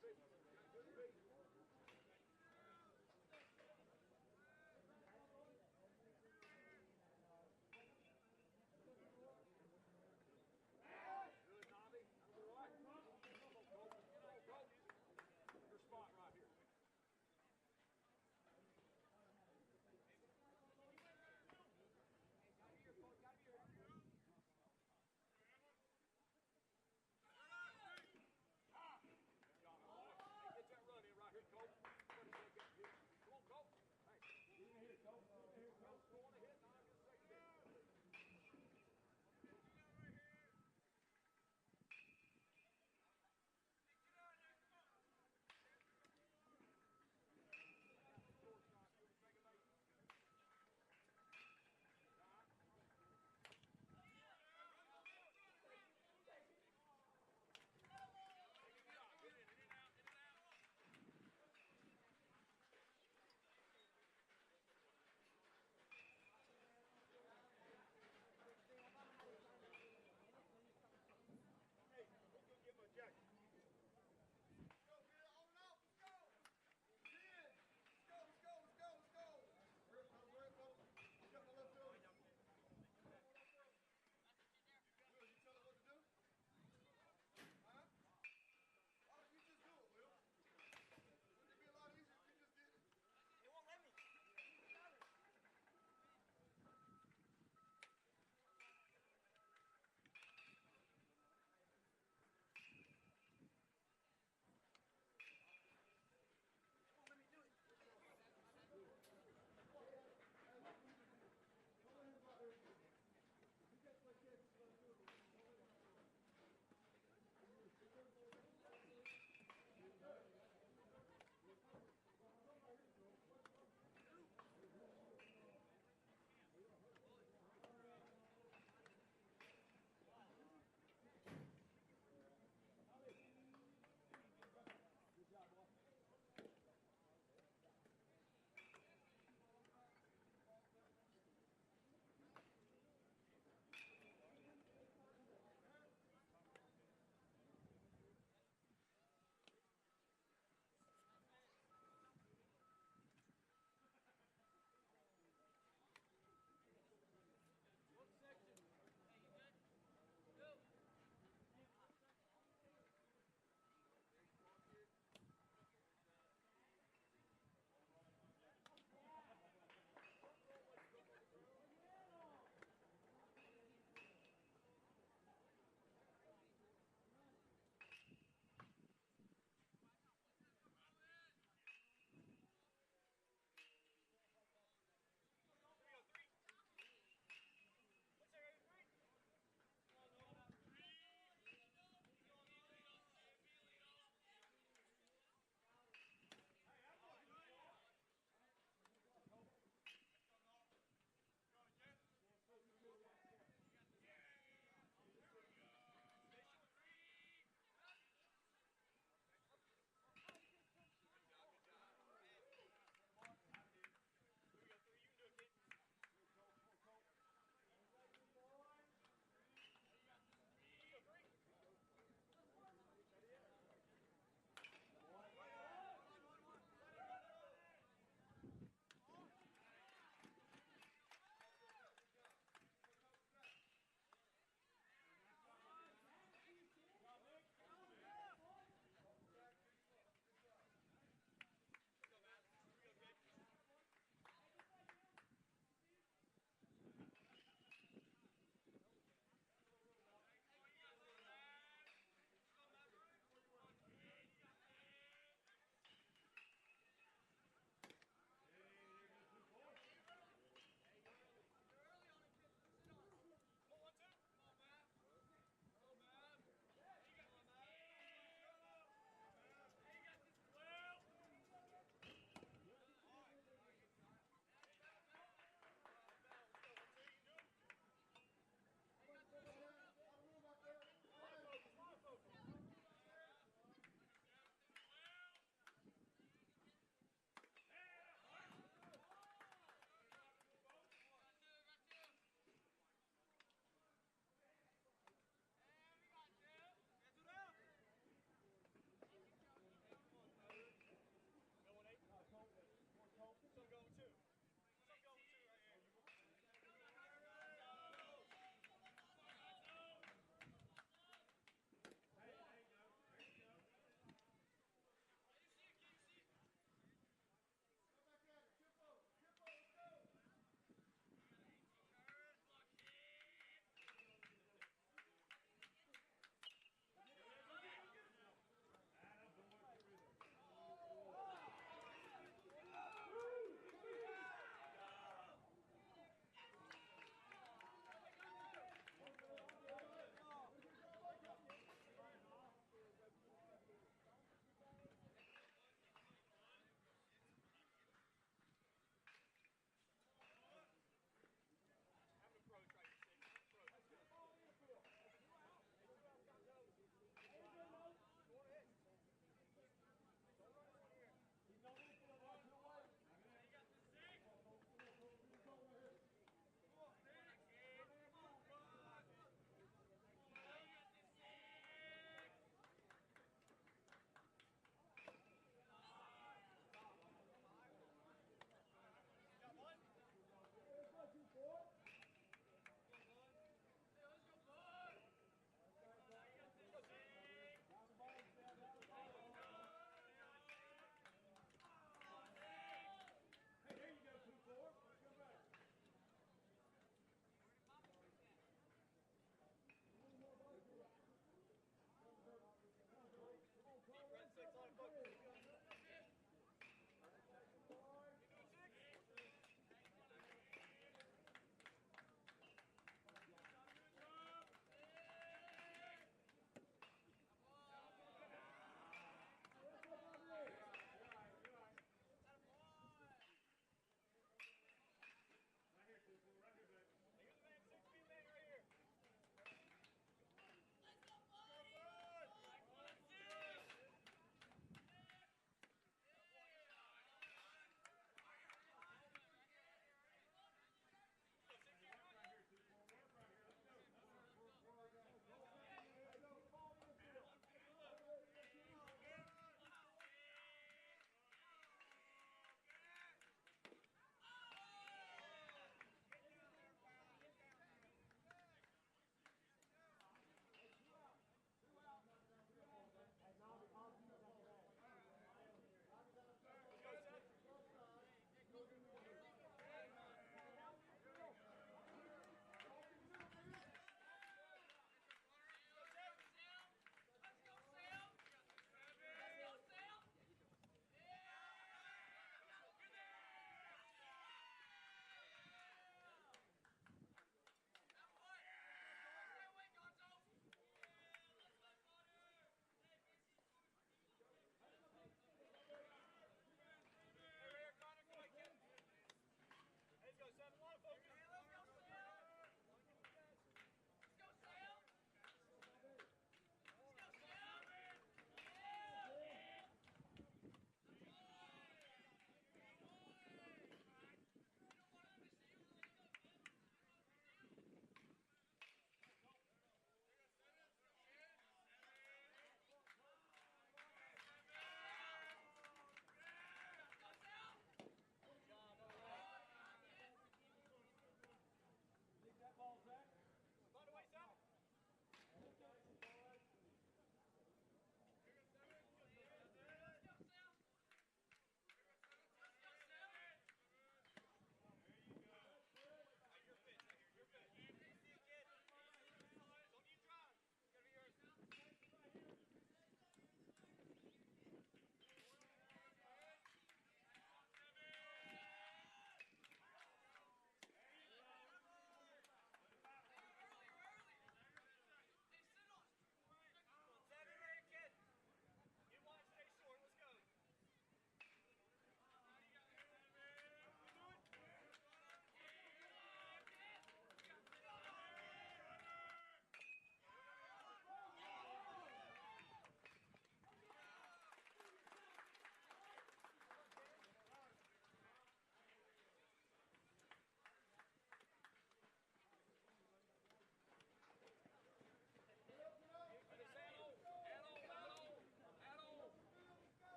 Get that run in right here.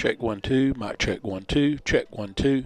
Check 1 2. Mic check 1 2. Check 1 2.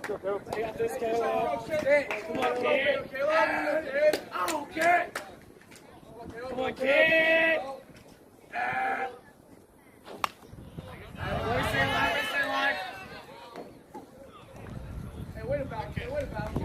I got this, Caleb. Come on, kid. Oh, kid. Come on, kid. Hey, wait about it. Wait about it.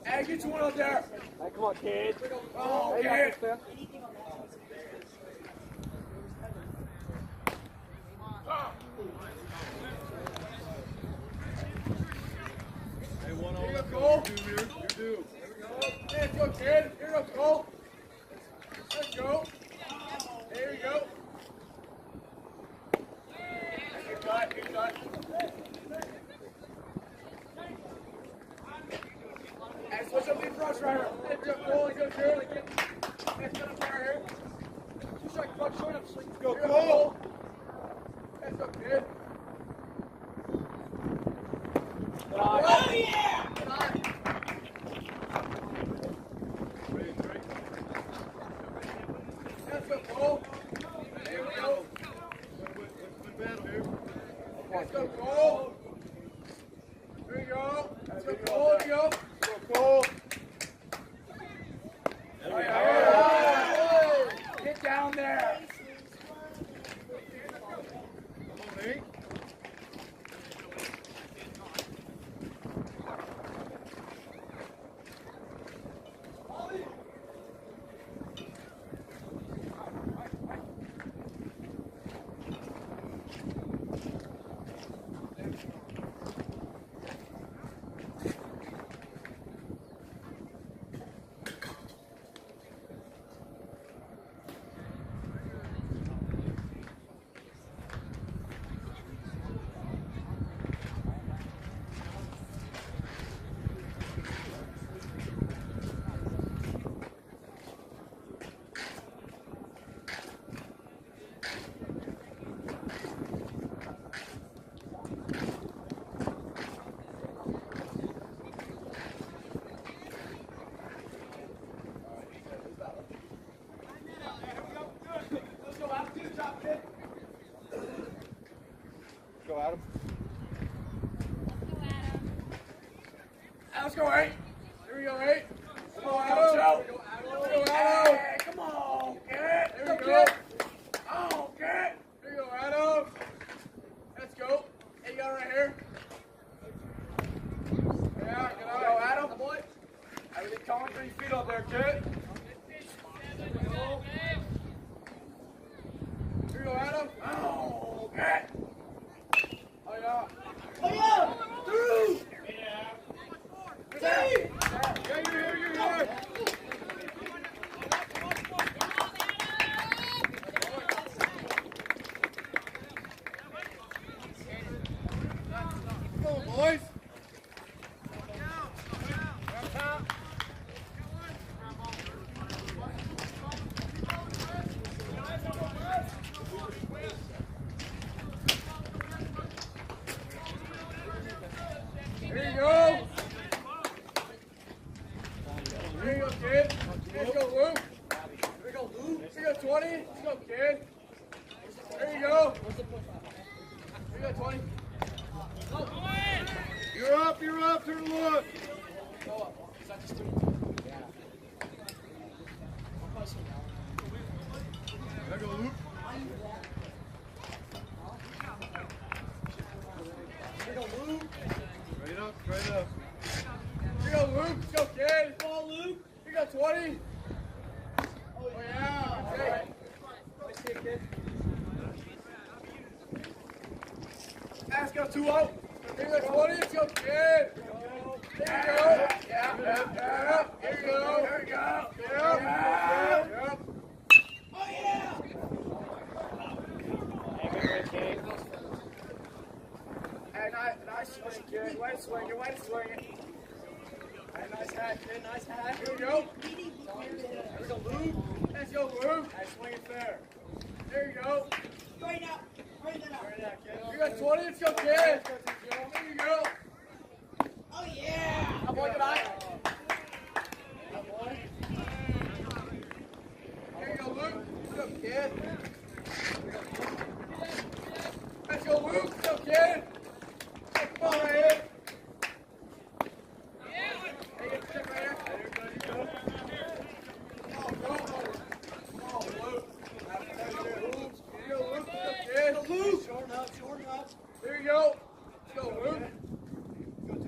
Hey, get you one up there. Hey, come on, kid. Oh, Hey, kid. Hey, one Here you on. go, Cole. You do. Here we go. Let's go, kid. Here you go, Cole. Let's go. There you go. Good cut, good cut. Hey, switch up the approach right here. Let's go, Cole. Let's go, kid. Let's get up there here. Just like front short up. Let's go, Cole. Let's go, kid. Oh, yeah! Good eye. Let's go, Cole. There we go. Let's go, Cole. There you go. Let's go, Cole. There you go. Let's go, Cole. Get down there. Come on, Nate. 20. Let's go, kid. There you go. You got 20. You're up, turn and look. Go up. Is that just 3? Yeah. There go Luke. There go Luke. Straight up, straight up. Here you go, Luke. Let's go, kid. Come on, Luke. You got 20. Oh, yeah. Okay. Nice kick, kid. Ask got 2 out. Here you go, 20. Let's go, kid. There you go. Yeah. Here you go. There you go. Yep. Oh, yeah. Hey, nice swing, kid. Way to swing it, way to swing it. Hey, nice hat, kid. Nice hat. Here we go. Let's go, Luke. Let's go, Luke. Hey, swing it fair. There you go. Straighten up. Straighten up, kid. You got 20. Let's go, kid. There you go. Oh, yeah. Up on your back. Up on. There you go, Luke. Let's go, kid. Let's go, Luke. Let's go, kid. Come on, right here. Hey, get the check right here. There you go. Come on, Luke. Here you go, Luke. Let's go, kid. Luke. Shorten up. There you go. Let's go, Luke.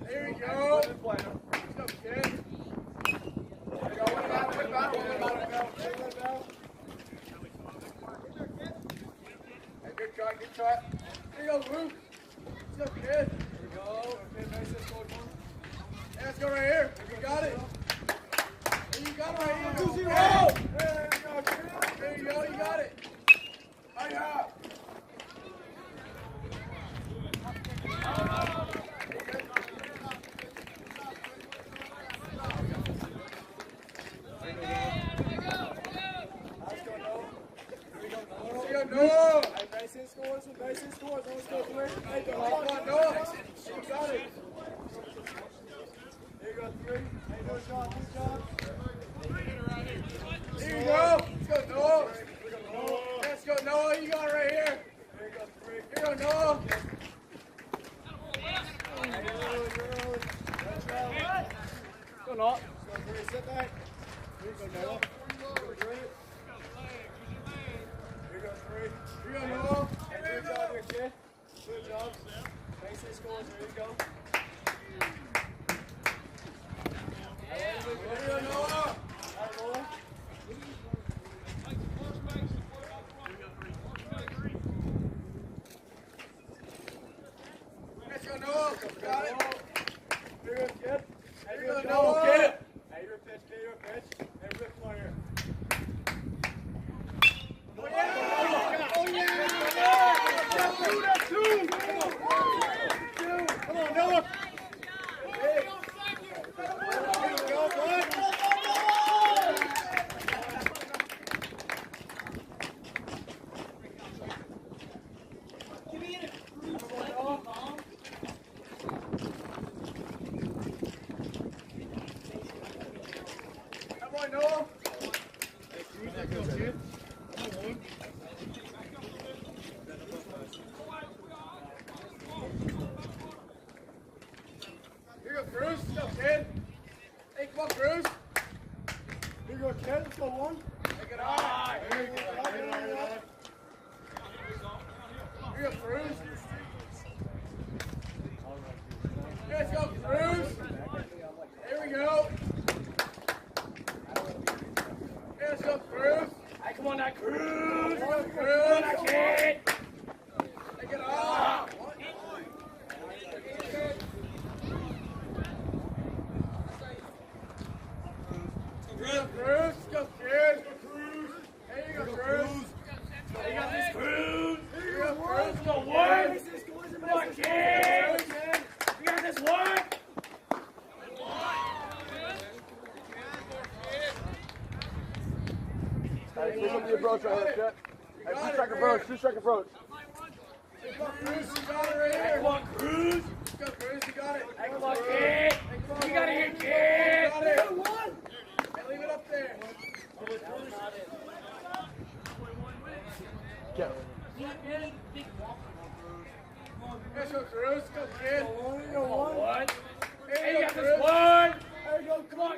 There you go. Let's go, kid. There you go. What about Hey, good try. There you go, Luke. Let's go, kid. There you go. Hey, let's go right here. You got it. Hey, you got it right here. 2-0. There you go, kid. There you go. You got it. Oh, yeah. No! Hey, Mason scores. Let's go, 3. Hey, come on, Noah. You got it. There you go, 3. Hey, no shot, good job. There you go. Let's go, Noah. Let's go, Noah. You got it right here. There you go, 3. Here you go, Noah. Go, Noah. Let's go, 3. Sit back. Here you go, Noah. Here you go, Noah. Hey, good job here, kid. Good job. Mason scores. There you go. There you go, Noah. All right, Noah. Let's go, Noah. Got it. Here you go, kid. Here you go, Noah. Get it. Hey, you're a pitch, kid. You're a pitch. Hey, Rick, come on here. Oh, yeah. Oh, yeah. That's 2. Come on, Noah. Hey. Here we go, bud. Give me a cruise. Come on, Noah. Hey, cruise, that goes, kid. Come on. Here you go, Cruz. Let's go, kid. Hey, come on, Cruz. Here you go, kid. Let's go, 1. Take it on. There you go. Here you go, Cruz. Let's go, Cruz. Here we go. Let's go, Cruz. Hey, come on, that Cruz. Come on, Cruz. Come on, that kid. Take it off. Cruz, go, kid. There you go, Cruz. You got this, Cruz. Here you go, Cruz. Go, 1. Come on, kid. You got this, 1. Hey, switch up the approach right here, Chet. Hey, 2-strike approach, 2-strike approach. Come on, Cruz, you got it right here. Come on, Cruz. Go, Cruz, you got it. Hey, come on, kid. You got it here, kid. You got it. 1. Hey, leave it up there. Go. Let's go, Cruz. Go, kid. Come on, one. Hey, You you got got this one. There you go. Come on.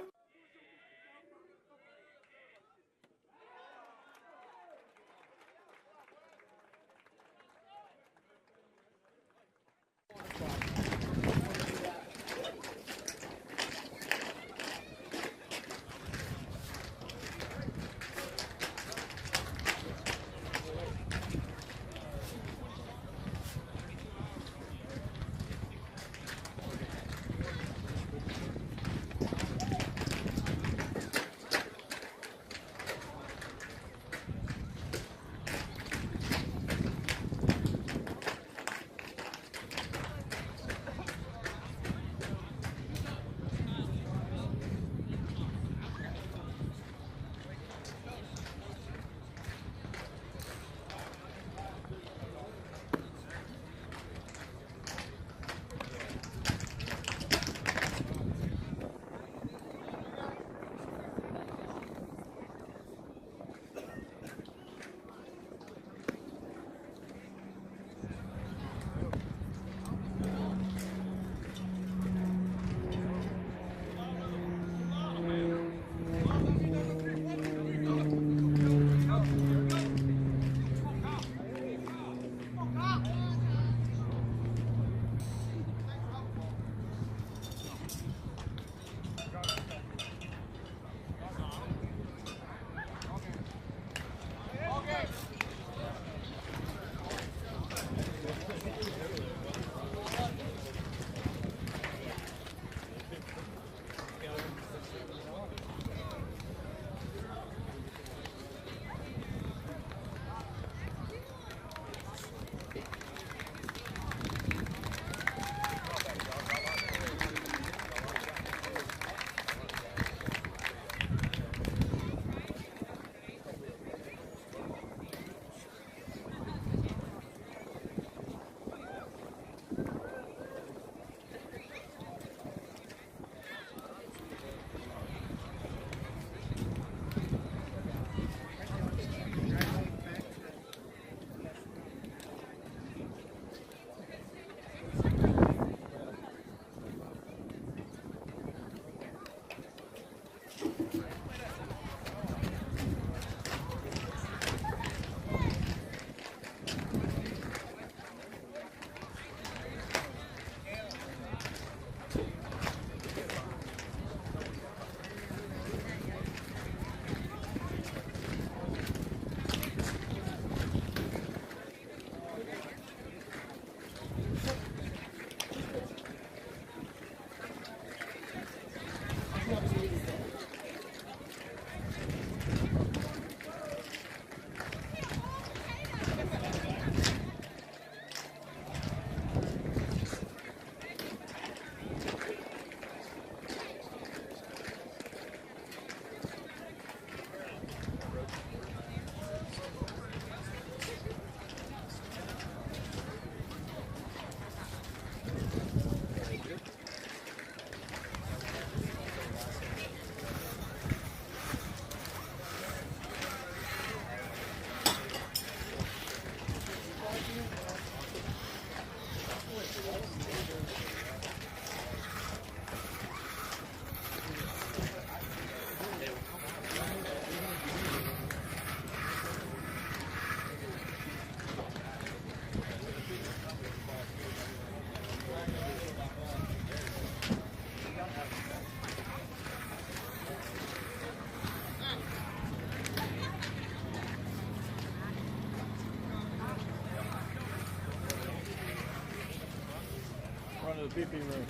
Front of the PP room.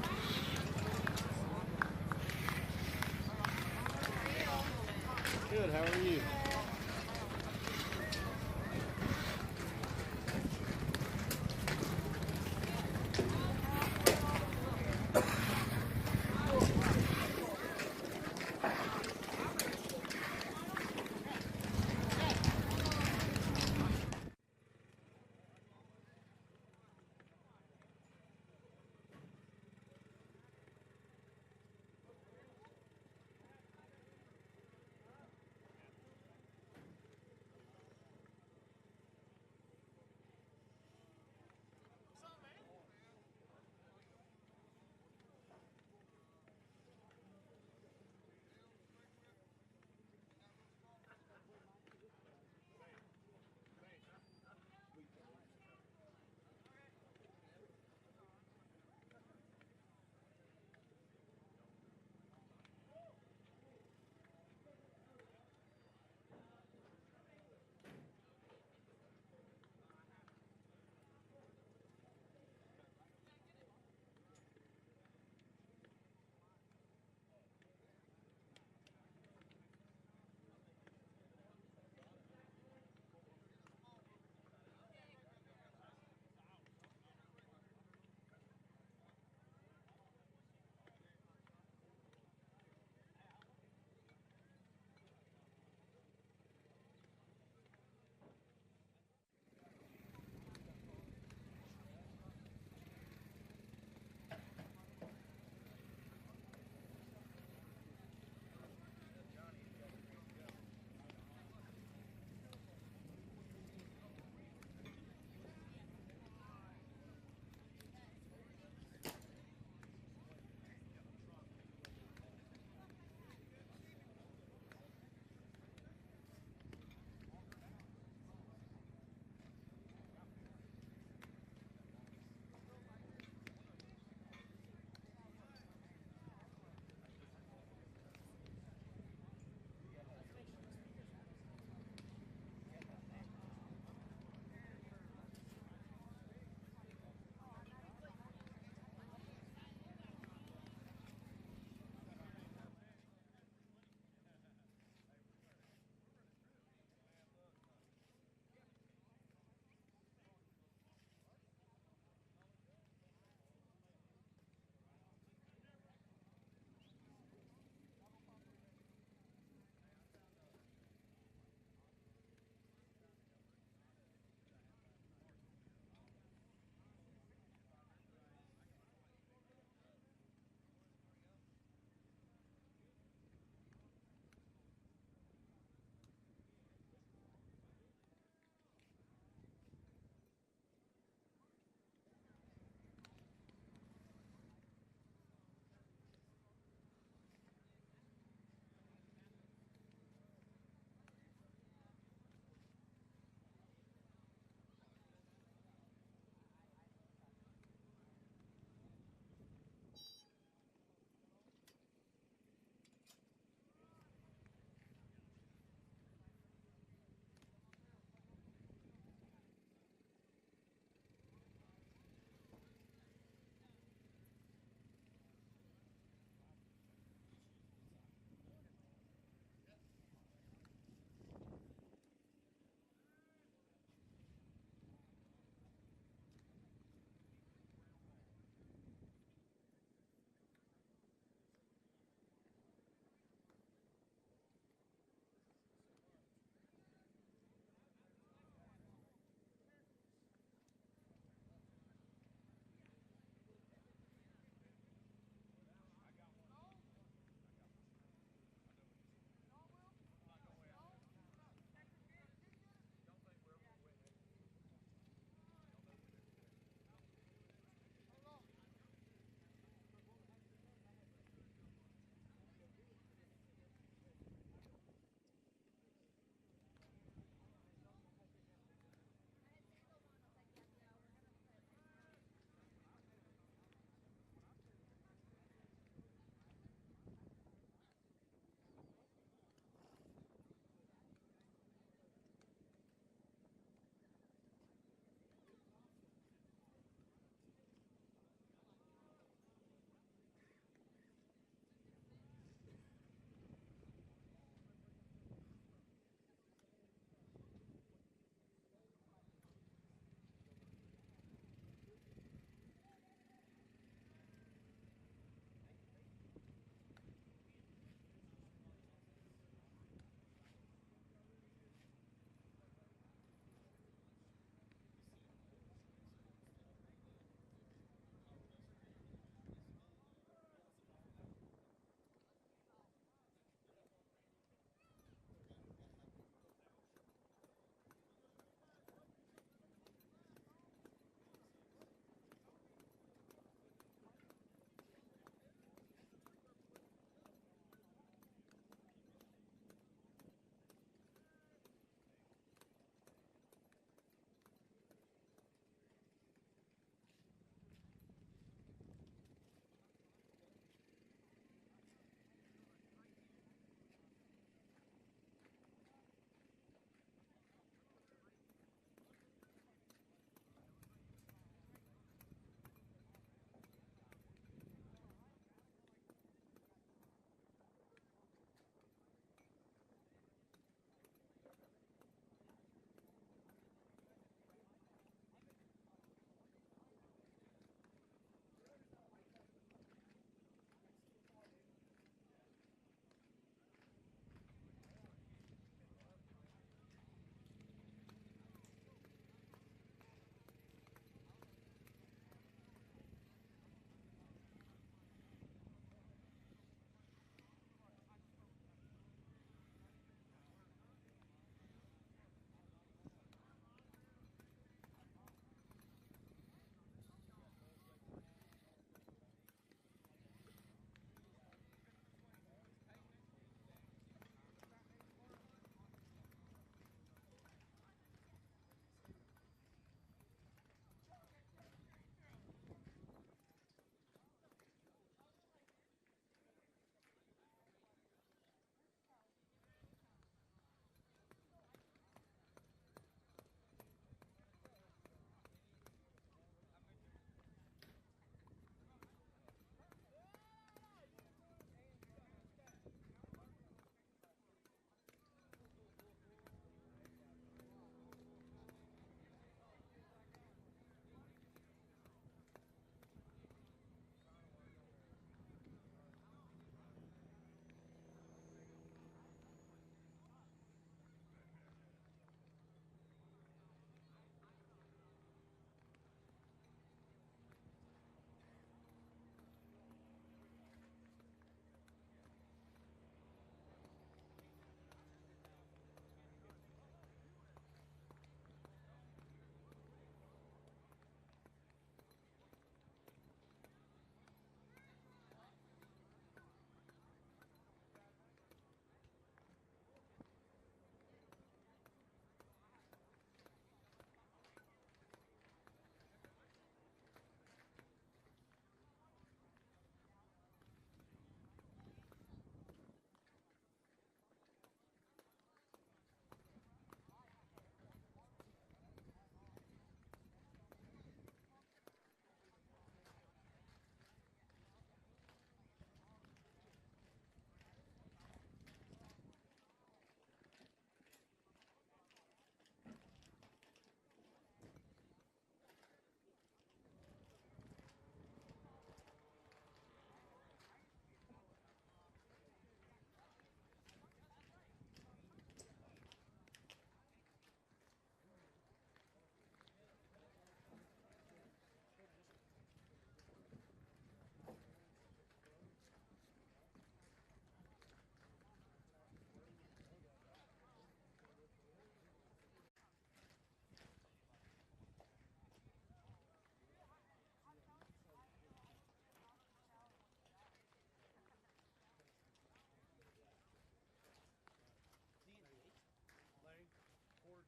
Good, how are you?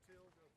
field of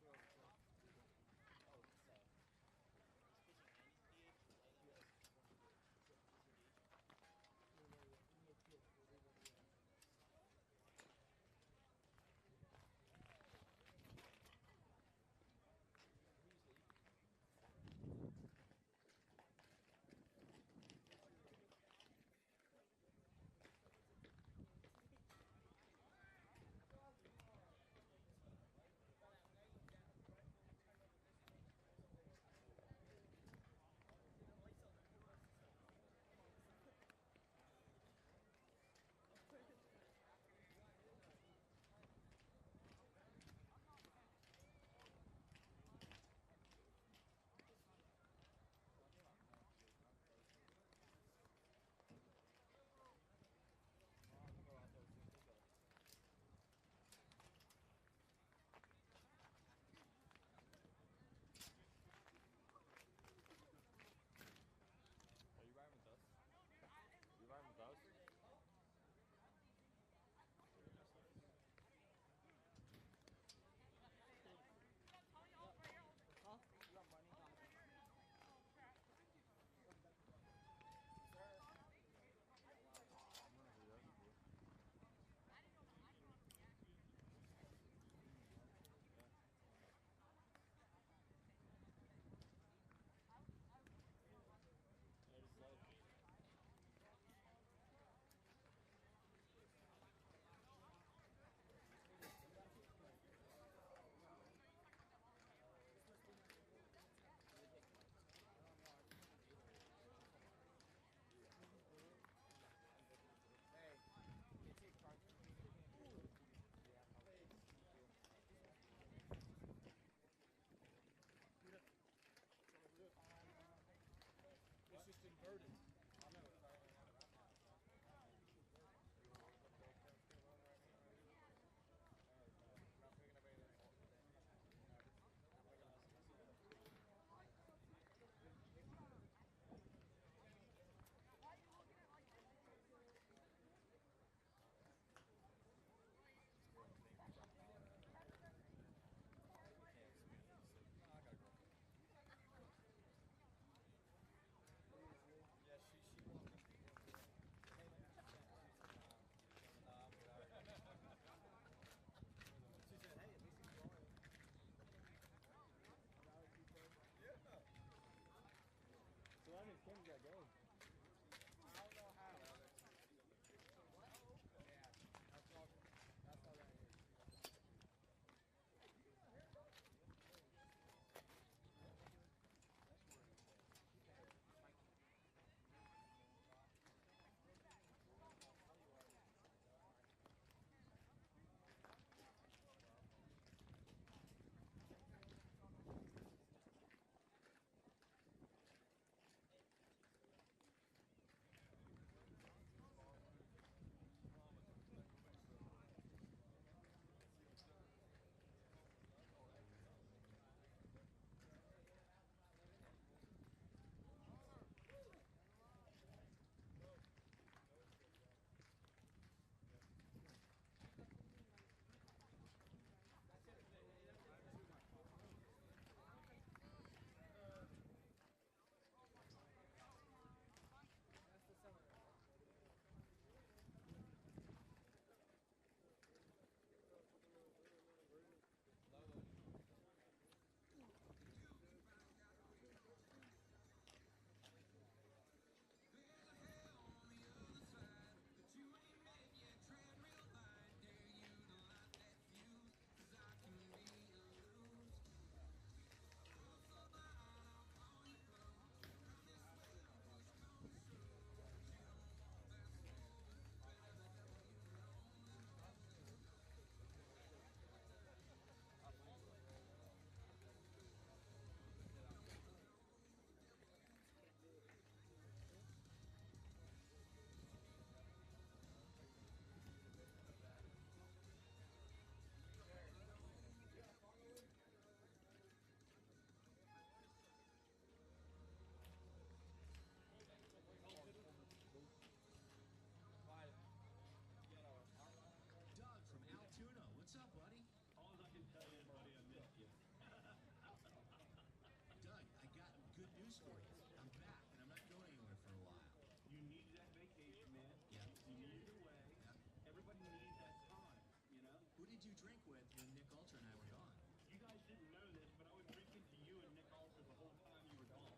with when Nick Alter and I were gone. You guys didn't know this, but I was drinking to you and Nick Alter the whole time you were gone.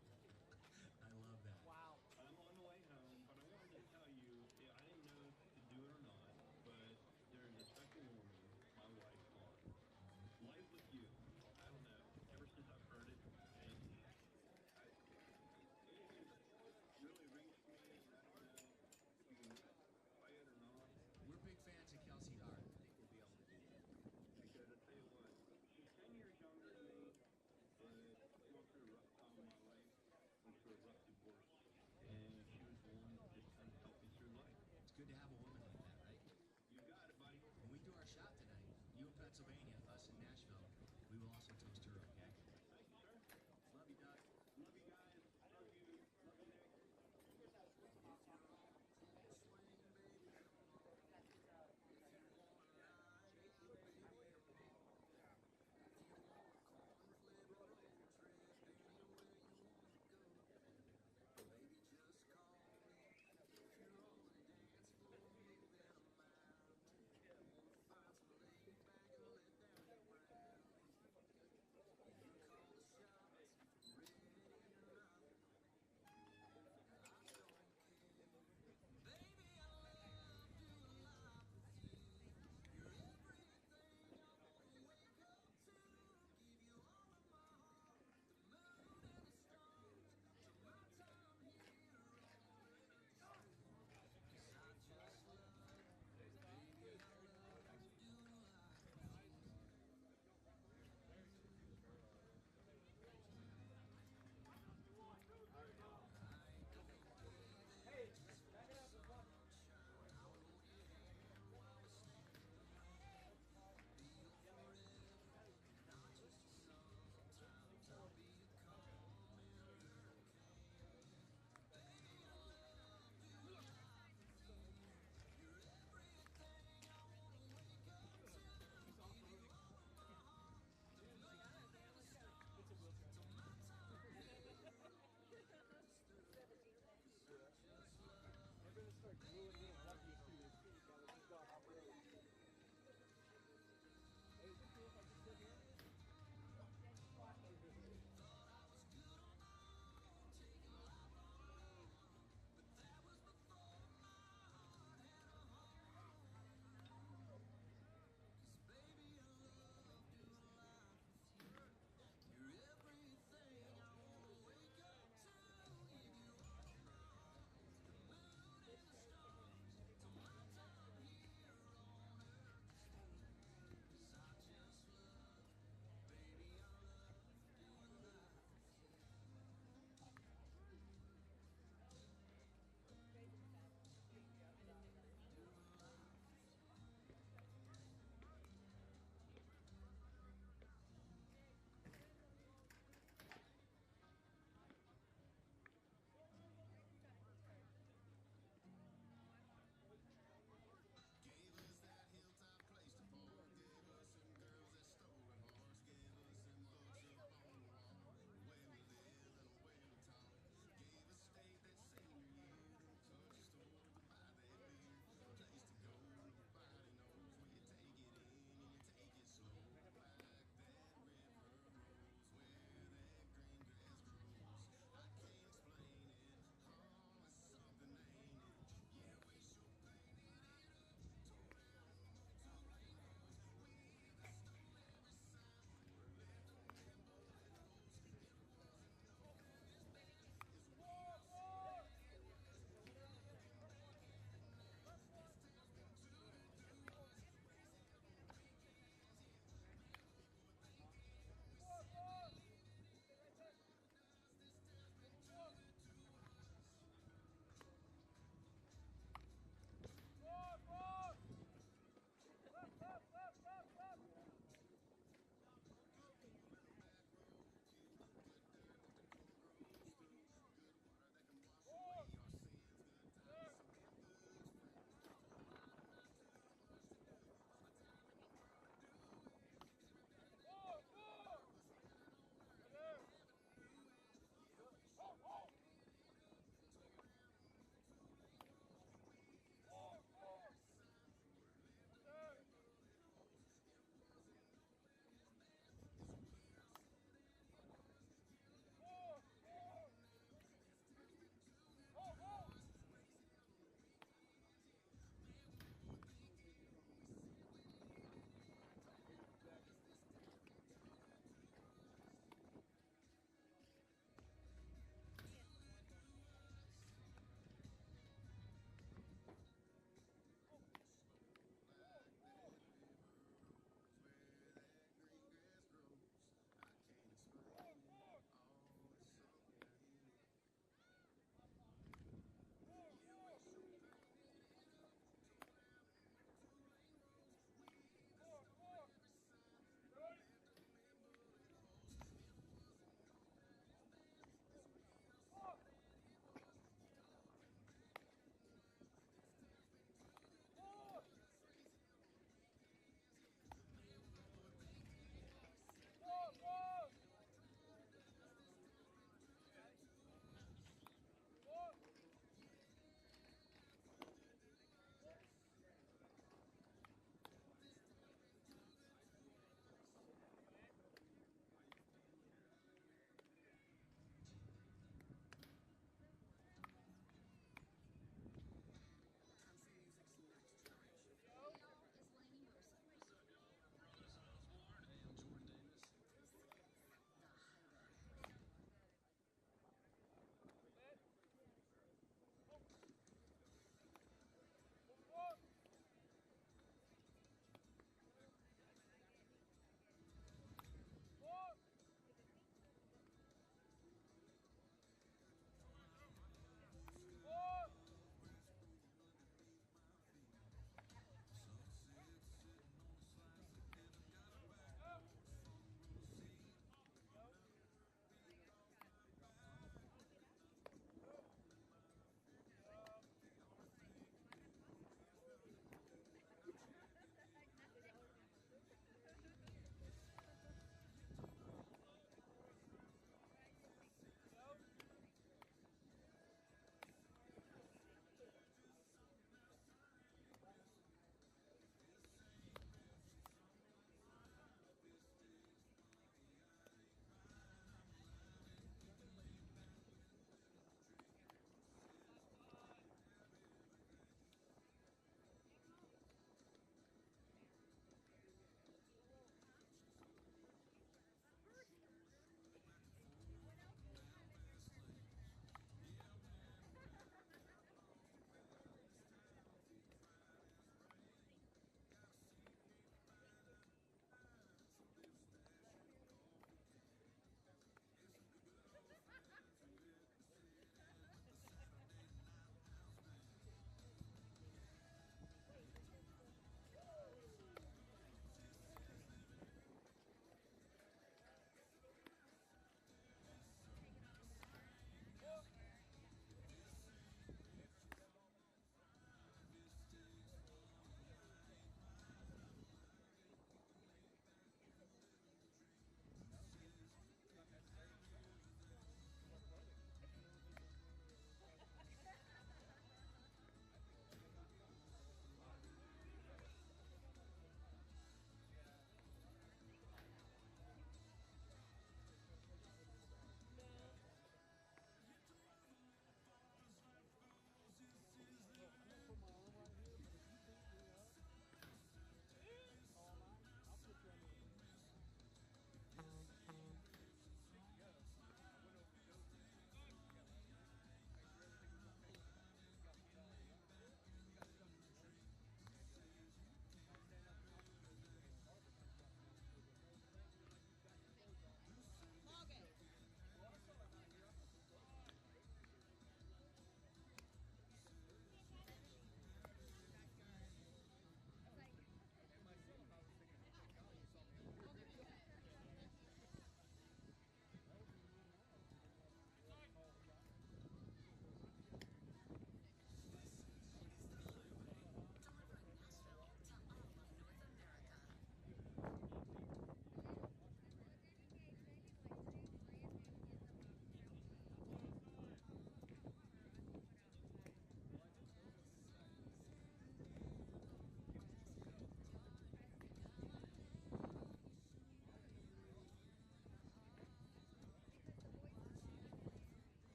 I love that. Wow. I'm on the way home, but I wanted to tell you, I didn't know if to do it or not, but there's a special woman my wife's on. Life with you, I don't know, ever since I've heard it, and it really rings me, and I don't know if you can play it or not. We're big fans of Kelsey Hart. I think we'll be able to do that. Because I tell you what, she's 10 years younger than me, but she went through a rough time in my life, went through a rough divorce, and she was the one that just kind of helped me through life. It's good to have a woman like that, right? You got it, buddy. When we do our shot tonight, you in Pennsylvania, us in Nashville, we will also toast her, okay? Thank you, sir. Love you, Doug. Love you guys. Love you. Love you, Nick.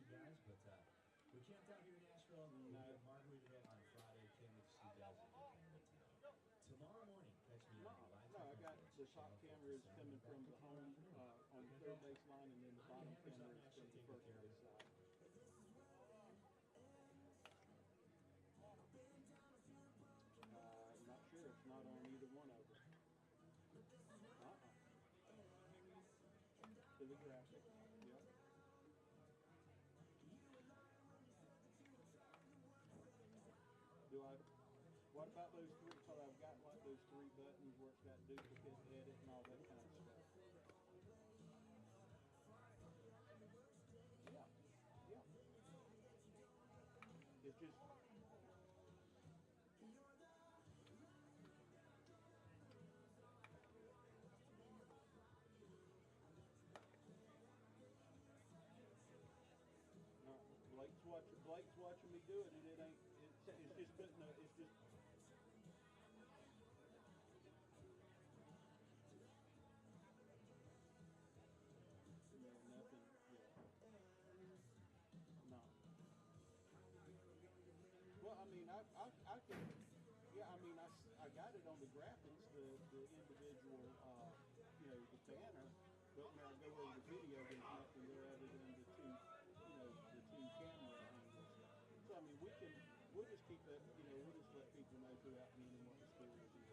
you guys, but we're camped out here in Nashville. We have margarita on Friday. Can't wait to see you guys when you come into town. Tomorrow morning, catch me on live. No, I got the top camera is coming from the home on the third base line, and then the bottom camera is from the first base side. I'm not sure. It's not on either one of them. To the graphic. Yep. What about those three? So I've got like those three buttons where it's got duplicate, edit, and all that kind of stuff. Yeah. Yeah. It's just. No, Blake's watching me do it, and it ain't. It's just putting a. It's just. No, nothing. Yeah. No. Well, I mean, I can. Yeah, I mean, I got it on the graphics, the individual, the banner. But when I go over the video, there's nothing there other than the two, the two camera angles. So I mean, we'll just keep it, we'll just let people know throughout the meeting what the spirit is.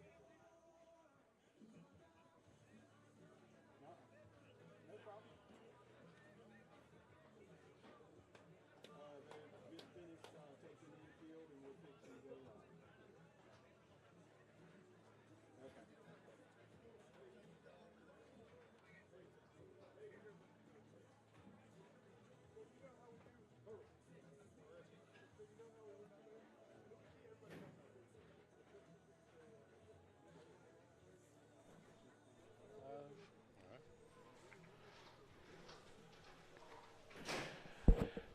No problem. They're just finished taking in the field, and we're fixing to go live. Okay.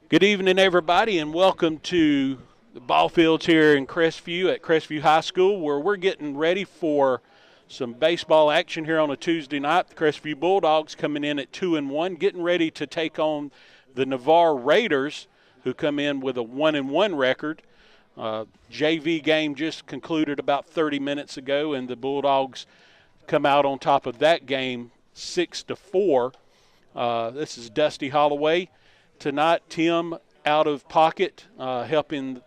Good evening, everybody, and welcome to the ball fields here in Crestview at Crestview High School, where we're getting ready for some baseball action here on a Tuesday night. The Crestview Bulldogs coming in at 2-1, getting ready to take on the Navarre Raiders, who come in with a 1-1 record. JV game just concluded about 30 minutes ago, and the Bulldogs come out on top of that game 6-4. This is Dusty Holloway. Tonight, Tim out of pocket, helping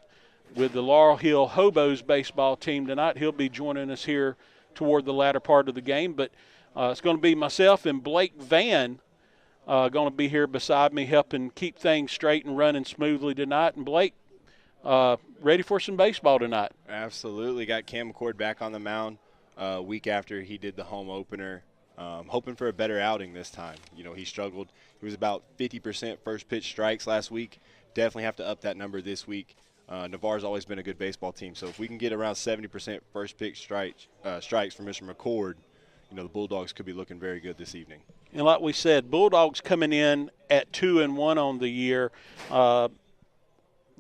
with the Laurel Hill Hobos baseball team tonight. He'll be joining us here toward the latter part of the game. But it's going to be myself and Blake Van going to be here beside me, helping keep things straight and running smoothly tonight. And Blake, ready for some baseball tonight? Absolutely. Got Cam McCord back on the mound a week after he did the home opener. Hoping for a better outing this time. He struggled. He was about 50% first pitch strikes last week. Definitely have to up that number this week. Navarre's always been a good baseball team, so if we can get around 70% first pitch strikes from Mr. McCord, the Bulldogs could be looking very good this evening. And like we said, Bulldogs coming in at 2-1 on the year. The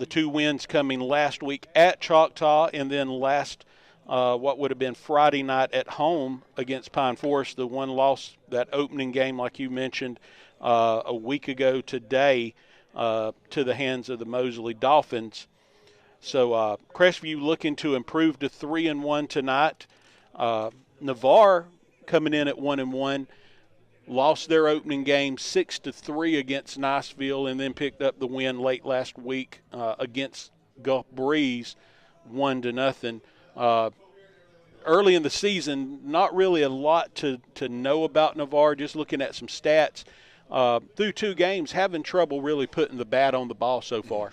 two wins coming last week at Choctaw, and then what would have been Friday night at home against Pine Forest. The one loss, that opening game, like you mentioned, a week ago today to the hands of the Mosley Dolphins. So Crestview looking to improve to 3-1 tonight. Navarre coming in at 1-1. Lost their opening game 6-3 against Niceville, and then picked up the win late last week against Gulf Breeze, 1-0. Early in the season, not really a lot to know about Navarre, just looking at some stats. Through two games, having trouble really putting the bat on the ball so far.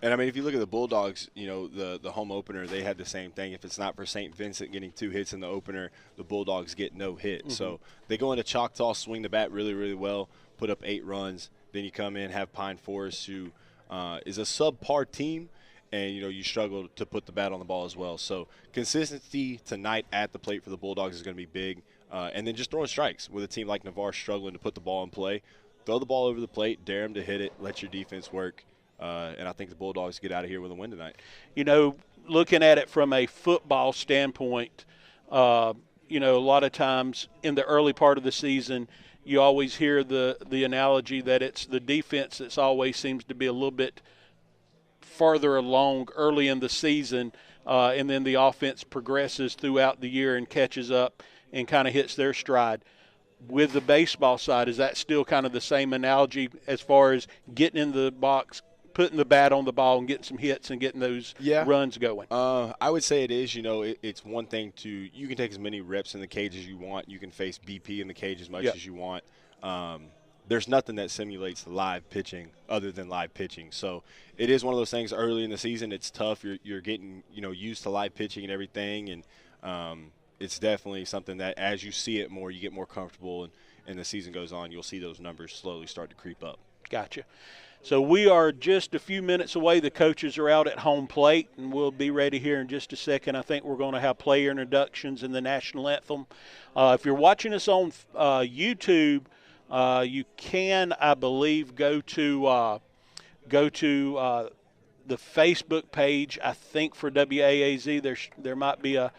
And, I mean, if you look at the Bulldogs, the home opener, they had the same thing. If it's not for St. Vincent getting 2 hits in the opener, the Bulldogs get no hit. Mm-hmm. So they go into Choctaw, swing the bat really, really well, put up 8 runs. Then you come in, have Pine Forest, who is a subpar team, and, you struggle to put the bat on the ball as well. So consistency tonight at the plate for the Bulldogs is going to be big. And then just throwing strikes with a team like Navarre struggling to put the ball in play. Throw the ball over the plate, dare them to hit it, let your defense work. And I think the Bulldogs get out of here with a win tonight. Looking at it from a football standpoint, you know, a lot of times in the early part of the season, you always hear the analogy that it's the defense that's always seems to be a little bit farther along early in the season, and then the offense progresses throughout the year and catches up and kind of hits their stride. With the baseball side, is that still kind of the same analogy as far as getting in the box, putting the bat on the ball and getting some hits and getting those runs going? I would say it is. You know, it's one thing you can take as many reps in the cage as you want. You can face BP in the cage as much as you want. There's nothing that simulates live pitching other than live pitching. So it is one of those things early in the season. It's tough. You're getting, you know, used to live pitching and everything. And it's definitely something that as you see it more, you get more comfortable. And the season goes on, you'll see those numbers slowly start to creep up. Gotcha. So we are just a few minutes away. The coaches are out at home plate, and we'll be ready here in just a second. I think we're going to have player introductions and the national anthem. If you're watching us on YouTube, you can, I believe, go to the Facebook page. I think for WAAZ, there might be a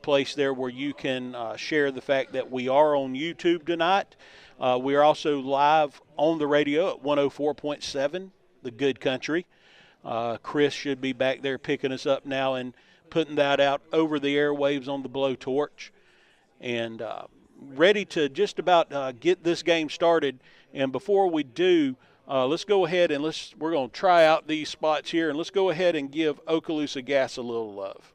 place there where you can share the fact that we are on YouTube tonight. We are also live on the radio at 104.7, the Good Country. Chris should be back there picking us up now and putting that out over the airwaves on the blowtorch. And ready to just about get this game started. And before we do, let's go ahead and we're going to try out these spots here, and let's go ahead and give Okaloosa Gas a little love.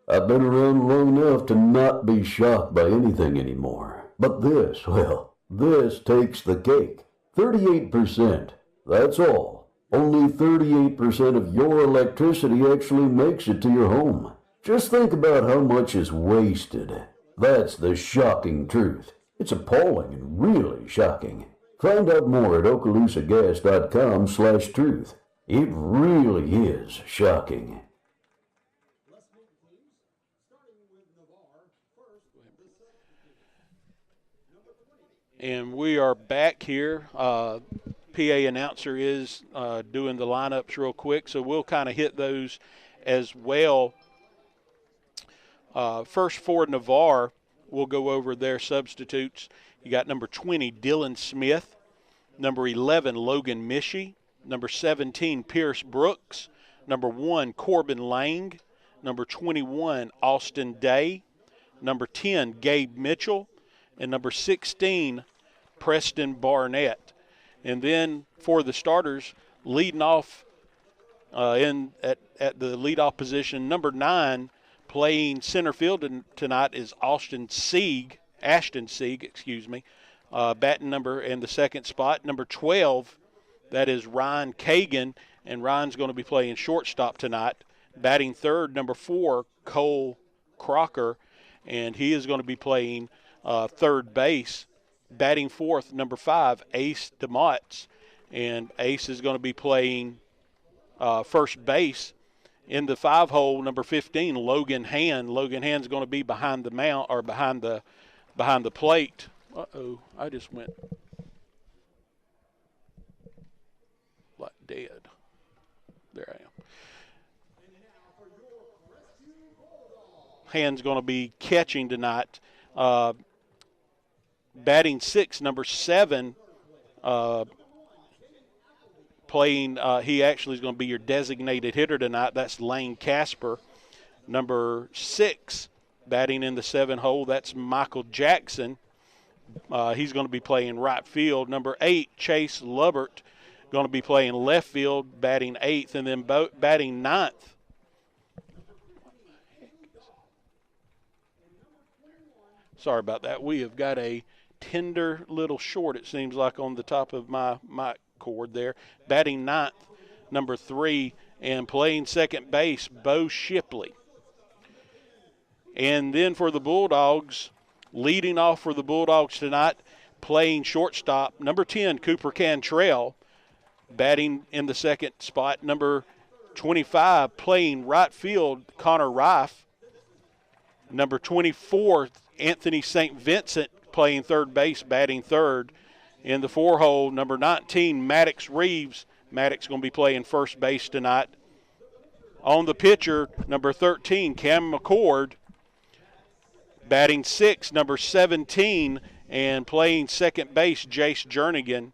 I've been around long enough to not be shocked by anything anymore. But this, well, this takes the cake. 38%. That's all. Only 38% of your electricity actually makes it to your home. Just think about how much is wasted. That's the shocking truth. It's appalling and really shocking. Find out more at okaloosagas.com/truth. It really is shocking. And we are back here. PA announcer is doing the lineups real quick, so we'll kind of hit those as well. First for Navarre, we'll go over their substitutes. You got number 20, Dylan Smith. Number 11, Logan Mischie. Number 17, Pierce Brooks. Number 1, Corbin Lang. Number 21, Austin Day. Number 10, Gabe Mitchell. And number 16, Preston Barnett. And then for the starters, leading off at the leadoff position, number 9, playing center field tonight is Ashton Sieg, batting number in the second spot. Number 12, that is Ryan Kagan, and Ryan's going to be playing shortstop tonight. Batting third, number 4, Cole Crocker, and he is going to be playing third base. Batting fourth, number 5, Ace DeMotts, and Ace is going to be playing first base. In the 5-hole, number 15, Logan Hand. Logan Hand's going to be behind the mount or behind the plate. Uh-oh, I just went like dead. There I am. Hand's going to be catching tonight. Batting 6, number 7, playing, he actually is going to be your designated hitter tonight. That's Lane Casper. Number 6, batting in the 7-hole, that's Michael Jackson. He's going to be playing right field. Number 8, Chase Lubbert, going to be playing left field, batting 8th. And then batting 9th, sorry about that. We have got a tender little short, it seems like, on the top of my mic cord there. Batting 9th, number 3, and playing second base, Bo Shipley. And then for the Bulldogs, leading off for the Bulldogs tonight, playing shortstop, number 10, Cooper Cantrell. Batting in the second spot, number 25, playing right field, Connor Rife. Number 24, Anthony St. Vincent, playing third base, batting third. In the 4-hole, number 19, Maddox Reeves. Maddox going to be playing first base tonight. On the pitcher, number 13, Cam McCord. Batting 6, number 17, and playing second base, Jace Jernigan.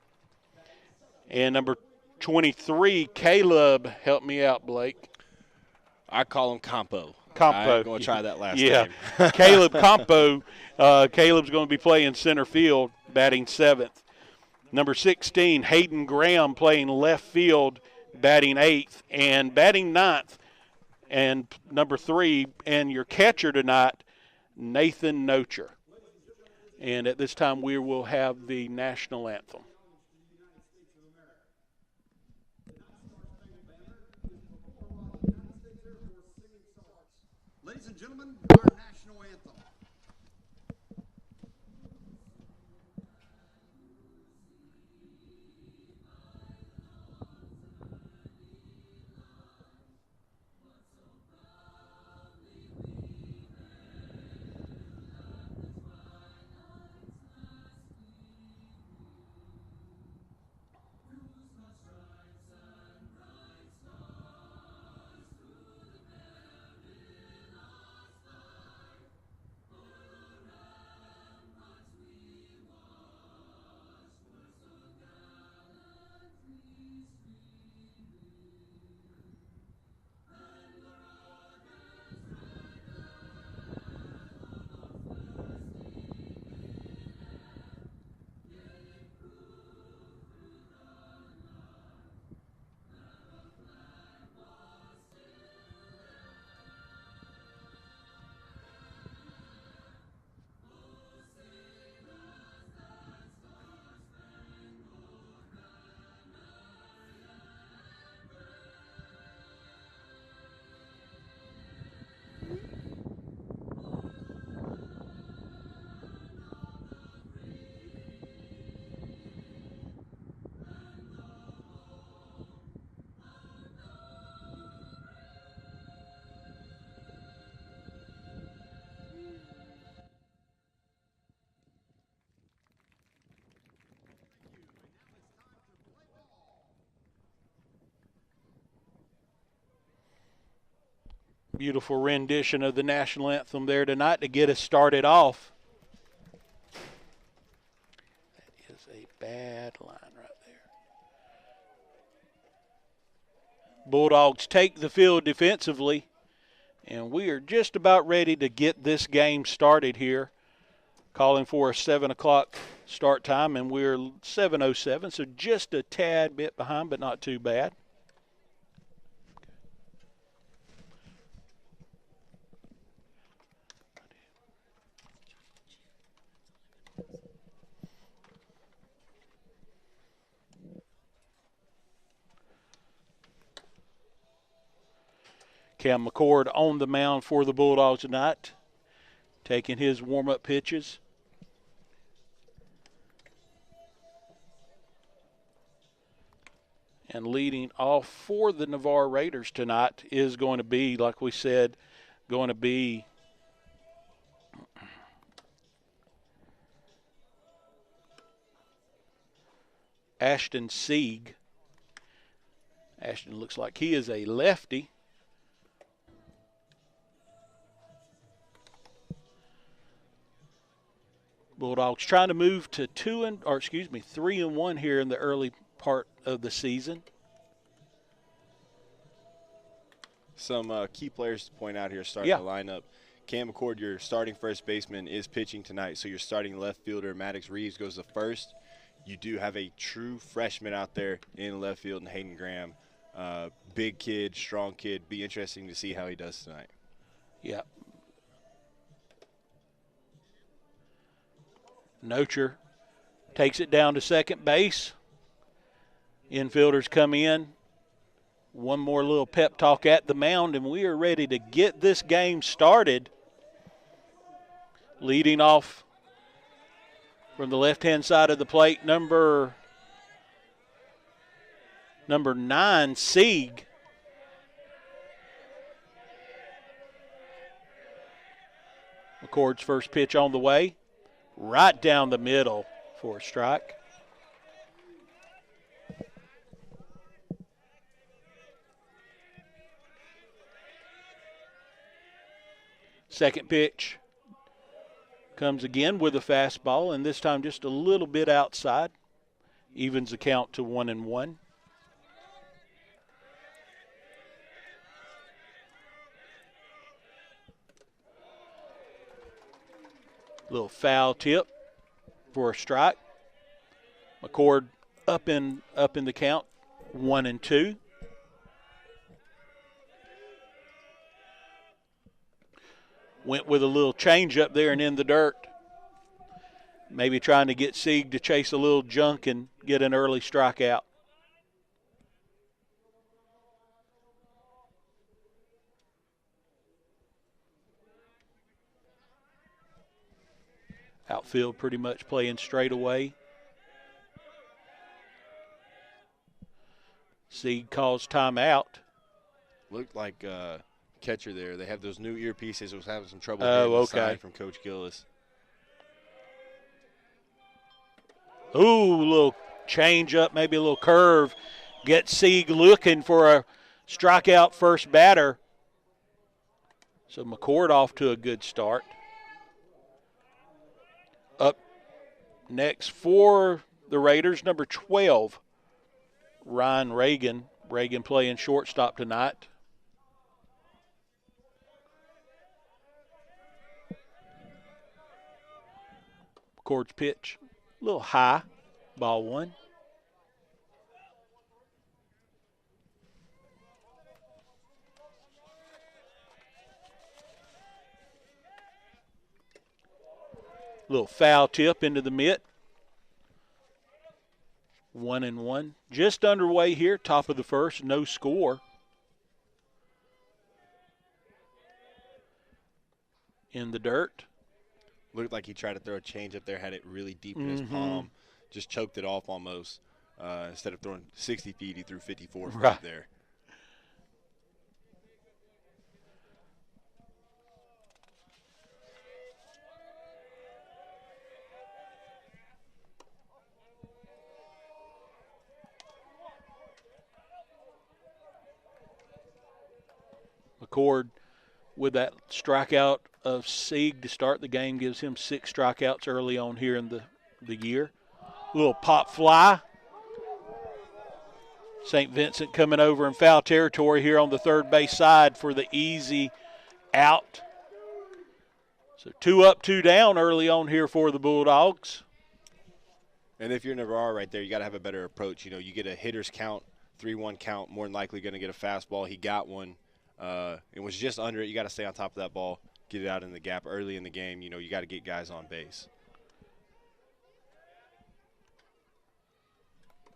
And number 23, Caleb, help me out, Blake. I call him Campo. Campo. I'm going to try that last name. Caleb Campo. Caleb's going to be playing center field, batting 7th. Number 16, Hayden Graham, playing left field, batting 8th. And batting 9th, and number 3, and your catcher tonight, Nathan Nocher. And at this time, we will have the national anthem. Ladies and gentlemen, our national anthem. Beautiful rendition of the national anthem there tonight to get us started off. That is a bad line right there. Bulldogs take the field defensively, and we are just about ready to get this game started here. Calling for a 7 o'clock start time, and we're 7:07, so just a tad bit behind, but not too bad. Cam McCord on the mound for the Bulldogs tonight, taking his warm-up pitches. And leading off for the Navarre Raiders tonight is going to be, like we said, going to be Ashton Sieg. Ashton looks like he is a lefty. Bulldogs trying to move to 3-1 here in the early part of the season. Some key players to point out here starting the lineup. Cam McCord, your starting first baseman, is pitching tonight, so your starting left fielder, Maddox Reeves, goes to first. You do have a true freshman out there in left field in Hayden Graham. Big kid, strong kid. Be interesting to see how he does tonight. Yeah. Nocher takes it down to second base. Infielders come in. One more little pep talk at the mound, and we are ready to get this game started. Leading off from the left-hand side of the plate, number 9, Sieg. McCord's first pitch on the way. Right down the middle for a strike. Second pitch comes again with a fastball, and this time just a little bit outside. Evens the count to 1-1. Little foul tip for a strike. McCord up in the count, 1-2. Went with a little change up there and in the dirt. Maybe trying to get Sieg to chase a little junk and get an early strikeout. Outfield pretty much playing straight away. Sieg calls timeout. Looked like catcher there. They have those new earpieces. Was having some trouble Oh, hearing the okay. sign from Coach Gillis. Ooh, a little change up, maybe a little curve. Get Sieg looking for a strikeout first batter. So McCord off to a good start. Up next for the Raiders, number 12, Ryan Reagan. Reagan playing shortstop tonight. McCord's pitch, a little high, ball one. Little foul tip into the mitt. 1-1. Just underway here, top of the first, no score. In the dirt. Looked like he tried to throw a change up there, had it really deep in his palm. Just choked it off almost. Instead of throwing 60 feet, he threw 54 feet Right there. McCord with that strikeout of Sieg to start the game gives him 6 strikeouts early on here in the year. Little pop fly. St. Vincent coming over in foul territory here on the third base side for the easy out. So 2 up, 2 down early on here for the Bulldogs. And if you're Navarro right there, you got to have a better approach. You know, you get a hitter's count, 3-1 count, more than likely going to get a fastball. He got one. It was just under it. You got to stay on top of that ball, get it out in the gap early in the game. You know, you got to get guys on base.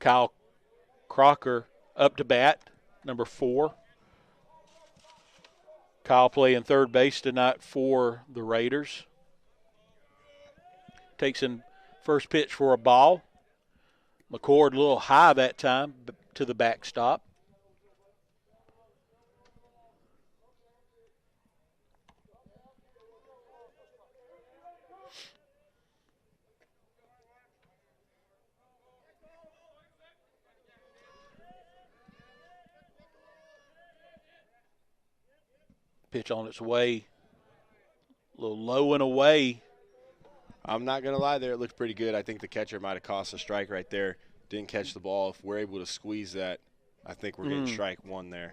Kyle Crocker up to bat, number 4. Kyle playing third base tonight for the Raiders. Takes in first pitch for a ball. McCord a little high that time to the backstop. Pitch on its way, a little low and away. I'm not going to lie there. It looked pretty good. I think the catcher might have cost a strike right there. Didn't catch the ball. If we're able to squeeze that, I think we're getting strike one there.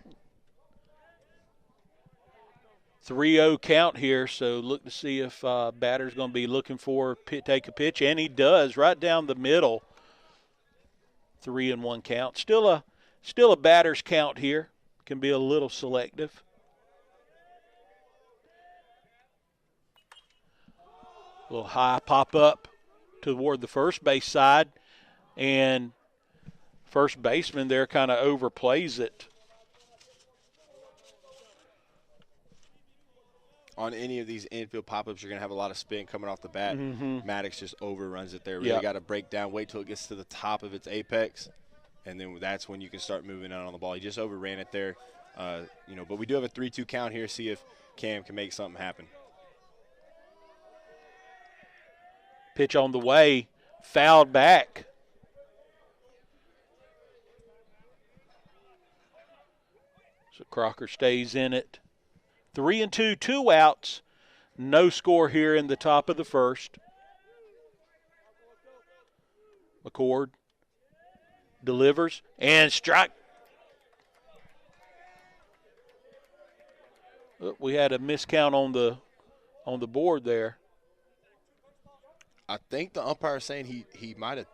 3-0 count here, so look to see if batter's going to be looking for take a pitch, and he does right down the middle. 3-1 count. Still a batter's count here. Can be a little selective. A little high pop up toward the first base side, and first baseman there kind of overplays it. On any of these infield pop-ups, you're going to have a lot of spin coming off the bat. Maddox just overruns it there. Really got to break down, wait till it gets to the top of its apex, and then that's when you can start moving out on the ball. He just overran it there. But we do have a 3-2 count here. See if Cam can make something happen. Pitch on the way, fouled back. So Crocker stays in it. 3-2, 2 outs. No score here in the top of the first. McCord delivers and strike. We had a miscount on the board there. I think the umpire saying he might have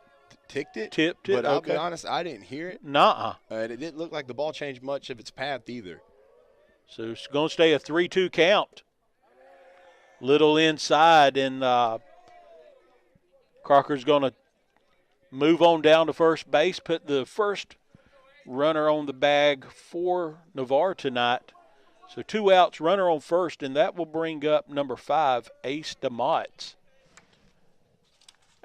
tipped it. Tipped it, but I'll okay. be honest, I didn't hear it. Nuh-uh. And it didn't look like the ball changed much of its path either. So it's going to stay a 3-2 count. Little inside, and Crocker's going to move on down to first base, put the first runner on the bag for Navarre tonight. So 2 outs, runner on first, and that will bring up number 5, Ace DeMotts.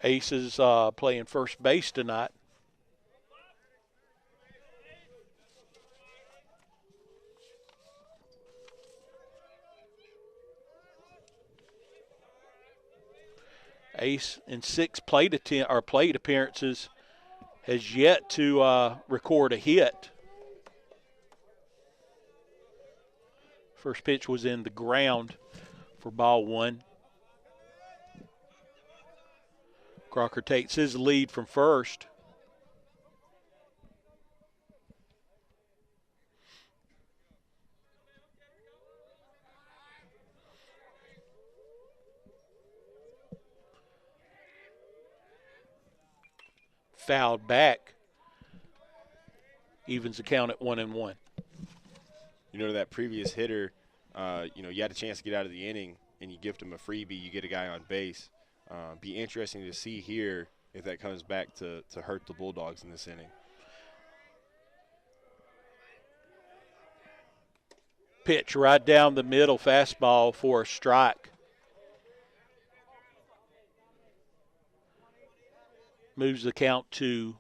Ace is playing first base tonight. Ace in 6 plate appearances has yet to record a hit. First pitch was in the ground for ball 1. Crocker takes his lead from first. Fouled back. Evens the count at 1-1. You know, to that previous hitter, you had a chance to get out of the inning and you gift him a freebie, you get a guy on base. Be interesting to see here if that comes back to hurt the Bulldogs in this inning. Pitch right down the middle, fastball for a strike. Moves the count to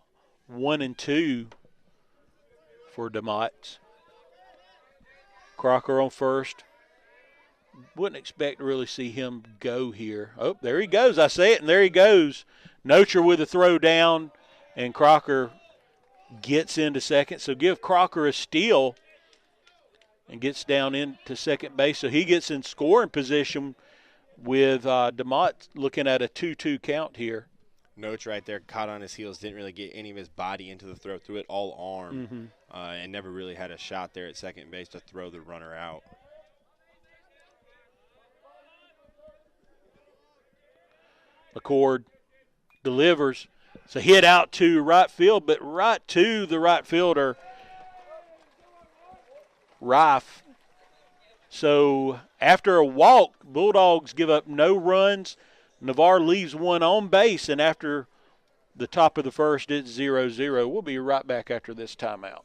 1-2 for DeMotts. Crocker on first. Wouldn't expect to really see him go here. Oh, there he goes. I say it, and there he goes. Nocher with a throw down, and Crocker gets into second. So give Crocker a steal and gets down into second base. So he gets in scoring position with DeMott looking at a 2-2 count here. Noach right there, caught on his heels, didn't really get any of his body into the throw, threw it all arm, and never really had a shot there at second base to throw the runner out. McCord delivers. It's a hit out to right field, but right to the right fielder, Rife. So after a walk, Bulldogs give up no runs. Navarre leaves one on base, and after the top of the first, it's 0-0. We'll be right back after this timeout.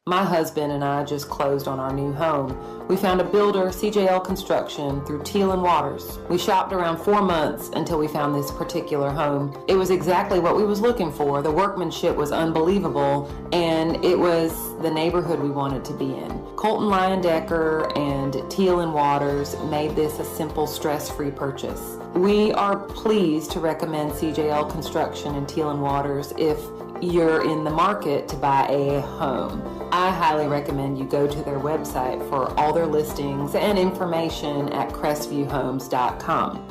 My husband and I just closed on our new home. We found a builder, CJL Construction, through Teal and Waters. We shopped around 4 months until we found this particular home. It was exactly what we was looking for. The workmanship was unbelievable, and it was the neighborhood we wanted to be in. Colton Leyendecker and Teal and Waters made this a simple, stress-free purchase. We are pleased to recommend CJL Construction and Teal and Waters if you're in the market to buy a home. I highly recommend you go to their website for all their listings and information at crestvviewhomes.com.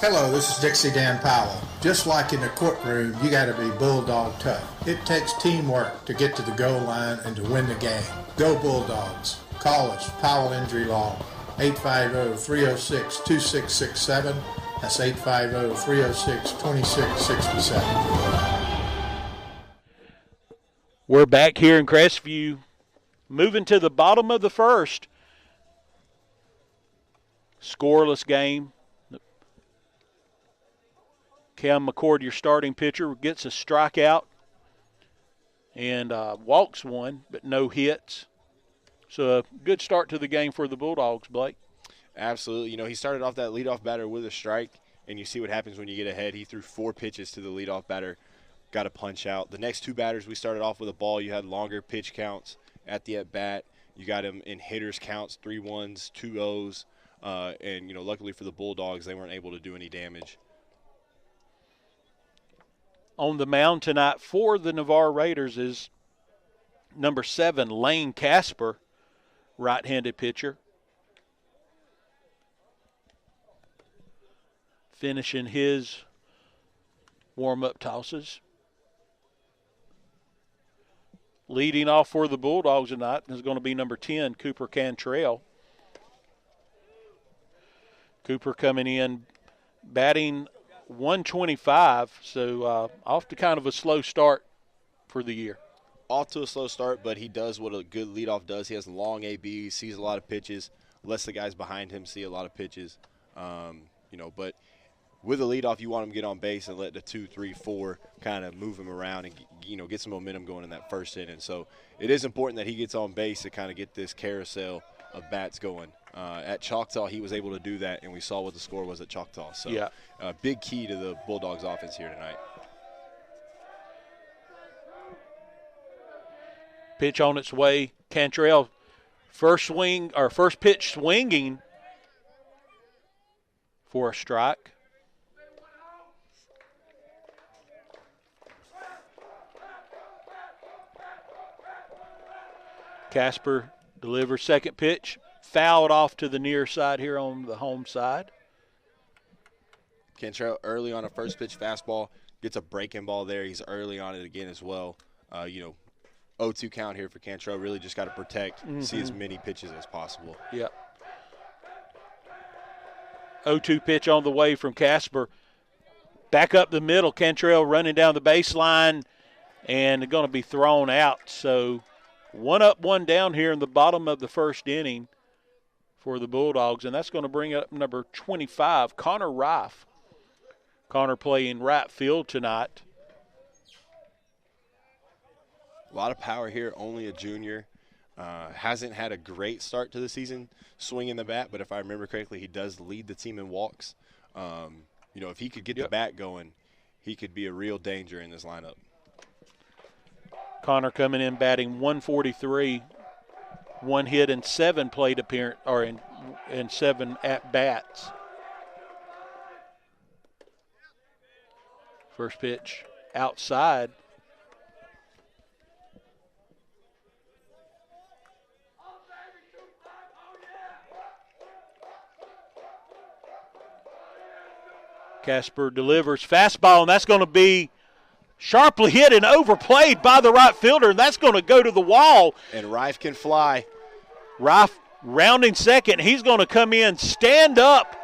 Hello, this is Dixie Dan Powell. Just like in the courtroom, you got to be bulldog tough. It takes teamwork to get to the goal line and to win the game. Go Bulldogs. Call us, Powell Injury Law, 850-306-2667. That's 850-306-2667. We're back here in Crestview, moving to the bottom of the first. Scoreless game. Cam McCord, your starting pitcher, gets a strikeout and walks one, but no hits. So a good start to the game for the Bulldogs, Blake. Absolutely. You know, he started off that leadoff batter with a strike, and you see what happens when you get ahead. He threw 4 pitches to the leadoff batter, got a punch out. The next 2 batters, we started off with a ball. You had longer pitch counts at the at-bat. You got him in hitters counts, 3 1s, 2 0s. And, luckily for the Bulldogs, they weren't able to do any damage. On the mound tonight for the Navarre Raiders is number 7, Lane Casper. right-handed pitcher. Finishing his warm-up tosses. Leading off for the Bulldogs tonight is going to be number 10, Cooper Cantrell. Cooper coming in batting 125, so off to kind of a slow start for the year. Off to a slow start, but he does what a good leadoff does. He has long AB, sees a lot of pitches, lets the guys behind him see a lot of pitches. But with a leadoff, you want him to get on base and let the 2, 3, 4 kind of move him around and, get some momentum going in that first inning. So it is important that he gets on base to kind of get this carousel of bats going. At Choctaw, he was able to do that, and we saw what the score was at Choctaw. So yeah. Big key to the Bulldogs offense here tonight. Pitch on its way. Cantrell, first pitch swinging for a strike. Casper delivers second pitch, fouled off to the near side here on the home side. Cantrell early on a first pitch fastball, gets a breaking ball there. He's early on it again as well. 0-2 count here for Cantrell. Really just got to protect, see as many pitches as possible. Yep. 0-2 pitch on the way from Casper. Back up the middle, Cantrell running down the baseline, and going to be thrown out. So 1 up, 1 down here in the bottom of the first inning for the Bulldogs, and that's going to bring up number 25, Connor Rife. Connor playing right field tonight. A lot of power here, only a junior. Hasn't had a great start to the season swinging the bat, but if I remember correctly, he does lead the team in walks. If he could get the bat going, he could be a real danger in this lineup. Connor coming in batting 143, 1 hit and 7 plate appearance, or in 7 at bats. First pitch outside. Casper delivers fastball, and that's going to be sharply hit and overplayed by the right fielder, and that's going to go to the wall. And Rife can fly. Rife rounding second. He's going to come in, stand up.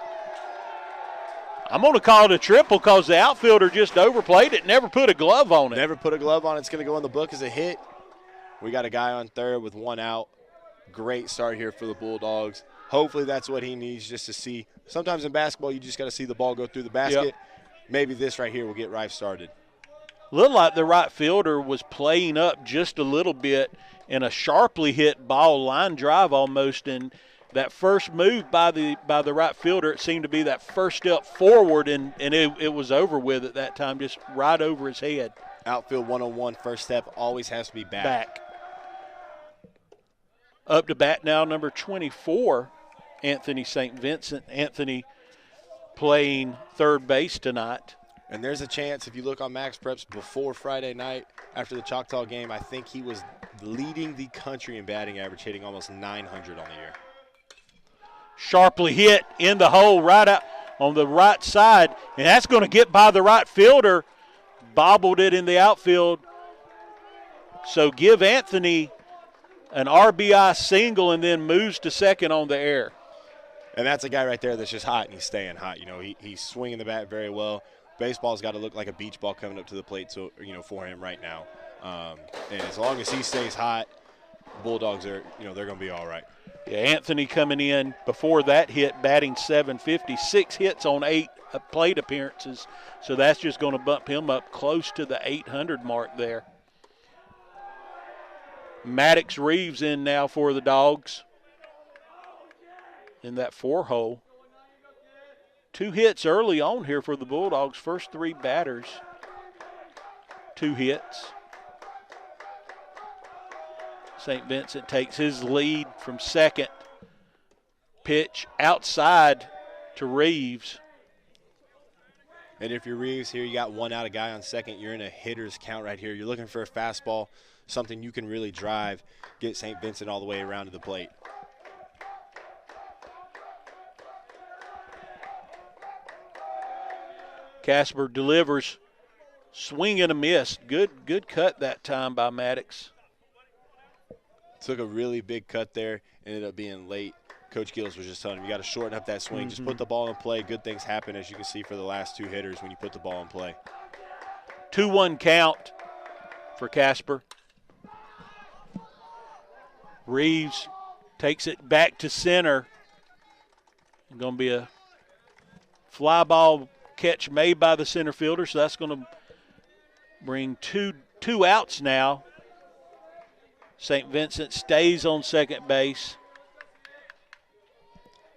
I'm going to call it a triple because the outfielder just overplayed it, never put a glove on it. Never put a glove on it. It's going to go in the book as a hit. We got a guy on third with 1 out. Great start here for the Bulldogs. Hopefully that's what he needs just to see. Sometimes in basketball you just got to see the ball go through the basket. Yep. Maybe this right here will get Rife started. Looked like the right fielder was playing up just a little bit in a sharply hit ball, line drive almost, and that first move by the right fielder, it seemed to be that first step forward, and it was over with at that time, just right over his head. Outfield 101, first step always has to be back. Up to bat now, number 24, Anthony St. Vincent. Anthony playing third base tonight. And there's a chance, if you look on Max Preps before Friday night, after the Choctaw game, I think he was leading the country in batting average, hitting almost 900 on the year. Sharply hit in the hole right out on the right side, and that's going to get by the right fielder. Bobbled it in the outfield. So give Anthony an RBI single and then moves to second on the air. And that's a guy right there that's just hot, and he's staying hot. He's swinging the bat very well. Baseball's got to look like a beach ball coming up to the plate for him right now. And as long as he stays hot, Bulldogs are, they're going to be all right. Yeah, Anthony coming in before that hit, batting .750, 6 hits on 8 plate appearances. So that's just going to bump him up close to the 800 mark there. Maddox Reeves in now for the Dogs in that 4-hole. 2 hits early on here for the Bulldogs. First 3 batters, 2 hits. St. Vincent takes his lead from second. Pitch outside to Reeves. And if you're Reeves here, you got 1 out, a guy on second. You're in a hitter's count right here. You're looking for a fastball, something you can really drive, get St. Vincent all the way around to the plate. Casper delivers, swing and a miss. Good cut that time by Maddox. Took a really big cut there, ended up being late. Coach Gills was just telling him, you got to shorten up that swing. Just put the ball in play. Good things happen, as you can see for the last two hitters when you put the ball in play. 2-1 count for Casper. Reeves takes it back to center. Going to be a fly ball catch made by the center fielder, so that's going to bring two outs now. St. Vincent stays on second base.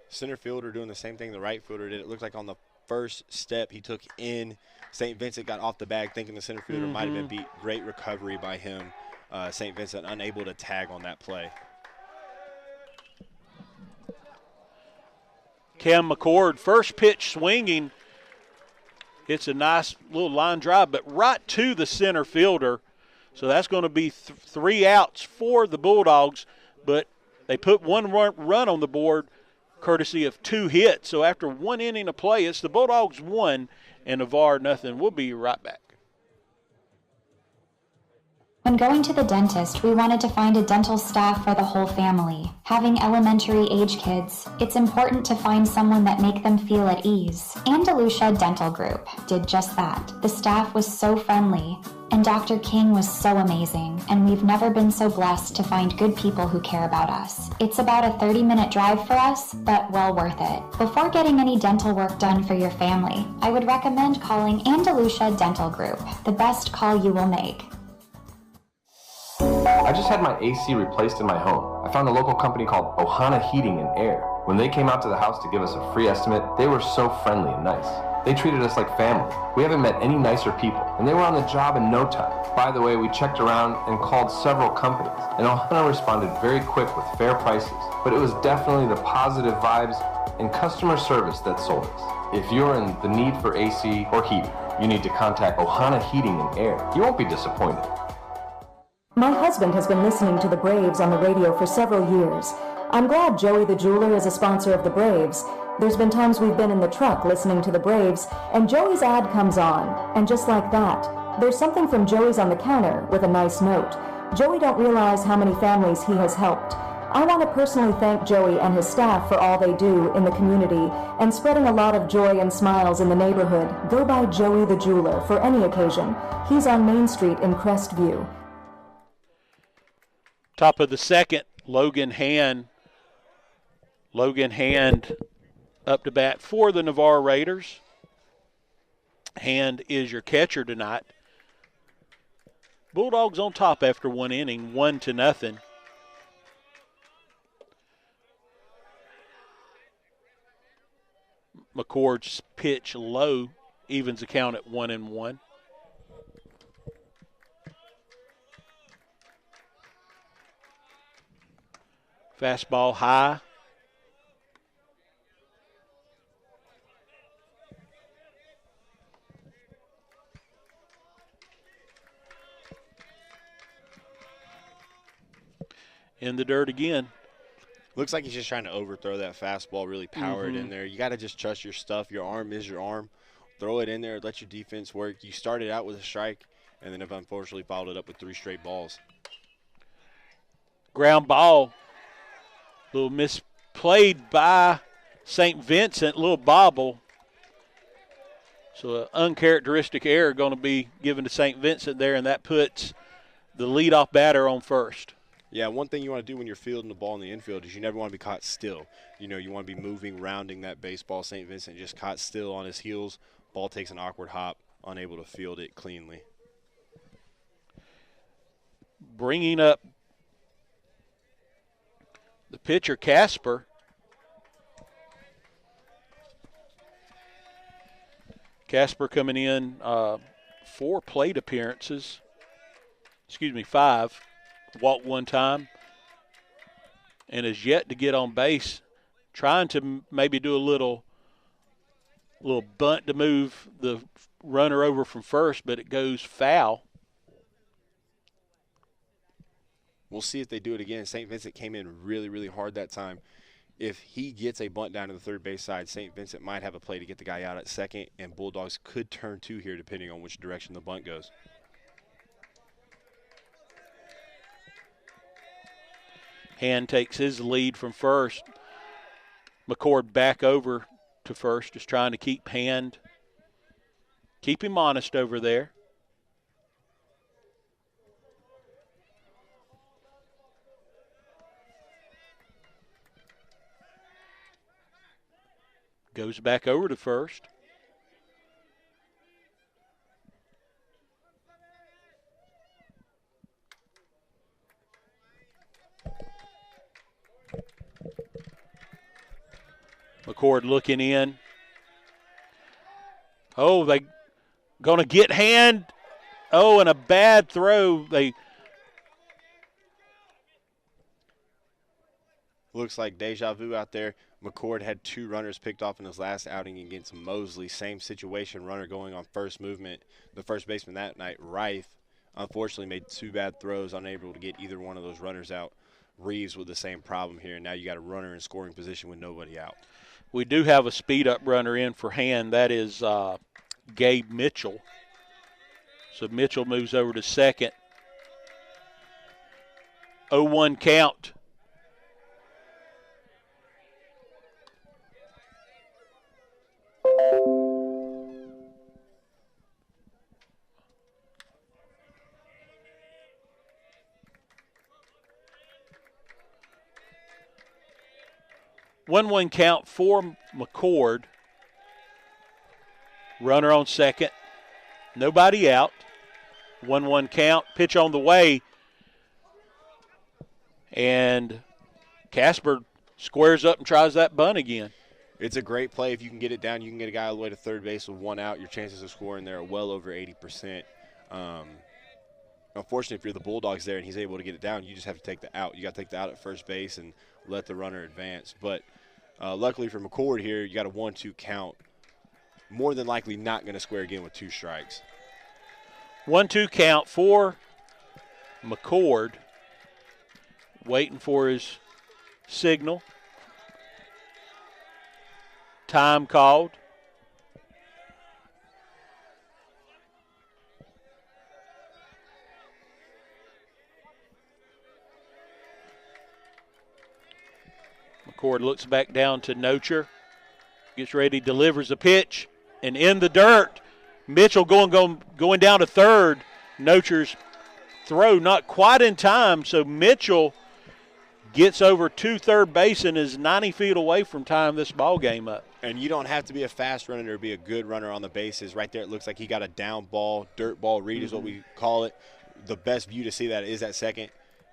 Center fielder doing the same thing the right fielder did. It looked like on the first step he took in, St. Vincent got off the bag thinking the center fielder might have been beat. Great recovery by him. St. Vincent unable to tag on that play. Cam McCord, first pitch swinging. It's a nice little line drive, but right to the center fielder. So that's going to be 3 outs for the Bulldogs, but they put one run on the board courtesy of 2 hits. So after 1 inning of play, it's the Bulldogs 1 and Navarre nothing. We'll be right back. When going to the dentist, we wanted to find a dental staff for the whole family. Having elementary age kids, it's important to find someone that make them feel at ease. Andalusia Dental Group did just that. The staff was so friendly, and Dr. King was so amazing, and we've never been so blessed to find good people who care about us. It's about a 30-minute drive for us, but well worth it. Before getting any dental work done for your family, I would recommend calling Andalusia Dental Group, the best call you will make. I just had my AC replaced in my home. I found a local company called Ohana Heating and Air. When they came out to the house to give us a free estimate, they were so friendly and nice. They treated us like family. We haven't met any nicer people, and they were on the job in no time. By the way, we checked around and called several companies, and Ohana responded very quick with fair prices. But it was definitely the positive vibes and customer service that sold us. If you're in the need for AC or heating, you need to contact Ohana Heating and Air. You won't be disappointed. My husband has been listening to the Braves on the radio for several years. I'm glad Joey the Jeweler is a sponsor of the Braves. There's been times we've been in the truck listening to the Braves, and Joey's ad comes on, and just like that, there's something from Joey's on the counter with a nice note. Joey don't realize how many families he has helped. I want to personally thank Joey and his staff for all they do in the community and spreading a lot of joy and smiles in the neighborhood. Go by Joey the Jeweler for any occasion. He's on Main Street in Crestview. Top of the second, Logan Hand up to bat for the Navarre Raiders. Hand is your catcher tonight. Bulldogs on top after 1 inning, 1-0. McCord's pitch low, evens the count at 1-1. Fastball high. In the dirt again. Looks like he's just trying to overthrow that fastball, really power it in there. You got to just trust your stuff. Your arm is your arm. Throw it in there. Let your defense work. You started out with a strike and then have unfortunately followed it up with 3 straight balls. Ground ball. Little misplayed by St. Vincent, little bobble. So an uncharacteristic error going to be given to St. Vincent there, and that puts the leadoff batter on first. Yeah, one thing you want to do when you're fielding the ball in the infield is you never want to be caught still. You know, you want to be moving, rounding that baseball. St. Vincent just caught still on his heels. Ball takes an awkward hop, unable to field it cleanly. Bringing up the pitcher, Casper. Casper coming in 4 plate appearances. 5. Walked 1 time. And is yet to get on base. Trying to maybe do a little bunt to move the runner over from first, but it goes foul. We'll see if they do it again. St. Vincent came in really, really hard that time. If he gets a bunt down to the third base side, St. Vincent might have a play to get the guy out at second, and Bulldogs could turn two here depending on which direction the bunt goes. Hand takes his lead from first. McCord back over to first, just trying to keep Hand, keep him honest over there. Goes back over to first. McCord looking in. Oh, they going to get Hand. Oh, and a bad throw. Looks like deja vu out there. McCord had 2 runners picked off in his last outing against Mosley. Same situation, runner going on first movement. The first baseman that night, Reif, unfortunately made 2 bad throws, unable to get either one of those runners out. Reeves with the same problem here, and now you got a runner in scoring position with nobody out. We do have a speed-up runner in for Hand. That is Gabe Mitchell. So Mitchell moves over to second. 0-1 count. One count for McCord. Runner on second. Nobody out. 1-1 count. Pitch on the way. And Casper squares up and tries that bunt again. It's a great play. If you can get it down, you can get a guy all the way to third base with 1 out. Your chances of scoring there are well over 80%. Unfortunately, if you're the Bulldogs there and he's able to get it down, you just have to take the out. You got to take the out at first base and let the runner advance. But luckily for McCord here, you got a 1-2 count. More than likely not going to square again with 2 strikes. 1-2 count for McCord. Waiting for his signal. Time called. McCord looks back down to Nocher. Gets ready, delivers a pitch, and in the dirt. Mitchell going down to third. Nocher's throw not quite in time, so Mitchell gets over to third base and is 90 feet away from tying this ball game up. And you don't have to be a fast runner to be a good runner on the bases. Right there it looks like he got a down ball, dirt ball read is what we call it. The best view to see that is at second.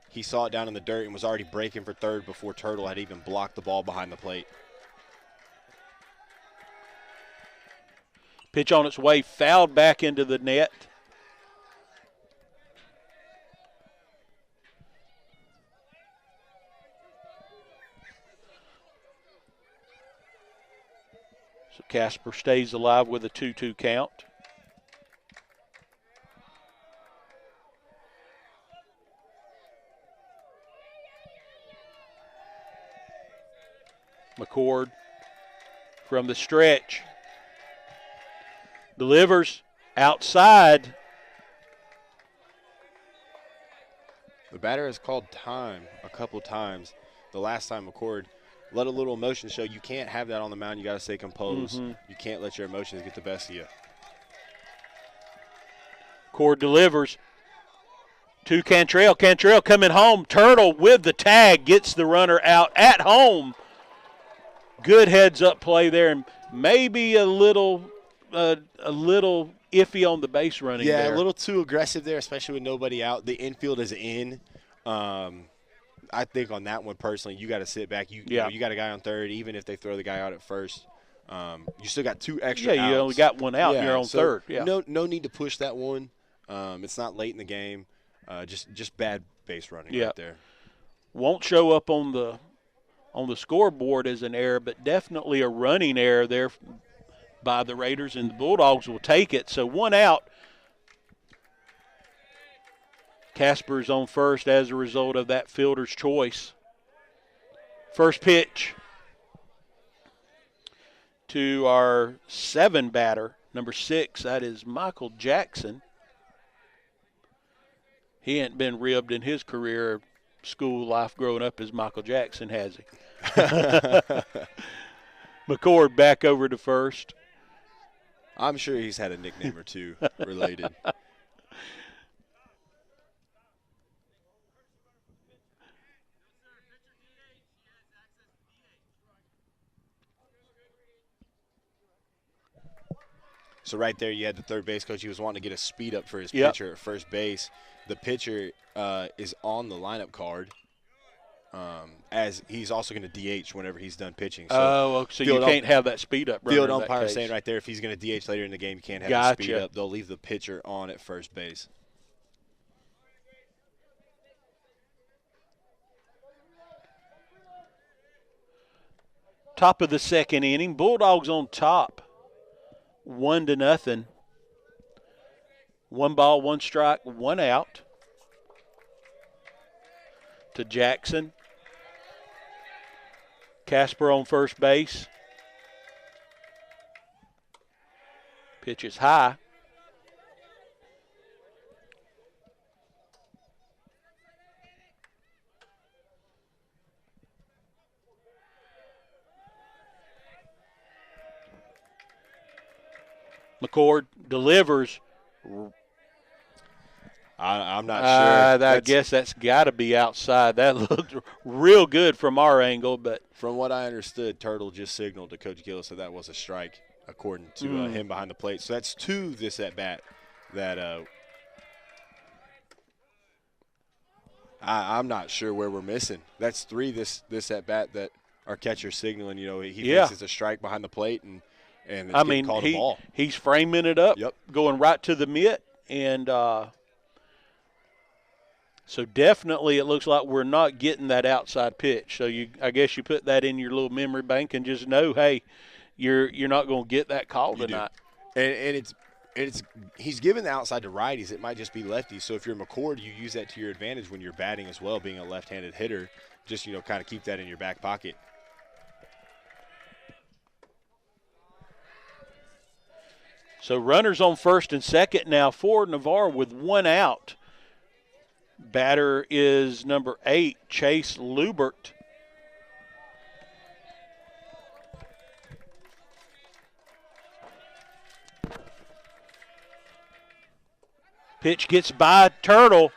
He saw it down in the dirt and was already breaking for third before Turtle had even blocked the ball behind the plate. Pitch on its way, fouled back into the net. So Casper stays alive with a 2-2 count. McCord from the stretch. Delivers outside. The batter has called time a couple times. The last time McCord let a little emotion show. You can't have that on the mound. You got to stay composed. You can't let your emotions get the best of you. McCord delivers to Cantrell. Cantrell coming home. Turtle with the tag gets the runner out at home. Good heads-up play there, and maybe a little iffy on the base running there. Yeah, a little too aggressive there, especially with nobody out. The infield is in. I think on that one personally, you got to sit back. You know, you got a guy on third, even if they throw the guy out at first. You still got 2 extra outs. Yeah, you only got 1 out, and you're on third. Yeah. No need to push that one. It's not late in the game. Just bad base running right there. Won't show up on the scoreboard as an error, but definitely a running error there by the Raiders, and the Bulldogs will take it. So 1 out. Casper's on first as a result of that fielder's choice. First pitch to our 7 batter, number 6. That is Michael Jackson. He ain't been ribbed in his career school life growing up as Michael Jackson, has he? McCord back over to first. I'm sure he's had a nickname or two related. So right there you had the third base coach. He was wanting to get a speed up for his pitcher at first base. The pitcher is on the lineup card, as he's also going to DH whenever he's done pitching. So so you can't have that speed up runner. Field umpire saying right there, if he's going to DH later in the game, you can't have the speed up. They'll leave the pitcher on at first base. Top of the second inning, Bulldogs on top, 1-0. 1 ball, 1 strike, 1 out to Jackson. Casper on first base. Pitch is high. McCord delivers. I'm not sure. I guess that's got to be outside. That looked real good from our angle, but from what I understood, Turtle just signaled to Coach Gillis that that was a strike, according to him behind the plate. So that's 2 this at bat. That I'm not sure where we're missing. That's 3 this at bat that our catcher signaling. You know, he thinks it's a strike behind the plate, and it's getting called a ball. He's framing it up, going right to the mitt, and so definitely it looks like we're not getting that outside pitch. So I guess you put that in your little memory bank and just know, hey, you're not going to get that call tonight. And it's he's giving the outside to righties. It might just be lefties. So if you're McCord, you use that to your advantage when you're batting as well, being a left-handed hitter. Just, kind of keep that in your back pocket. So runners on first and second now for Navarre with 1 out. Batter is number 8, Chase Lubert. Pitch gets by Turtle,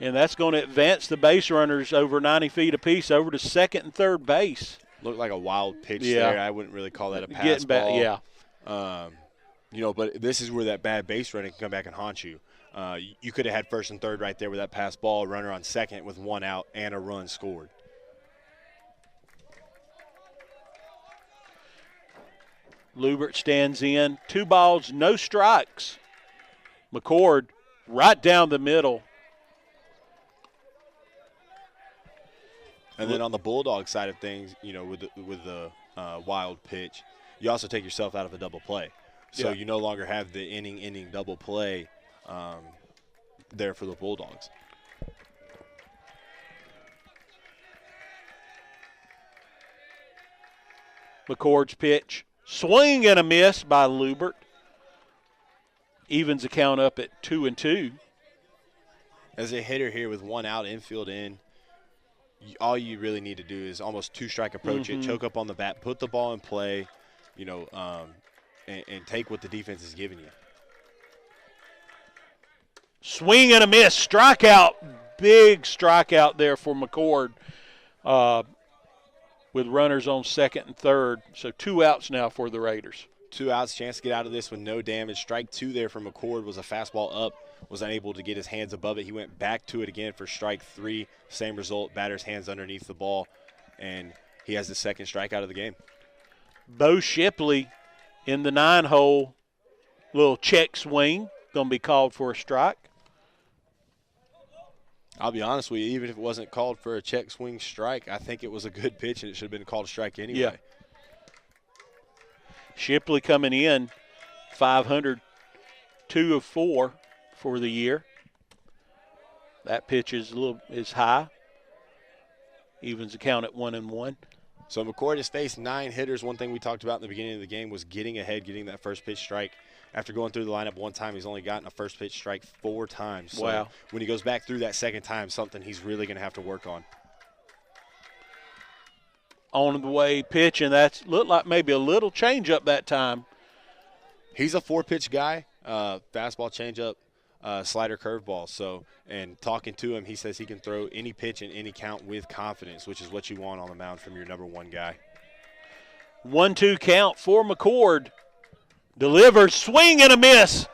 and that's going to advance the base runners over 90 feet apiece over to second and third base. Looked like a wild pitch there. I wouldn't really call that a pass ball. But this is where that bad base running can come back and haunt you. You could have had first and third right there with that pass ball, runner on second with 1 out and a run scored. Lubert stands in. 2 balls, no strikes. McCord right down the middle. And then on the Bulldog side of things, with the wild pitch, you also take yourself out of a double play. So you no longer have the inning double play there for the Bulldogs. McCord's pitch, swing and a miss by Lubert. Evens the count up at 2-2. As a hitter here with 1 out, infield in, all you really need to do is almost 2-strike approach it, choke up on the bat, put the ball in play, and take what the defense is giving you. Swing and a miss, strikeout, big strikeout there for McCord with runners on second and third. So 2 outs now for the Raiders. 2 outs, chance to get out of this with no damage. Strike 2 there for McCord was a fastball up, was unable to get his hands above it. He went back to it again for strike 3. Same result, batter's hands underneath the ball, and he has the second strikeout of the game. Bo Shipley in the 9-hole, little check swing, going to be called for a strike. I'll be honest with you, even if it wasn't called for a check swing strike, I think it was a good pitch and it should have been called a strike anyway. Yeah. Shipley coming in, 500, 2 of 4 for the year. That pitch is high. Evens the count at 1-1. So McCord has faced 9 hitters. One thing we talked about in the beginning of the game was getting ahead, getting that first pitch strike. After going through the lineup one time, he's only gotten a first pitch strike 4 times. So wow. When he goes back through that second time, something he's really going to have to work on. On the way pitch, and that's looked like maybe a little change up that time. He's a 4-pitch guy, fastball, changeup, slider, curveball. So, and talking to him, he says he can throw any pitch in any count with confidence, which is what you want on the mound from your number 1 guy. 1-2 count for McCord. Delivers, swing and a miss.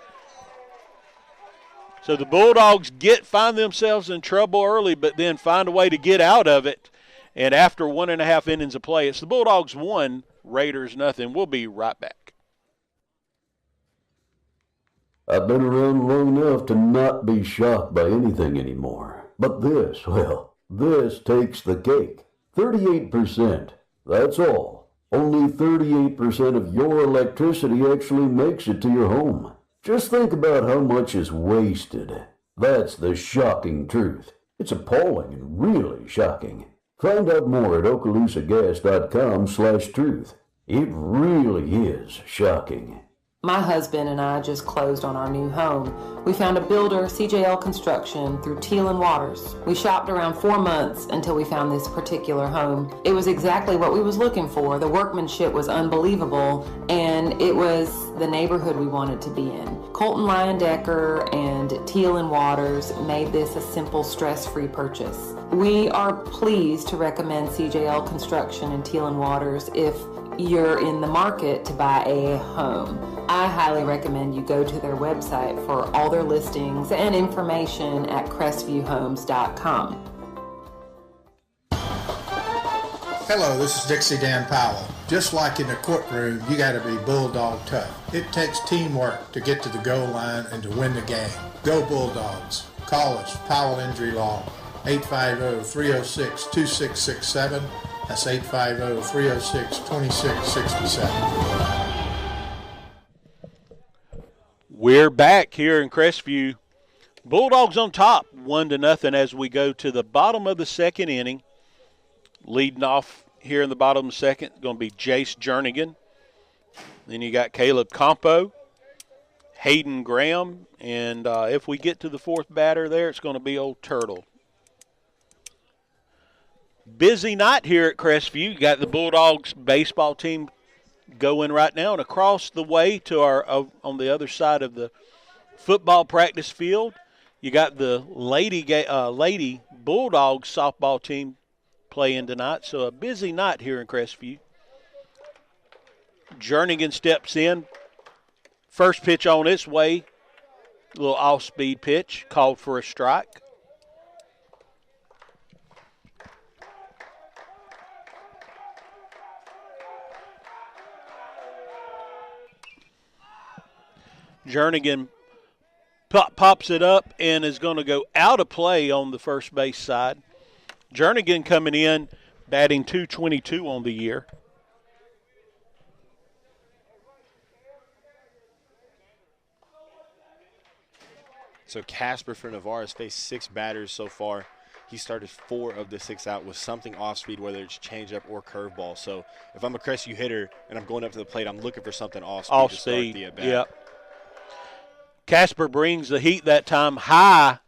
So the Bulldogs find themselves in trouble early, but then find a way to get out of it. And after 1.5 innings of play, it's the Bulldogs 1, Raiders nothing. We'll be right back. I've been around long enough to not be shocked by anything anymore. But this, well, this takes the cake. 38%. That's all. Only 38% of your electricity actually makes it to your home. Just think about how much is wasted. That's the shocking truth. It's appalling and really shocking. Find out more at okaloosagas.com/truth. It really is shocking. My husband and I just closed on our new home. We found a builder, CJL Construction, through Teal and Waters. We shopped around 4 months until we found this particular home. It was exactly what we was looking for. The workmanship was unbelievable, and it was the neighborhood we wanted to be in. Colton Leyendecker and Teal and Waters made this a simple, stress-free purchase. We are pleased to recommend CJL Construction and Teal and Waters if you're in the market to buy a home. I highly recommend you go to their website for all their listings and information at crestvviewhomes.com. Hello, this is Dixie Dan Powell. Just like in the courtroom, you got to be bulldog tough. It takes teamwork to get to the goal line and to win the game. Go Bulldogs. Call us, Powell Injury Law, 850-306-2667. That's 850-306-2667. We're back here in Crestview. Bulldogs on top, 1-0 as we go to the bottom of the second inning. Leading off here in the bottom of the second, going to be Jace Jernigan. Then you got Caleb Campo, Hayden Graham, and if we get to the fourth batter there, it's going to be old Turtle. Busy night here at Crestview. You got the Bulldogs baseball team going right now, and across the way to our on the other side of the football practice field, you got the lady Bulldogs softball team playing tonight. So a busy night here in Crestview. Jernigan steps in. First pitch on its way. A little off-speed pitch, called for a strike. Jernigan pops it up and is going to go out of play on the first base side. Jernigan coming in, batting .222 on the year. So Casper for Navarre has faced 6 batters so far. He started 4 of the 6 out with something off-speed, whether it's changeup or curveball. So if I'm a Crestview hitter and I'm going up to the plate, I'm looking for something off-speed to start the at-bat. Yep. Casper brings the heat that time high,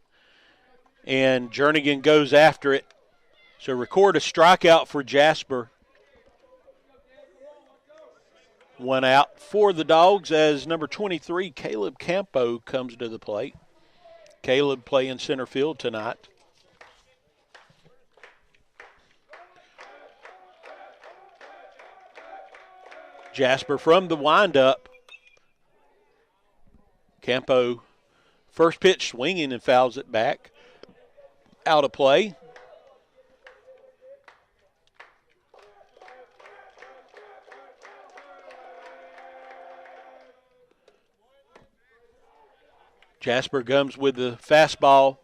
and Jernigan goes after it. So record a strikeout for Jasper. 1 out for the Dogs as number 23, Caleb Campo, comes to the plate. Caleb playing center field tonight. Jasper from the windup. Campo, first pitch swinging and fouls it back. Out of play. Jasper comes with the fastball.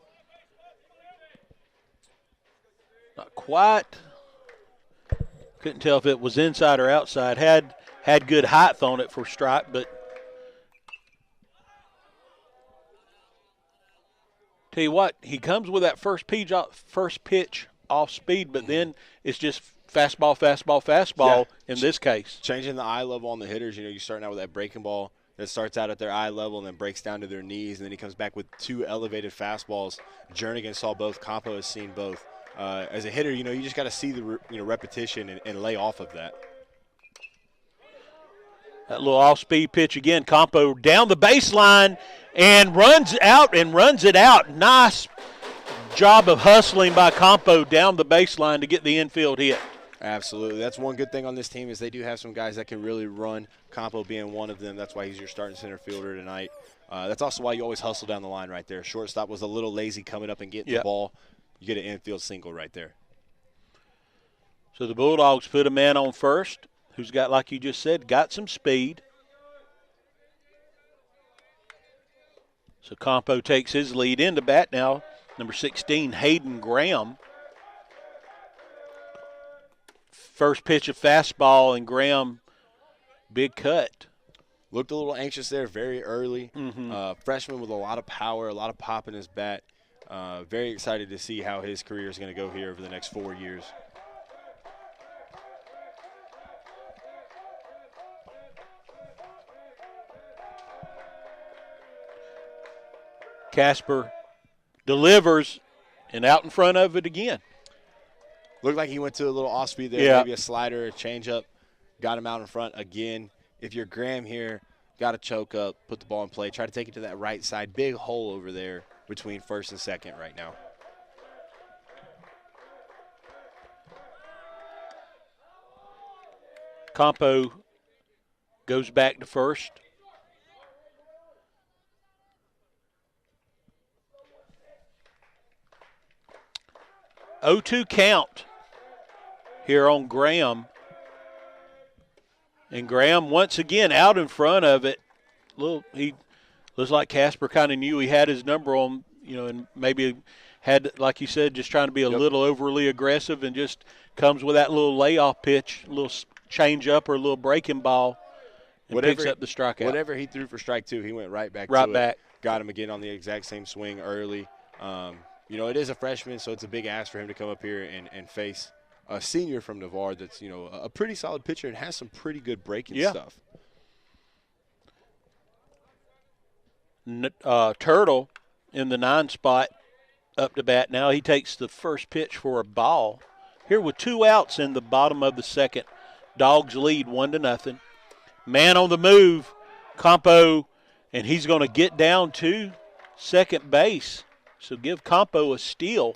Not quite. Couldn't tell if it was inside or outside. Had good height on it for strike, but tell you what, he comes with that first pitch off speed, but then it's just fastball, fastball, fastball in this case. Changing the eye level on the hitters, you're starting out with that breaking ball that starts out at their eye level and then breaks down to their knees, and then he comes back with 2 elevated fastballs. Jernigan saw both. Campo has seen both. As a hitter, you just got to see the repetition and lay off of that. That little off-speed pitch again. Campo down the baseline and runs out and runs it out. Nice job of hustling by Campo down the baseline to get the infield hit. Absolutely. That's one good thing on this team is they do have some guys that can really run, Campo being one of them. That's why he's your starting center fielder tonight. That's also why you always hustle down the line right there. Shortstop was a little lazy coming up and getting the ball. You get an infield single right there. So the Bulldogs put a man on first who's got, like you just said, got some speed. So Campo takes his lead into bat now. Number 16, Hayden Graham. First pitch of fastball, and Graham, big cut. Looked a little anxious there very early. Freshman with a lot of power, a lot of pop in his bat. Very excited to see how his career is going to go here over the next 4 years. Casper delivers, and out in front of it again. Looked like he went to a little off speed there, maybe a slider, a changeup, got him out in front again. If you're Graham here, got to choke up, put the ball in play, try to take it to that right side. Big hole over there between first and second right now. Campo goes back to first. Oh, 2 count here on Graham. And Graham once again out in front of it. He looks like Casper kind of knew he had his number on, and maybe had, like you said, just trying to be a little overly aggressive, and just comes with that little layoff pitch, a little change up or a little breaking ball, and picks up the strikeout. Whatever he threw for strike 2, he went right back to it. Got him again on the exact same swing early. It is a freshman, so it's a big ask for him to come up here and face a senior from Navarre that's, a pretty solid pitcher and has some pretty good breaking stuff. Turtle in the 9 spot up to bat now. He takes the first pitch for a ball. Here with 2 outs in the bottom of the second. Dogs lead 1-0. Man on the move, Campo, and he's going to get down to second base. So give Campo a steal.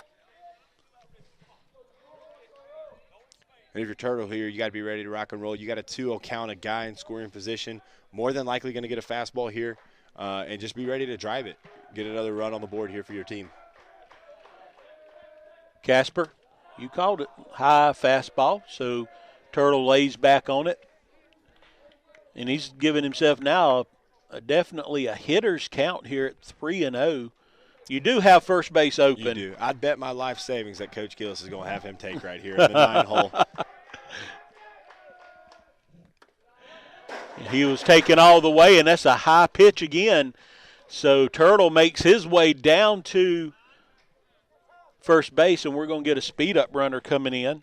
And if you're Turtle here, you got to be ready to rock and roll. You got a 2-0 count, a guy in scoring position. More than likely going to get a fastball here, and just be ready to drive it. Get another run on the board here for your team. Casper, you called it. High fastball. So Turtle lays back on it. And he's giving himself now definitely a hitter's count here at 3-0. You do have first base open. You do. I'd bet my life savings that Coach Gillis is going to have him take right here in the 9 hole. He was taken all the way, and that's a high pitch again. So Turtle makes his way down to first base, and we're going to get a speed-up runner coming in.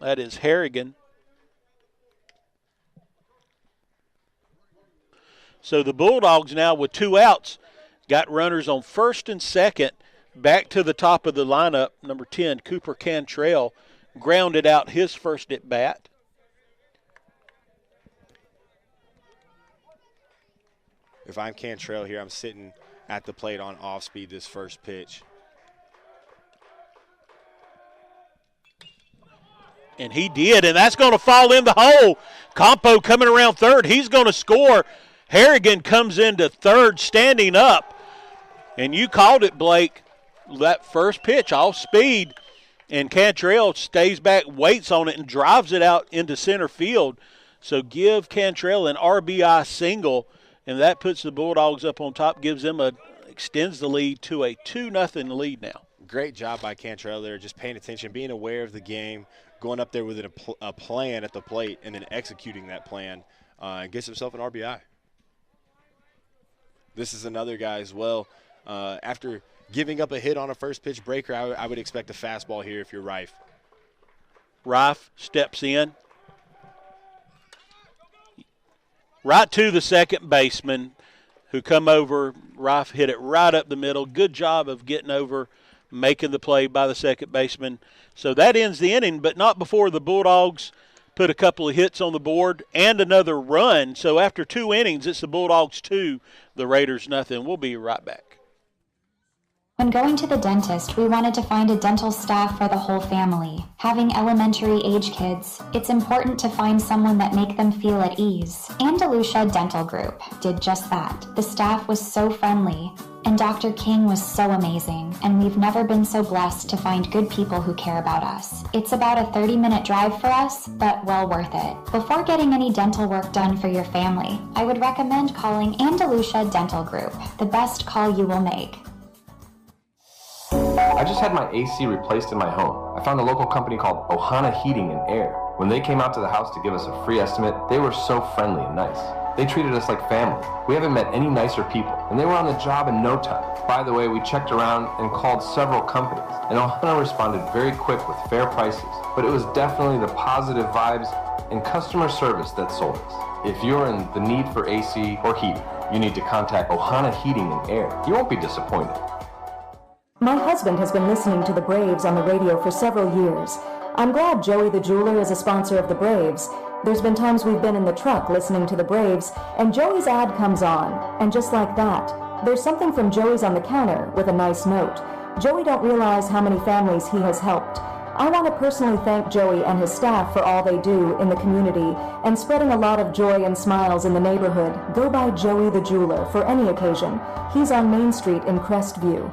That is Harrigan. So the Bulldogs now with 2 outs. Got runners on first and second. Back to the top of the lineup, number 10, Cooper Cantrell, grounded out his first at bat. If I'm Cantrell here, I'm sitting at the plate on off speed this first pitch. And he did, and that's going to fall in the hole. Campo coming around third. He's going to score. Harrigan comes into third standing up. And you called it, Blake. That first pitch off speed. And Cantrell stays back, waits on it, and drives it out into center field. So give Cantrell an RBI single, and that puts the Bulldogs up on top, extends the lead to a 2-0 lead now. Great job by Cantrell there, just paying attention, being aware of the game, going up there with a plan at the plate, and then executing that plan, and gets himself an RBI. This is another guy as well. After giving up a hit on a first pitch breaker, I would expect a fastball here if you're Rife. Rife steps in. Right to the second baseman who come over. Rife hit it right up the middle. Good job of getting over, making the play by the second baseman. So that ends the inning, but not before the Bulldogs put a couple of hits on the board and another run. So after 2 innings, it's the Bulldogs 2, the Raiders nothing. We'll be right back. When going to the dentist, we wanted to find a dental staff for the whole family. Having elementary age kids, it's important to find someone that make them feel at ease. Andalusia Dental Group did just that. The staff was so friendly, and Dr. King was so amazing, and we've never been so blessed to find good people who care about us. It's about a 30-minute drive for us, but well worth it. Before getting any dental work done for your family, I would recommend calling Andalusia Dental Group, the best call you will make. I just had my AC replaced in my home. I found a local company called Ohana Heating and Air. When they came out to the house to give us a free estimate, they were so friendly and nice. They treated us like family. We haven't met any nicer people, and they were on the job in no time. By the way, we checked around and called several companies, and Ohana responded very quick with fair prices. But it was definitely the positive vibes and customer service that sold us. If you're in the need for AC or heating, you need to contact Ohana Heating and Air. You won't be disappointed. My husband has been listening to the Braves on the radio for several years. I'm glad Joey the Jeweler is a sponsor of the Braves. There's been times we've been in the truck listening to the Braves, and Joey's ad comes on, and just like that, there's something from Joey's on the counter with a nice note. Joey don't realize how many families he has helped. I want to personally thank Joey and his staff for all they do in the community and spreading a lot of joy and smiles in the neighborhood. Go by Joey the Jeweler for any occasion. He's on Main Street in Crestview.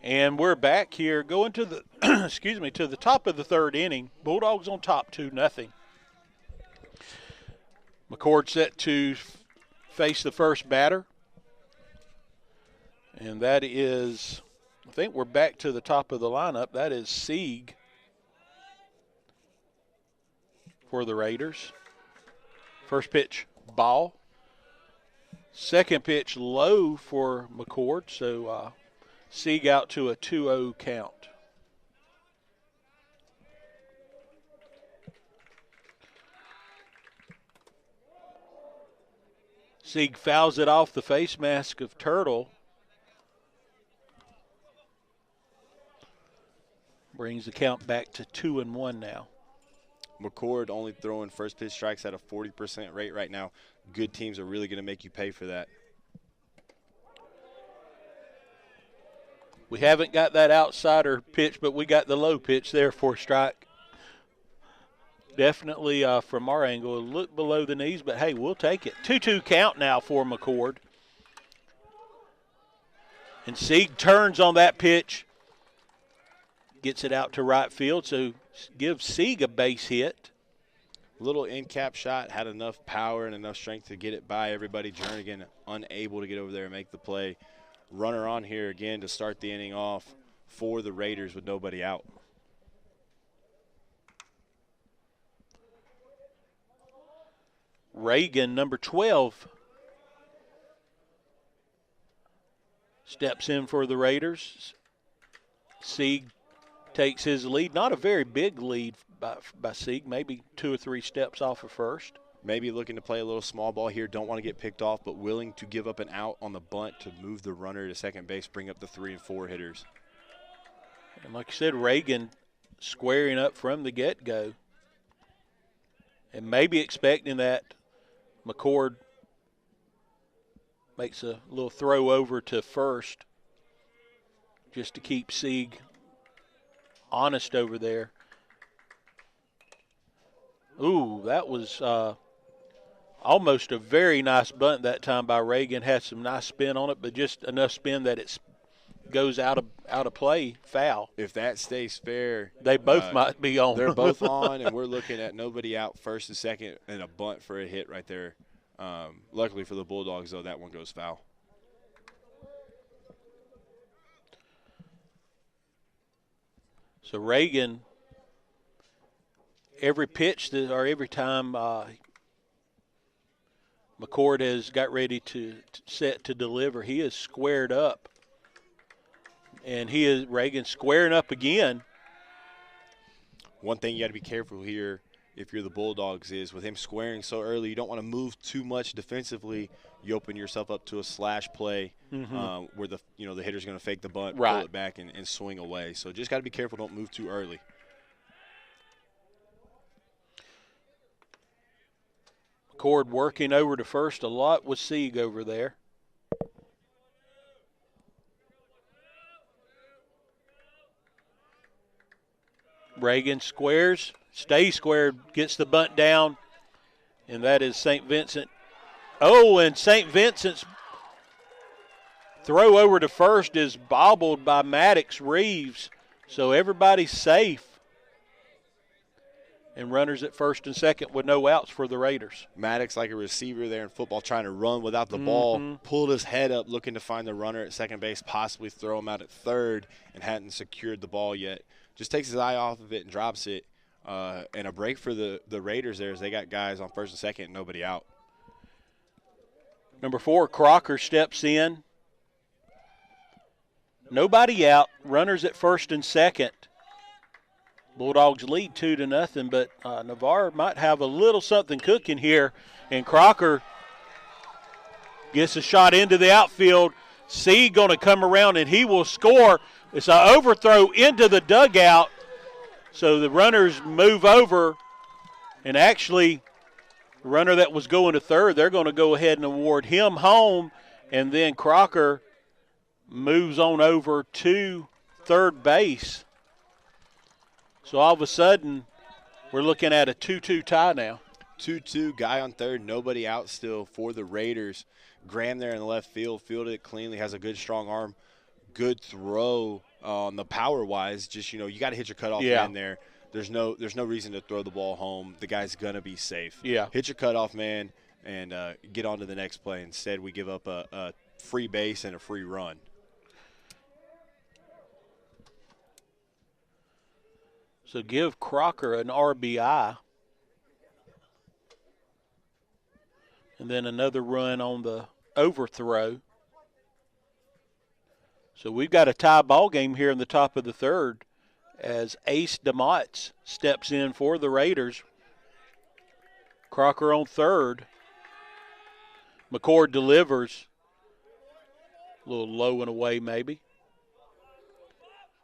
And we're back here going to the to the top of the third inning. Bulldogs on top 2-0. McCord set to face the first batter. And that is, I think we're back to the top of the lineup. That is Sieg for the Raiders. First pitch, ball. Second pitch, low for McCord. So Sieg out to a 2-0 count. Sieg fouls it off the face mask of Turtle. Brings the count back to 2-1 now. McCord only throwing first pitch strikes at a 40% rate right now. Good teams are really going to make you pay for that. We haven't got that outsider pitch, but we got the low pitch there for a strike. Definitely from our angle, a look below the knees, but hey, we'll take it. 2-2 count now for McCord. And Sieg turns on that pitch, gets it out to right field, so gives Sieg a base hit. Little in-cap shot, had enough power and enough strength to get it by everybody. Jernigan unable to get over there and make the play. Runner on here again to start the inning off for the Raiders with nobody out. Reagan, number 12, steps in for the Raiders. Sieg takes his lead. Not a very big lead by Sieg, maybe 2 or 3 steps off of first. Maybe looking to play a little small ball here, don't want to get picked off, but willing to give up an out on the bunt to move the runner to second base, bring up the 3 and 4 hitters. And like I said, Reagan squaring up from the get-go. And maybe expecting that McCord makes a little throw over to first just to keep Sieg honest over there. Ooh, that was almost a very nice bunt that time by Reagan. Had some nice spin on it, but just enough spin that it goes out of play, foul. If that stays fair, they both might be on. They're both on, and we're looking at nobody out first and second and a bunt for a hit right there. Luckily for the Bulldogs, though, that one goes foul. So Reagan every pitch or every time McCord has got ready to set to deliver, he is squared up. And Reagan squaring up again. One thing you got to be careful here if you're the Bulldogs is with him squaring so early, you don't want to move too much defensively. You open yourself up to a slash play where the hitter's going to fake the bunt, pull it back, and swing away. So just got to be careful. Don't move too early. McCord working over to first a lot with Sieg over there. Reagan squares, stays squared, gets the bunt down, and that is St. Vincent. Oh, and St. Vincent's throw over to first is bobbled by Maddox Reeves, so everybody's safe. And runners at first and second with no outs for the Raiders. Maddox, like a receiver there in football, trying to run without the ball, pulled his head up looking to find the runner at second base, possibly throw him out at third, and hadn't secured the ball yet. Just takes his eye off of it and drops it. And a break for the Raiders there as they got guys on first and second and nobody out. Number 4, Crocker steps in. Nobody out. Runners at first and second. Bulldogs lead 2-0, but Navarre might have a little something cooking here. And Crocker gets a shot into the outfield. Sieg going to come around, and he will score. It's an overthrow into the dugout. So the runners move over, and actually the runner that was going to third, they're going to go ahead and award him home, and then Crocker moves on over to third base. So all of a sudden, we're looking at a 2-2 tie now. 2-2, guy on third, nobody out still for the Raiders. Graham there in the left field, fielded it cleanly, has a good strong arm, good throw on the power-wise. Just, you got to hit your cutoff man there. There's no reason to throw the ball home. The guy's going to be safe. Yeah. Hit your cutoff man and get on to the next play. Instead, we give up a free base and a free run. So give Crocker an RBI. And then another run on the overthrow. So we've got a tie ball game here in the top of the third as Ace DeMotts steps in for the Raiders. Crocker on third. McCord delivers. A little low and away maybe.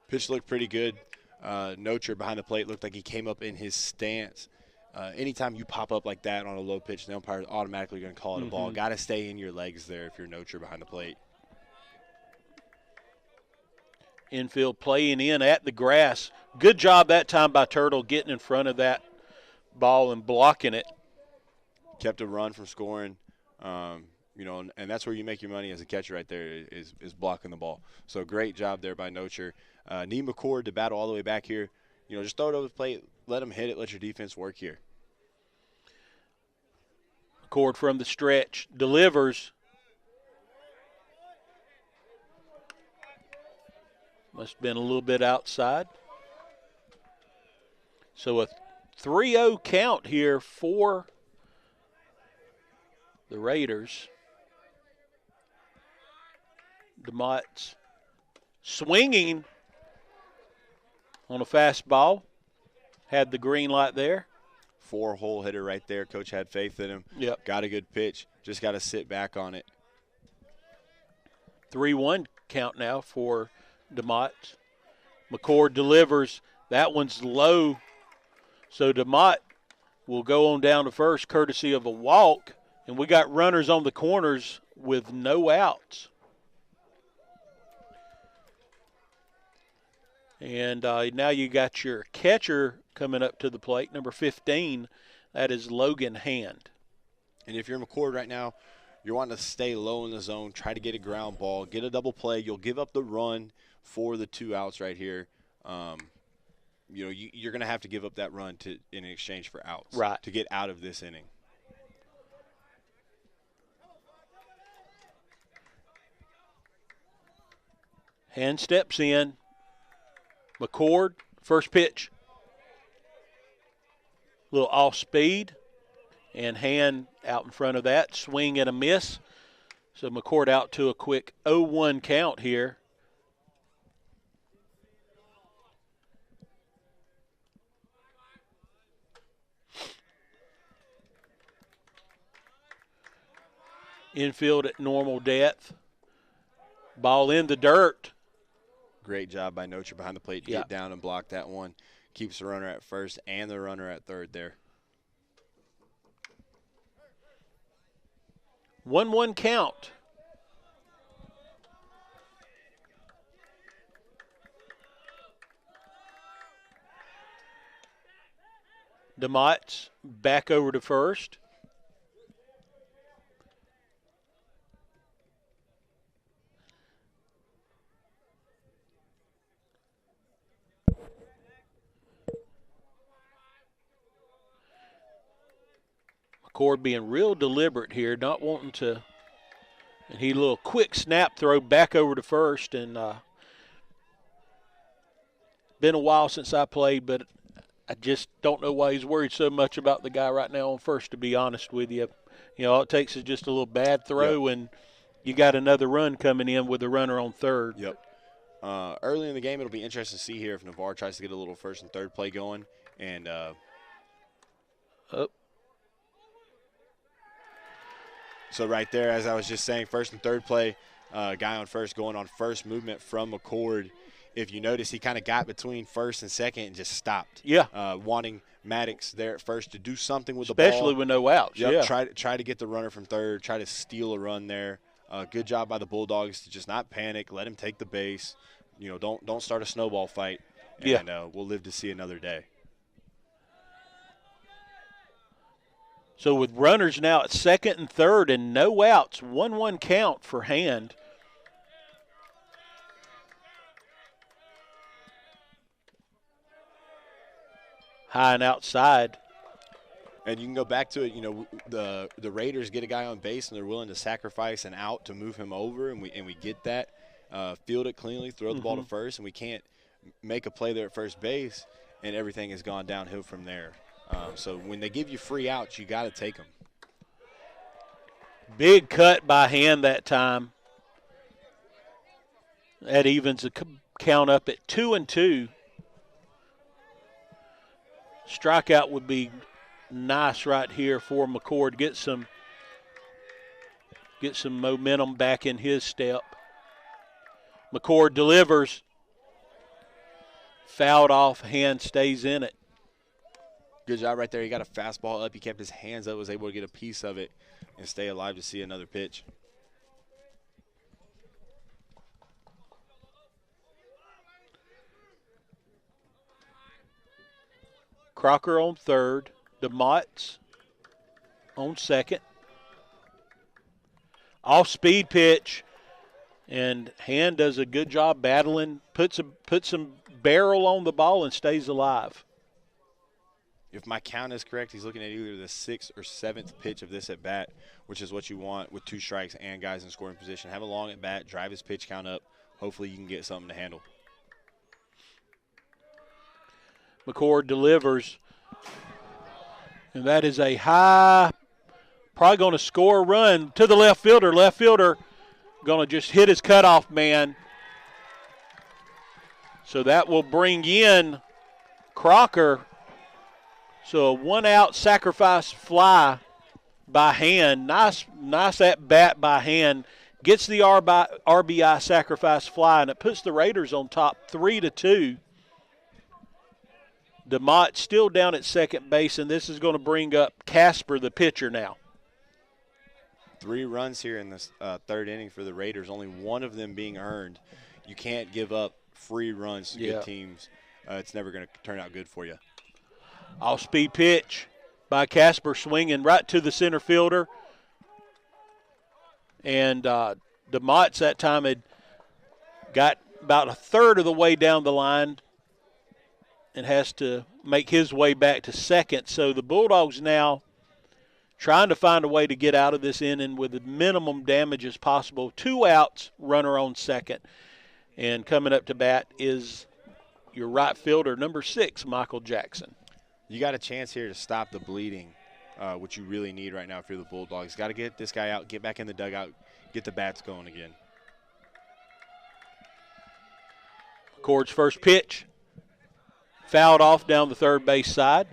Pitch looked pretty good. Nocher behind the plate looked like he came up in his stance. Anytime you pop up like that on a low pitch, the umpire is automatically going to call it a ball. Got to stay in your legs there if you're Nocher behind the plate. Infield playing in at the grass. Good job that time by Turtle getting in front of that ball and blocking it. Kept a run from scoring. And that's where you make your money as a catcher right there is blocking the ball. So great job there by Nocher. Need McCord to battle all the way back here. Just throw it over the plate, let him hit it, let your defense work here. McCord from the stretch, delivers. Must have been a little bit outside. So a 3-0 count here for the Raiders. DeMotts swinging on a fastball. Had the green light there. 4-hole hitter right there. Coach had faith in him. Yep. Got a good pitch. Just got to sit back on it. 3-1 count now for DeMott. McCord delivers. That one's low. So DeMott will go on down to first courtesy of a walk. And we got runners on the corners with no outs. And now you got your catcher coming up to the plate, number 15. That is Logan Hand. And if you're McCord right now, you're wanting to stay low in the zone, try to get a ground ball, get a double play. You'll give up the run for the 2 outs right here. You're going to have to give up that run in exchange for outs to get out of this inning. Hand steps in. McCord, first pitch. little off speed, and Hand out in front of that. Swing and a miss. So McCord out to a quick 0-1 count here. Infield at normal depth. Ball in the dirt. Great job by Notre behind the plate to get down and block that one. Keeps the runner at first and the runner at third there. 1-1 count. DeMott's back over to first. McCord being real deliberate here, not wanting to. And he a little quick snap throw back over to first. And been a while since I played, but I just don't know why he's worried so much about the guy right now on first, to be honest with you. You know, all it takes is just a little bad throw, and you got another run coming in with the runner on third. Yep. Early in the game, it'll be interesting to see here if Navarre tries to get a little first and third play going. And so right there, as I was just saying, first and third play, guy on first going on first movement from McCord. If you notice, he kind of got between first and second and just stopped. Yeah. Wanting Maddox there at first to do something with especially the ball. Especially with no outs. Yep, Yeah. Try to get the runner from third, try to steal a run there. Good job by the Bulldogs to just not panic, let him take the base. You know, don't start a snowball fight. And we'll live to see another day. So with runners now at second and third and no outs, 1-1 count for Hand. High and outside. And you can go back to it, you know, the Raiders get a guy on base and they're willing to sacrifice an out to move him over, and we get that. Field it cleanly, throw the ball to first, and we can't make a play there at first base, and everything has gone downhill from there. So when they give you free outs, you got to take them. Big cut by Hand that time. That evens the count up at 2-2. Strikeout would be nice right here for McCord. Get some momentum back in his step. McCord delivers. Fouled off. Hand stays in it. Good job right there. He got a fastball up. He kept his hands up, was able to get a piece of it and stay alive to see another pitch. Crocker on third. DeMott's on second. Off-speed pitch. And Hand does a good job battling. Puts some barrel on the ball and stays alive. If my count is correct, he's looking at either the 6th or 7th pitch of this at-bat, which is what you want with 2 strikes and guys in scoring position. Have a long at-bat, drive his pitch count up. Hopefully you can get something to handle. McCord delivers. And that is a high, probably going to score a run to the left fielder. Left fielder going to just hit his cutoff man. So that will bring in Crocker. So a 1-out sacrifice fly by Hand. Nice at bat by Hand. Gets the RBI sacrifice fly, and it puts the Raiders on top 3-2. DeMott still down at second base, and this is going to bring up Casper, the pitcher, now. 3 runs here in this third inning for the Raiders, only one of them being earned. You can't give up free runs to good teams. It's never going to turn out good for you. Off-speed pitch by Casper, swinging right to the center fielder. And DeMott's that time had got about a third of the way down the line and has to make his way back to second. So the Bulldogs now trying to find a way to get out of this inning with the minimum damage as possible. 2 outs, runner on second. And coming up to bat is your right fielder, number 6, Michael Jackson. You got a chance here to stop the bleeding, which you really need right now if you're the Bulldogs. Got to get this guy out, get back in the dugout, get the bats going again. McCord's first pitch. Fouled off down the third base side.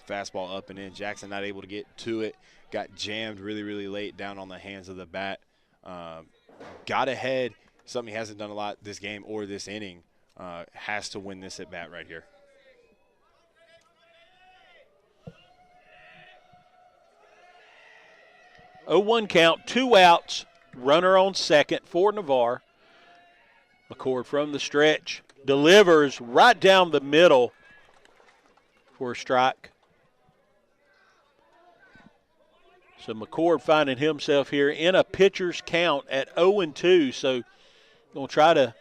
Fastball up and in. Jackson not able to get to it. Got jammed really, really late down on the hands of the bat. Got ahead. Something he hasn't done a lot this game or this inning. Has to win this at bat right here. Oh, 1 count, 2 outs. Runner on second for Navarre. McCord from the stretch. Delivers right down the middle for a strike. So McCord finding himself here in a pitcher's count at 0-2. So going to try to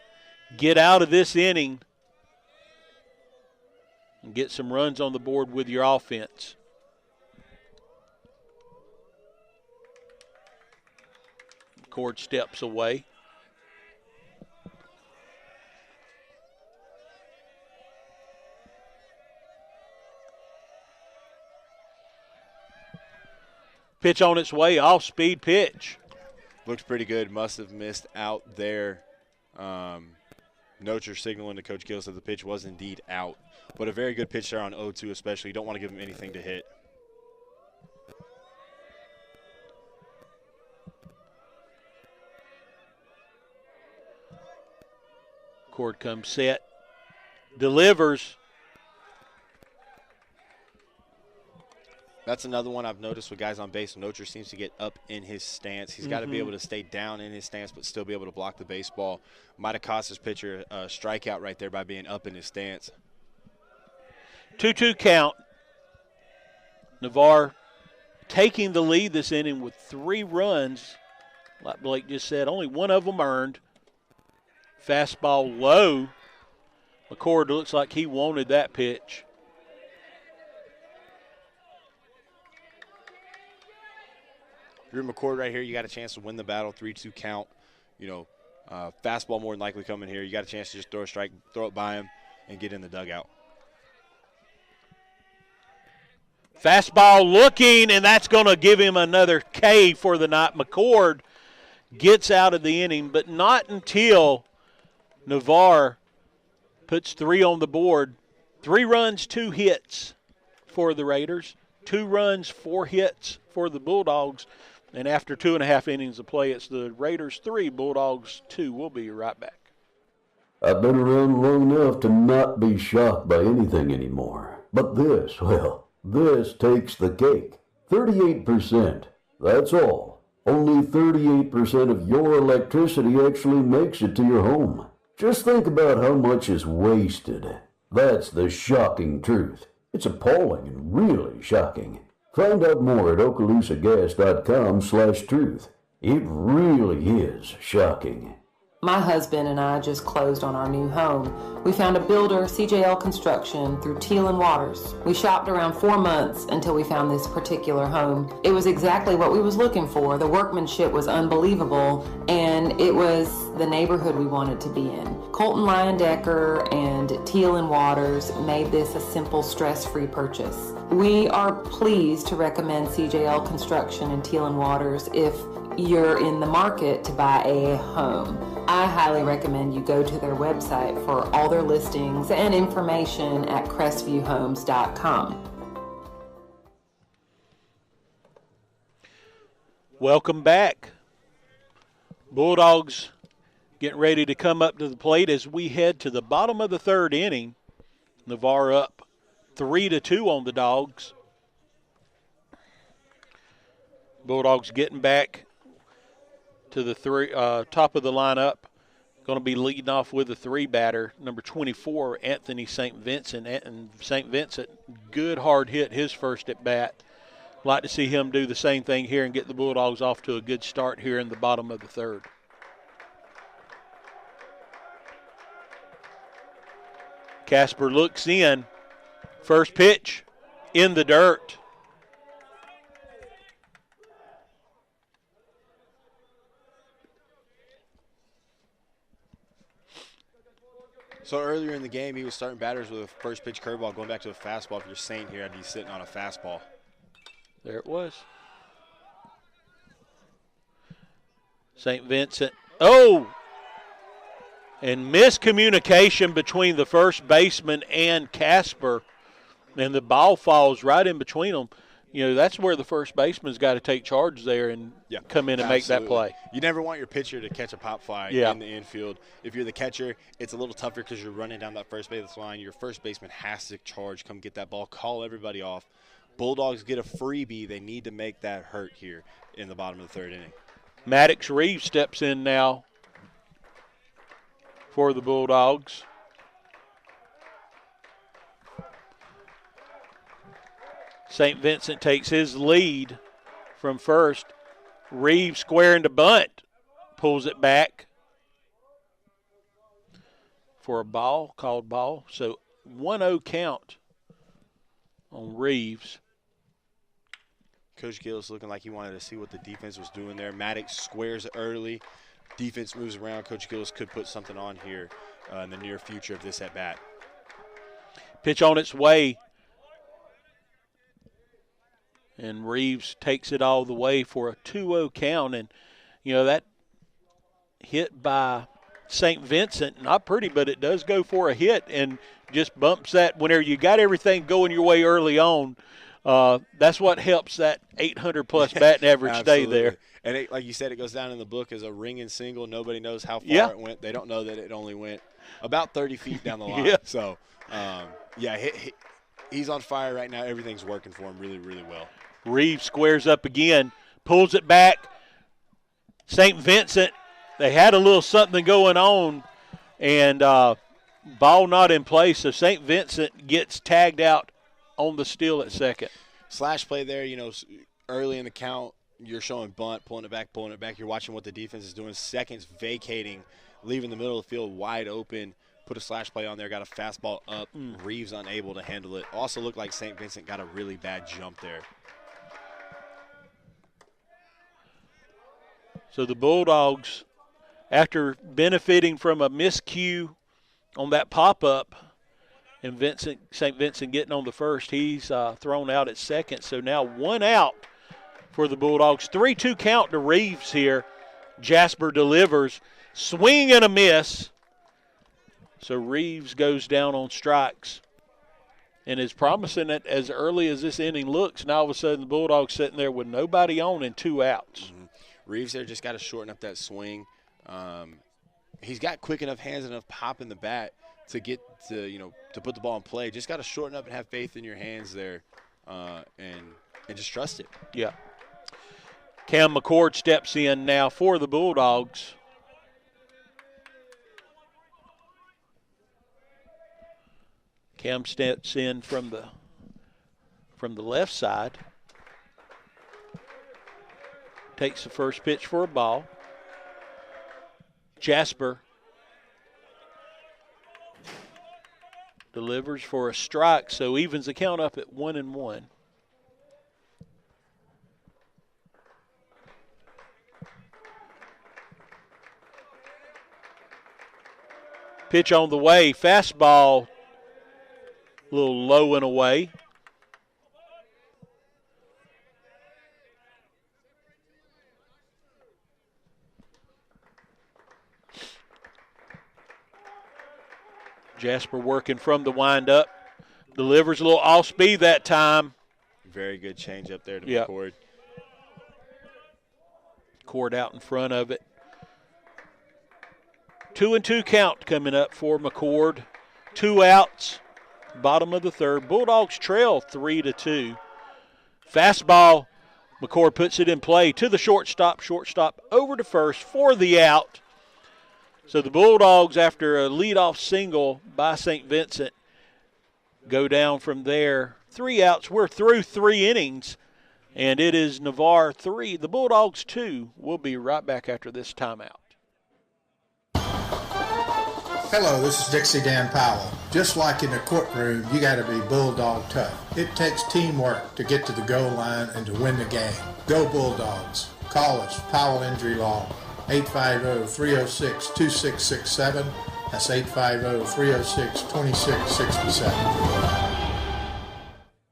get out of this inning and get some runs on the board with your offense. McCord steps away. Pitch on its way, off-speed pitch. Looks pretty good. Must have missed out there. Nocher signaling to Coach Gillis that the pitch was indeed out. But a very good pitch there on 0-2 especially. You don't want to give him anything to hit. McCord comes set. Delivers. That's another one I've noticed with guys on base. Nocher seems to get up in his stance. He's got to be able to stay down in his stance but still be able to block the baseball. Might have cost his pitcher a strikeout right there by being up in his stance. 2-2 count. Navarre taking the lead this inning with 3 runs. Like Blake just said, only one of them earned. Fastball low. McCord looks like he wanted that pitch. Drew McCord right here, you got a chance to win the battle, 3-2 count. You know, fastball more than likely coming here. You got a chance to just throw a strike, throw it by him, and get in the dugout. Fastball looking, and that's going to give him another K for the night. McCord gets out of the inning, but not until Navarre puts 3 on the board. 3 runs, 2 hits for the Raiders. 2 runs, 4 hits for the Bulldogs. And after 2.5 innings of play, it's the Raiders 3, Bulldogs 2. We'll be right back. I've been around long enough to not be shocked by anything anymore. But this, well, this takes the cake. 38%. That's all. Only 38% of your electricity actually makes it to your home. Just think about how much is wasted. That's the shocking truth. It's appalling and really shocking. Find out more at okaloosagas.com/truth. It really is shocking. My husband and I just closed on our new home. We found a builder, CJL Construction, through Teal and Waters. We shopped around 4 months until we found this particular home. It was exactly what we was looking for. The workmanship was unbelievable, and it was the neighborhood we wanted to be in. Colton Leyendecker and Teal and Waters made this a simple, stress-free purchase. We are pleased to recommend CJL Construction and Teal and Waters if you're in the market to buy a home. I highly recommend you go to their website for all their listings and information at crestvviewhomes.com. Welcome back. Bulldogs getting ready to come up to the plate as we head to the bottom of the 3rd inning. Navarre up 3-2 on the Dogs. Bulldogs getting back to the top of the lineup. Going to be leading off with a 3-batter, number 24, Anthony St. Vincent. And St. Vincent, good hard hit his first at bat. Like to see him do the same thing here and get the Bulldogs off to a good start here in the bottom of the 3rd. Casper looks in. First pitch in the dirt. So earlier in the game, he was starting batters with a first pitch curveball, going back to a fastball. If you're Saint here, I'd be sitting on a fastball. There it was. St. Vincent. Oh! And miscommunication between the first baseman and Casper. And the ball falls right in between them. You know, that's where the first baseman's got to take charge there and come in and make that play. You never want your pitcher to catch a pop fly in the infield. If you're the catcher, it's a little tougher because you're running down that first base line. Your first baseman has to charge, come get that ball, call everybody off. Bulldogs get a freebie. They need to make that hurt here in the bottom of the third inning. Maddox Reeves steps in now for the Bulldogs. St. Vincent takes his lead from first. Reeves squaring to bunt. Pulls it back for a ball, called ball. So 1-0 count on Reeves. Coach Gillis looking like he wanted to see what the defense was doing there. Maddox squares early. Defense moves around. Coach Gillis could put something on here in the near future of this at-bat. Pitch on its way. And Reeves takes it all the way for a 2-0 count. And, you know, that hit by St. Vincent, not pretty, but it does go for a hit and just bumps that. Whenever you got everything going your way early on, that's what helps that 800-plus batting average stay there. And it, like you said, it goes down in the book as a ringing single. Nobody knows how far it went. They don't know that it only went about 30 feet down the line. So, he's on fire right now. Everything's working for him really, really well. Reeves squares up again, pulls it back. St. Vincent, they had a little something going on, and ball not in place, so St. Vincent gets tagged out on the steal at second. Slash play there, you know, early in the count, you're showing bunt, pulling it back. You're watching what the defense is doing. Seconds vacating, leaving the middle of the field wide open. Put a slash play on there, got a fastball up. Reeves unable to handle it. Also looked like St. Vincent got a really bad jump there. So the Bulldogs, after benefiting from a miscue on that pop-up, and St. Vincent getting on the first, he's thrown out at second. So now 1 out for the Bulldogs. 3-2 count to Reeves here. Jasper delivers. Swing and a miss. So Reeves goes down on strikes and is promising it as early as this inning looks. Now all of a sudden the Bulldogs sitting there with nobody on and 2 outs. Reeves there just got to shorten up that swing. He's got quick enough hands, enough pop in the bat to get to, to put the ball in play. Just got to shorten up and have faith in your hands there and just trust it. Yeah. Cam McCord steps in now for the Bulldogs. Cam steps in from the left side. Takes the first pitch for a ball. Jasper delivers for a strike, so evens the count up at 1-1. Pitch on the way, fastball, a little low and away. Jasper working from the windup. Delivers a little off speed that time. Very good change up there to McCord. Cord out in front of it. 2-2 count coming up for McCord. 2 outs. Bottom of the third. Bulldogs trail 3-2. Fastball. McCord puts it in play to the shortstop. Shortstop over to first for the out. So the Bulldogs, after a leadoff single by St. Vincent, go down from there. 3 outs. We're through 3 innings, and it is Navarre 3, the Bulldogs 2. We'll be right back after this timeout. Hello, this is Dixie Dan Powell. Just like in the courtroom, you got to be bulldog tough. It takes teamwork to get to the goal line and to win the game. Go Bulldogs. Call us, Powell Injury Law, 850-306-2667. That's 850-306-2667.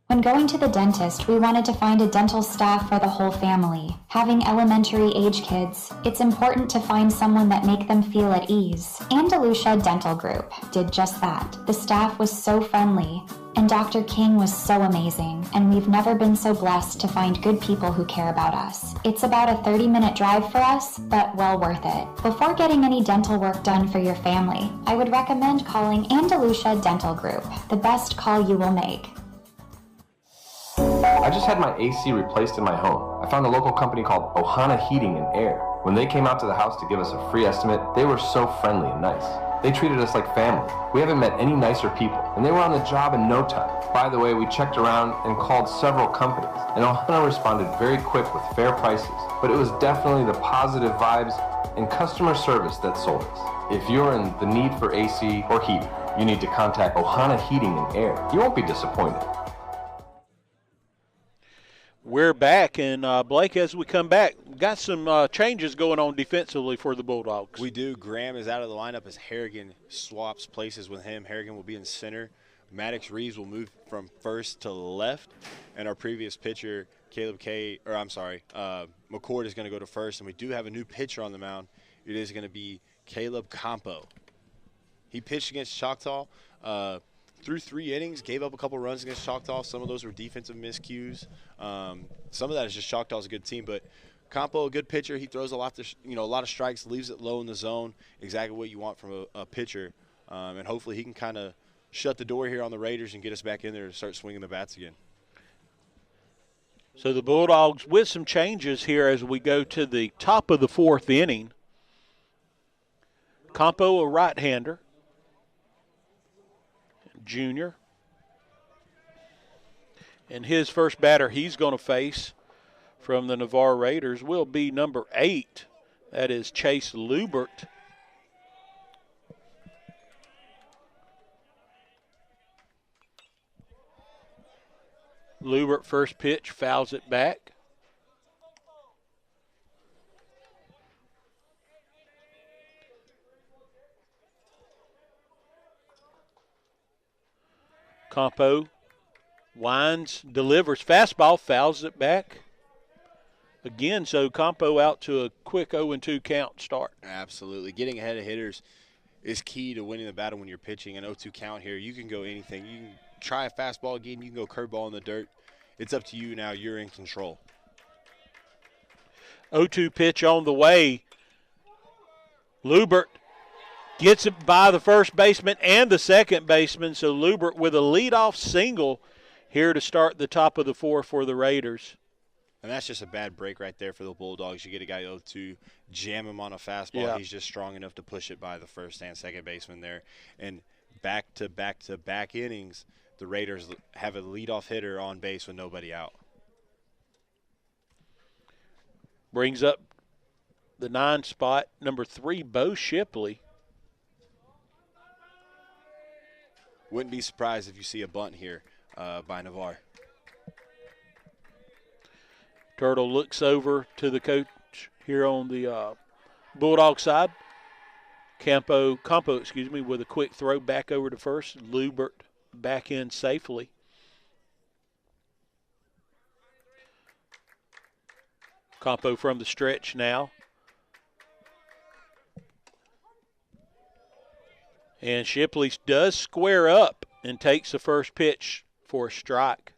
When going to the dentist, we wanted to find a dental staff for the whole family. Having elementary age kids, it's important to find someone that make them feel at ease. Andalusia Dental Group did just that. The staff was so friendly, and Dr. King was so amazing, and we've never been so blessed to find good people who care about us. It's about a 30-minute drive for us, but well worth it. Before getting any dental work done for your family, I would recommend calling Andalusia Dental Group, the best call you will make. I just had my AC replaced in my home. I found a local company called Ohana Heating and Air. When they came out to the house to give us a free estimate, they were so friendly and nice. They treated us like family. We haven't met any nicer people, and they were on the job in no time. By the way, we checked around and called several companies, and Ohana responded very quick with fair prices. But it was definitely the positive vibes and customer service that sold us. If you're in the need for AC or heating, you need to contact Ohana Heating and Air. You won't be disappointed. We're back, and Blake, as we come back, we've got some changes going on defensively for the Bulldogs. We do. Graham is out of the lineup as Harrigan swaps places with him. Harrigan will be in center. Maddox Reeves will move from first to left, and our previous pitcher, McCord is going to go to first, and we do have a new pitcher on the mound. It is going to be Caleb Campo. He pitched against Choctaw. Through 3 innings, gave up a couple runs against Choctaw. Some of those were defensive miscues. Some of that is just Choctaw's a good team, but Campo, a good pitcher. He throws a lot of strikes, leaves it low in the zone. Exactly what you want from a pitcher, and hopefully he can kind of shut the door here on the Raiders and get us back in there to start swinging the bats again. So the Bulldogs with some changes here as we go to the top of the 4th inning. Campo, a right-hander. Junior. And his first batter he's going to face from the Navarre Raiders will be number 8. That is Chase Lubert. Lubert, first pitch, fouls it back. Campo winds, delivers fastball, fouls it back again. So Campo out to a quick 0-2 count start. Absolutely. Getting ahead of hitters is key to winning the battle when you're pitching. An 0-2 count here, you can go anything. You can try a fastball again. You can go curveball in the dirt. It's up to you now. You're in control. 0-2 pitch on the way. Lubert gets it by the first baseman and the second baseman. So Lubert with a leadoff single here to start the top of the 4th for the Raiders. And that's just a bad break right there for the Bulldogs. You get a guy 0-2, jam him on a fastball. Yeah. He's just strong enough to push it by the first and second baseman there. And back-to-back-to-back innings, the Raiders have a leadoff hitter on base with nobody out. Brings up the 9 spot, number 3, Bo Shipley. Wouldn't be surprised if you see a bunt here by Navarre. Turtle looks over to the coach here on the Bulldog side. Campo, with a quick throw back over to first. Lubert back in safely. Campo from the stretch now. And Shipley does square up and takes the first pitch for a strike.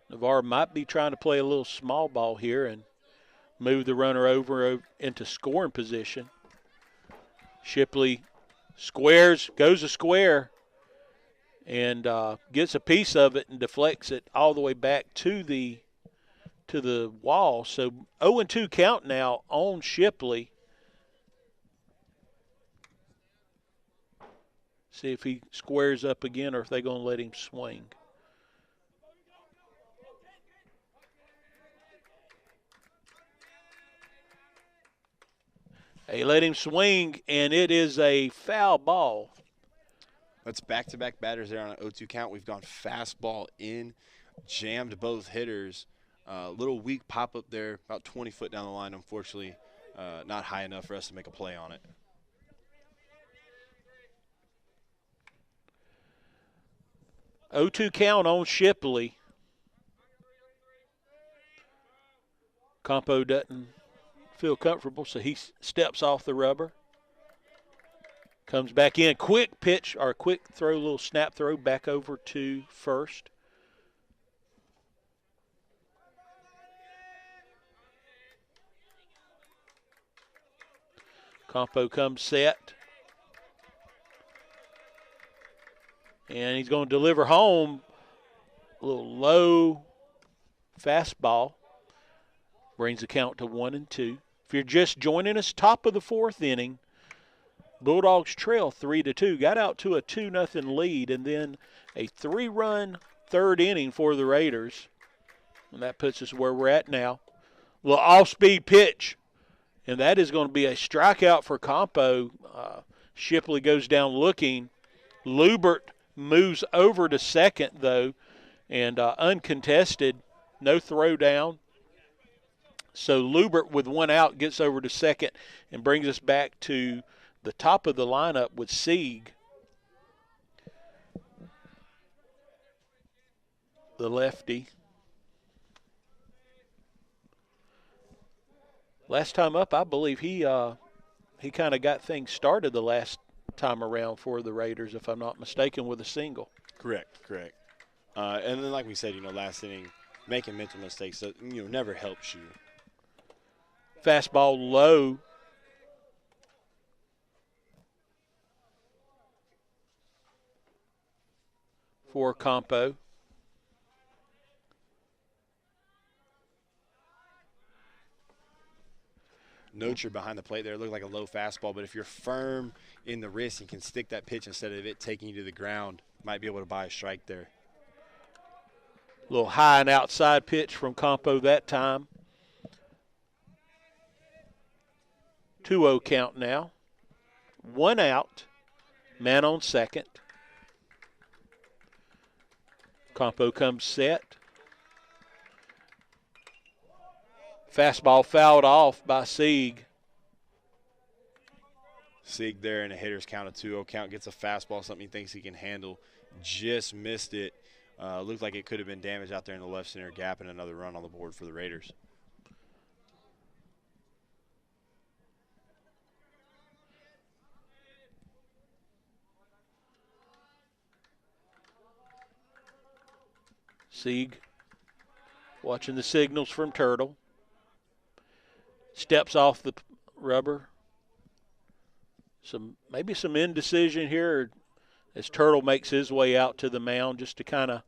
Navarre might be trying to play a little small ball here and move the runner over into scoring position. Shipley squares, goes a square, and gets a piece of it and deflects it all the way back to the wall. So 0-2 count now on Shipley. See if he squares up again or if they're going to let him swing. They let him swing, and it is a foul ball. That's back-to-back batters there on an 0-2 count. We've gone fastball in, jammed both hitters. Little weak pop up there, about 20 foot down the line, unfortunately. Not high enough for us to make a play on it. O2 count on Shipley. Campo doesn't feel comfortable, so he steps off the rubber. Comes back in. Quick pitch or quick throw, little snap throw back over to first. Campo comes set. And he's going to deliver home. A little low fastball. Brings the count to 1-2. If you're just joining us, top of the fourth inning, Bulldogs trail 3-2. Got out to a 2-0 lead, and then a 3-run third inning for the Raiders. And that puts us where we're at now. A little off-speed pitch. And that is going to be a strikeout for Campo. Shipley goes down looking. Lubert moves over to second, though, and uncontested. No throw down. So Lubert, with one out, gets over to second and brings us back to the top of the lineup with Sieg, the lefty. Last time up, I believe he kind of got things started the last time around for the Raiders, if I'm not mistaken, with a single. Correct. And then, like we said, last inning, making mental mistakes that never helps you. Fastball low. For Campo. Nocher behind the plate there. It looked like a low fastball, but if you're firm in the wrist and can stick that pitch instead of it taking you to the ground, might be able to buy a strike there. A little high and outside pitch from Campo that time. 2-0 count now. One out. Man on second. Campo comes set. Fastball fouled off by Sieg. Sieg there in a hitter's count of 2-0 count. Gets a fastball, something he thinks he can handle. Just missed it. Looked like it could have been damaged out there in the left center gap, and another run on the board for the Raiders. Sieg watching the signals from Turtle. Steps off the rubber. Maybe some indecision here as Turtle makes his way out to the mound just to kind of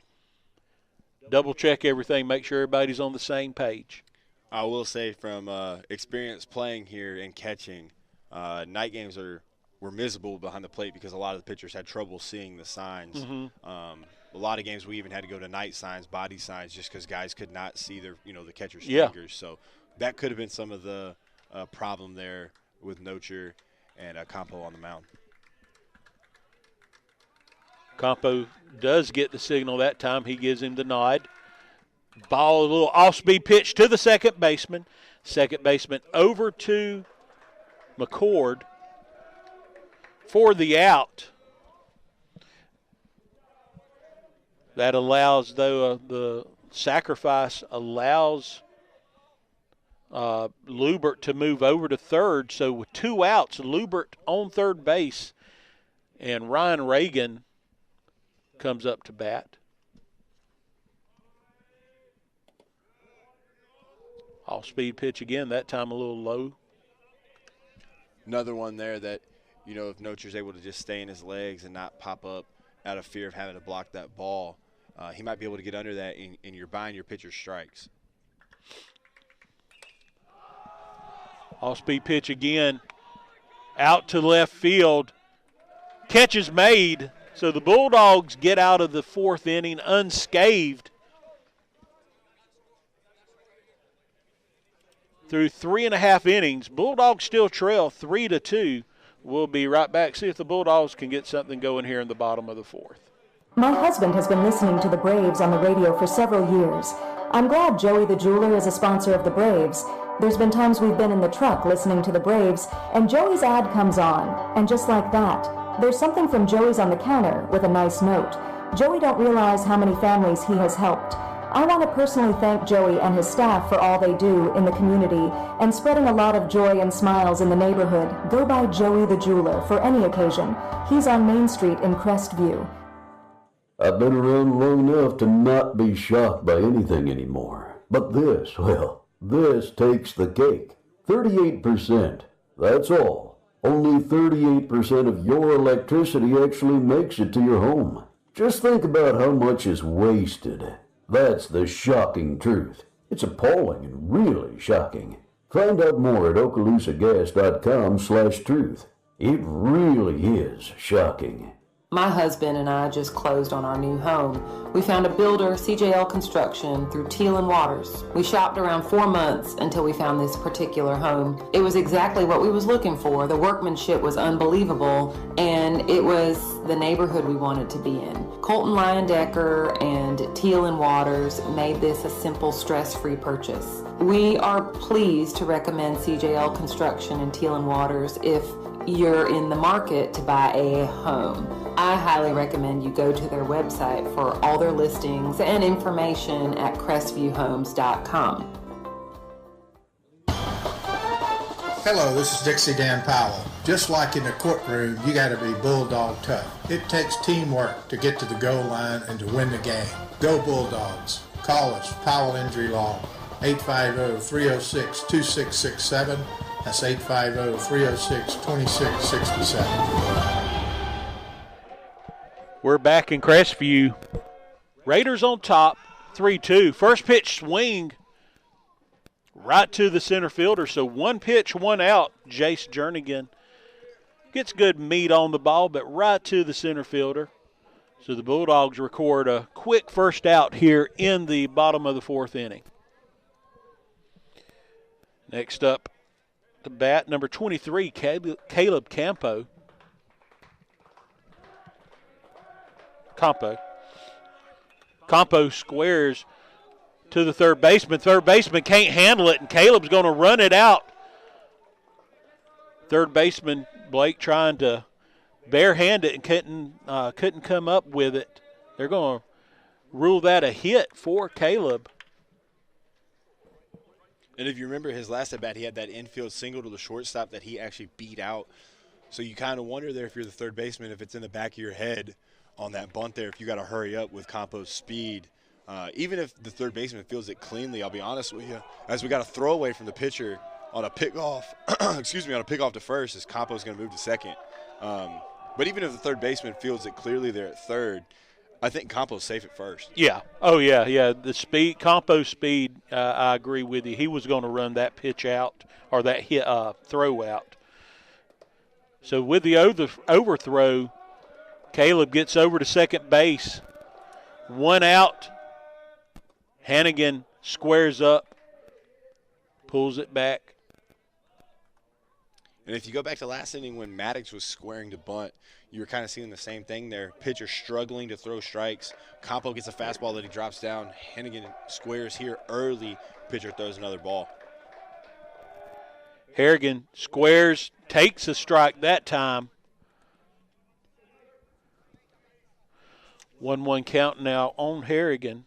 double check everything, make sure everybody's on the same page. I will say from experience playing here and catching, night games were miserable behind the plate because a lot of the pitchers had trouble seeing the signs. Mm-hmm. A lot of games we even had to go to night signs, body signs, just because guys could not see their, the catcher's fingers. So that could have been some of the problem there with Nocher and Campo on the mound. Campo does get the signal that time. He gives him the nod. Ball, a little off-speed pitch to the second baseman. Second baseman over to McCord for the out. That allows, though, the sacrifice allows Lubert to move over to third. So with 2 outs, Lubert on third base, and Ryan Reagan comes up to bat. Off-speed pitch again, that time a little low. Another one there that, if Nocher's able to just stay in his legs and not pop up out of fear of having to block that ball, he might be able to get under that, and you're buying your pitcher strikes. Off-speed pitch again, out to left field. Catch is made, so the Bulldogs get out of the fourth inning unscathed. Through 3.5 innings, Bulldogs still trail 3-2. We'll be right back, see if the Bulldogs can get something going here in the bottom of the fourth. My husband has been listening to the Braves on the radio for several years. I'm glad Joey the Jeweler is a sponsor of the Braves. There's been times we've been in the truck listening to the Braves, and Joey's ad comes on, and just like that, there's something from Joey's on the counter with a nice note. Joey don't realize how many families he has helped. I want to personally thank Joey and his staff for all they do in the community and spreading a lot of joy and smiles in the neighborhood. Go by Joey the Jeweler for any occasion. He's on Main Street in Crestview. I've been around long enough to not be shocked by anything anymore. But this, well, this takes the cake. 38%. That's all. Only 38% of your electricity actually makes it to your home. Just think about how much is wasted. That's the shocking truth. It's appalling and really shocking. Find out more at okaloosagas.com/truth. It really is shocking. My husband and I just closed on our new home. We found a builder, CJL Construction, through Teal and Waters. We shopped around 4 months until we found this particular home. It was exactly what we was looking for. The workmanship was unbelievable, and it was the neighborhood we wanted to be in. Colton Leyendecker and Teal and Waters made this a simple, stress-free purchase. We are pleased to recommend CJL Construction and Teal and Waters if you're in the market to buy a home. I highly recommend you go to their website for all their listings and information at crestvviewhomes.com. Hello, this is Dixie Dan Powell. Just like in the courtroom, you got to be bulldog tough. It takes teamwork to get to the goal line and to win the game. Go Bulldogs. Call us, Powell Injury Law, 850-306-2667. That's 850-306-2667. We're back in Crestview. Raiders on top, 3-2. First pitch swing right to the center fielder. So one pitch, one out. Jace Jernigan gets good meat on the ball, but right to the center fielder. So the Bulldogs record a quick first out here in the bottom of the fourth inning. Next up to bat, number 23, Caleb Campo. Campo squares to the third baseman. Third baseman can't handle it, and Caleb's going to run it out. Third baseman Blake trying to barehand it and couldn't come up with it. They're going to rule that a hit for Caleb. And if you remember his last at bat, he had that infield single to the shortstop that he actually beat out. So you kind of wonder there if you're the third baseman, if it's in the back of your head on that bunt there, if you got to hurry up with Campo's speed. Even if the third baseman feels it cleanly, I'll be honest with you, as we got a throwaway from the pitcher on a pickoff, on a pickoff to first, as Campo's going to move to second. But even if the third baseman feels it clearly there at third, I think Campo's safe at first. Yeah. Oh, yeah. The speed, Campo's speed, I agree with you. He was going to run that pitch out or that hit, throw out. So with the overthrow, Caleb gets over to second base. One out. Hannigan squares up, pulls it back. And if you go back to last inning when Maddox was squaring to bunt, you were kind of seeing the same thing there. Pitcher struggling to throw strikes. Campo gets a fastball that he drops down. Hannigan squares here early. Pitcher throws another ball. Harrigan squares, takes a strike that time. 1-1 count now on Harrigan.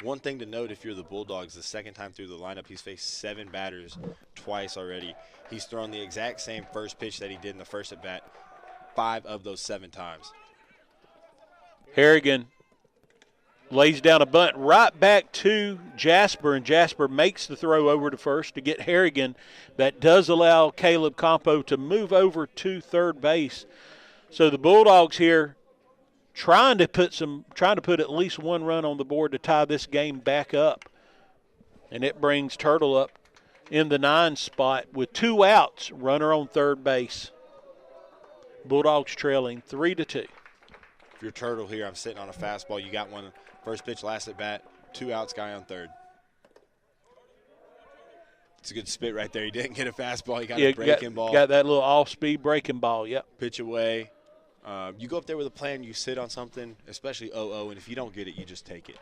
One thing to note, if you're the Bulldogs, the second time through the lineup, he's faced 7 batters twice already. He's thrown the exact same first pitch that he did in the first at bat 5 of those 7 times. Harrigan lays down a bunt right back to Jasper, and Jasper makes the throw over to first to get Harrigan. That does allow Caleb Campo to move over to third base. So the Bulldogs here trying to put at least one run on the board to tie this game back up. And it brings Turtle up in the 9 spot with 2 outs, runner on third base. Bulldogs trailing 3-2. If you're Turtle here, I'm sitting on a fastball. You got one first pitch, last at bat, 2 outs, guy on third. It's a good spit right there. He didn't get a fastball. He got a breaking ball. Got that little off-speed breaking ball, yep. Pitch away. You go up there with a plan, you sit on something, especially 0-0, and if you don't get it, you just take it.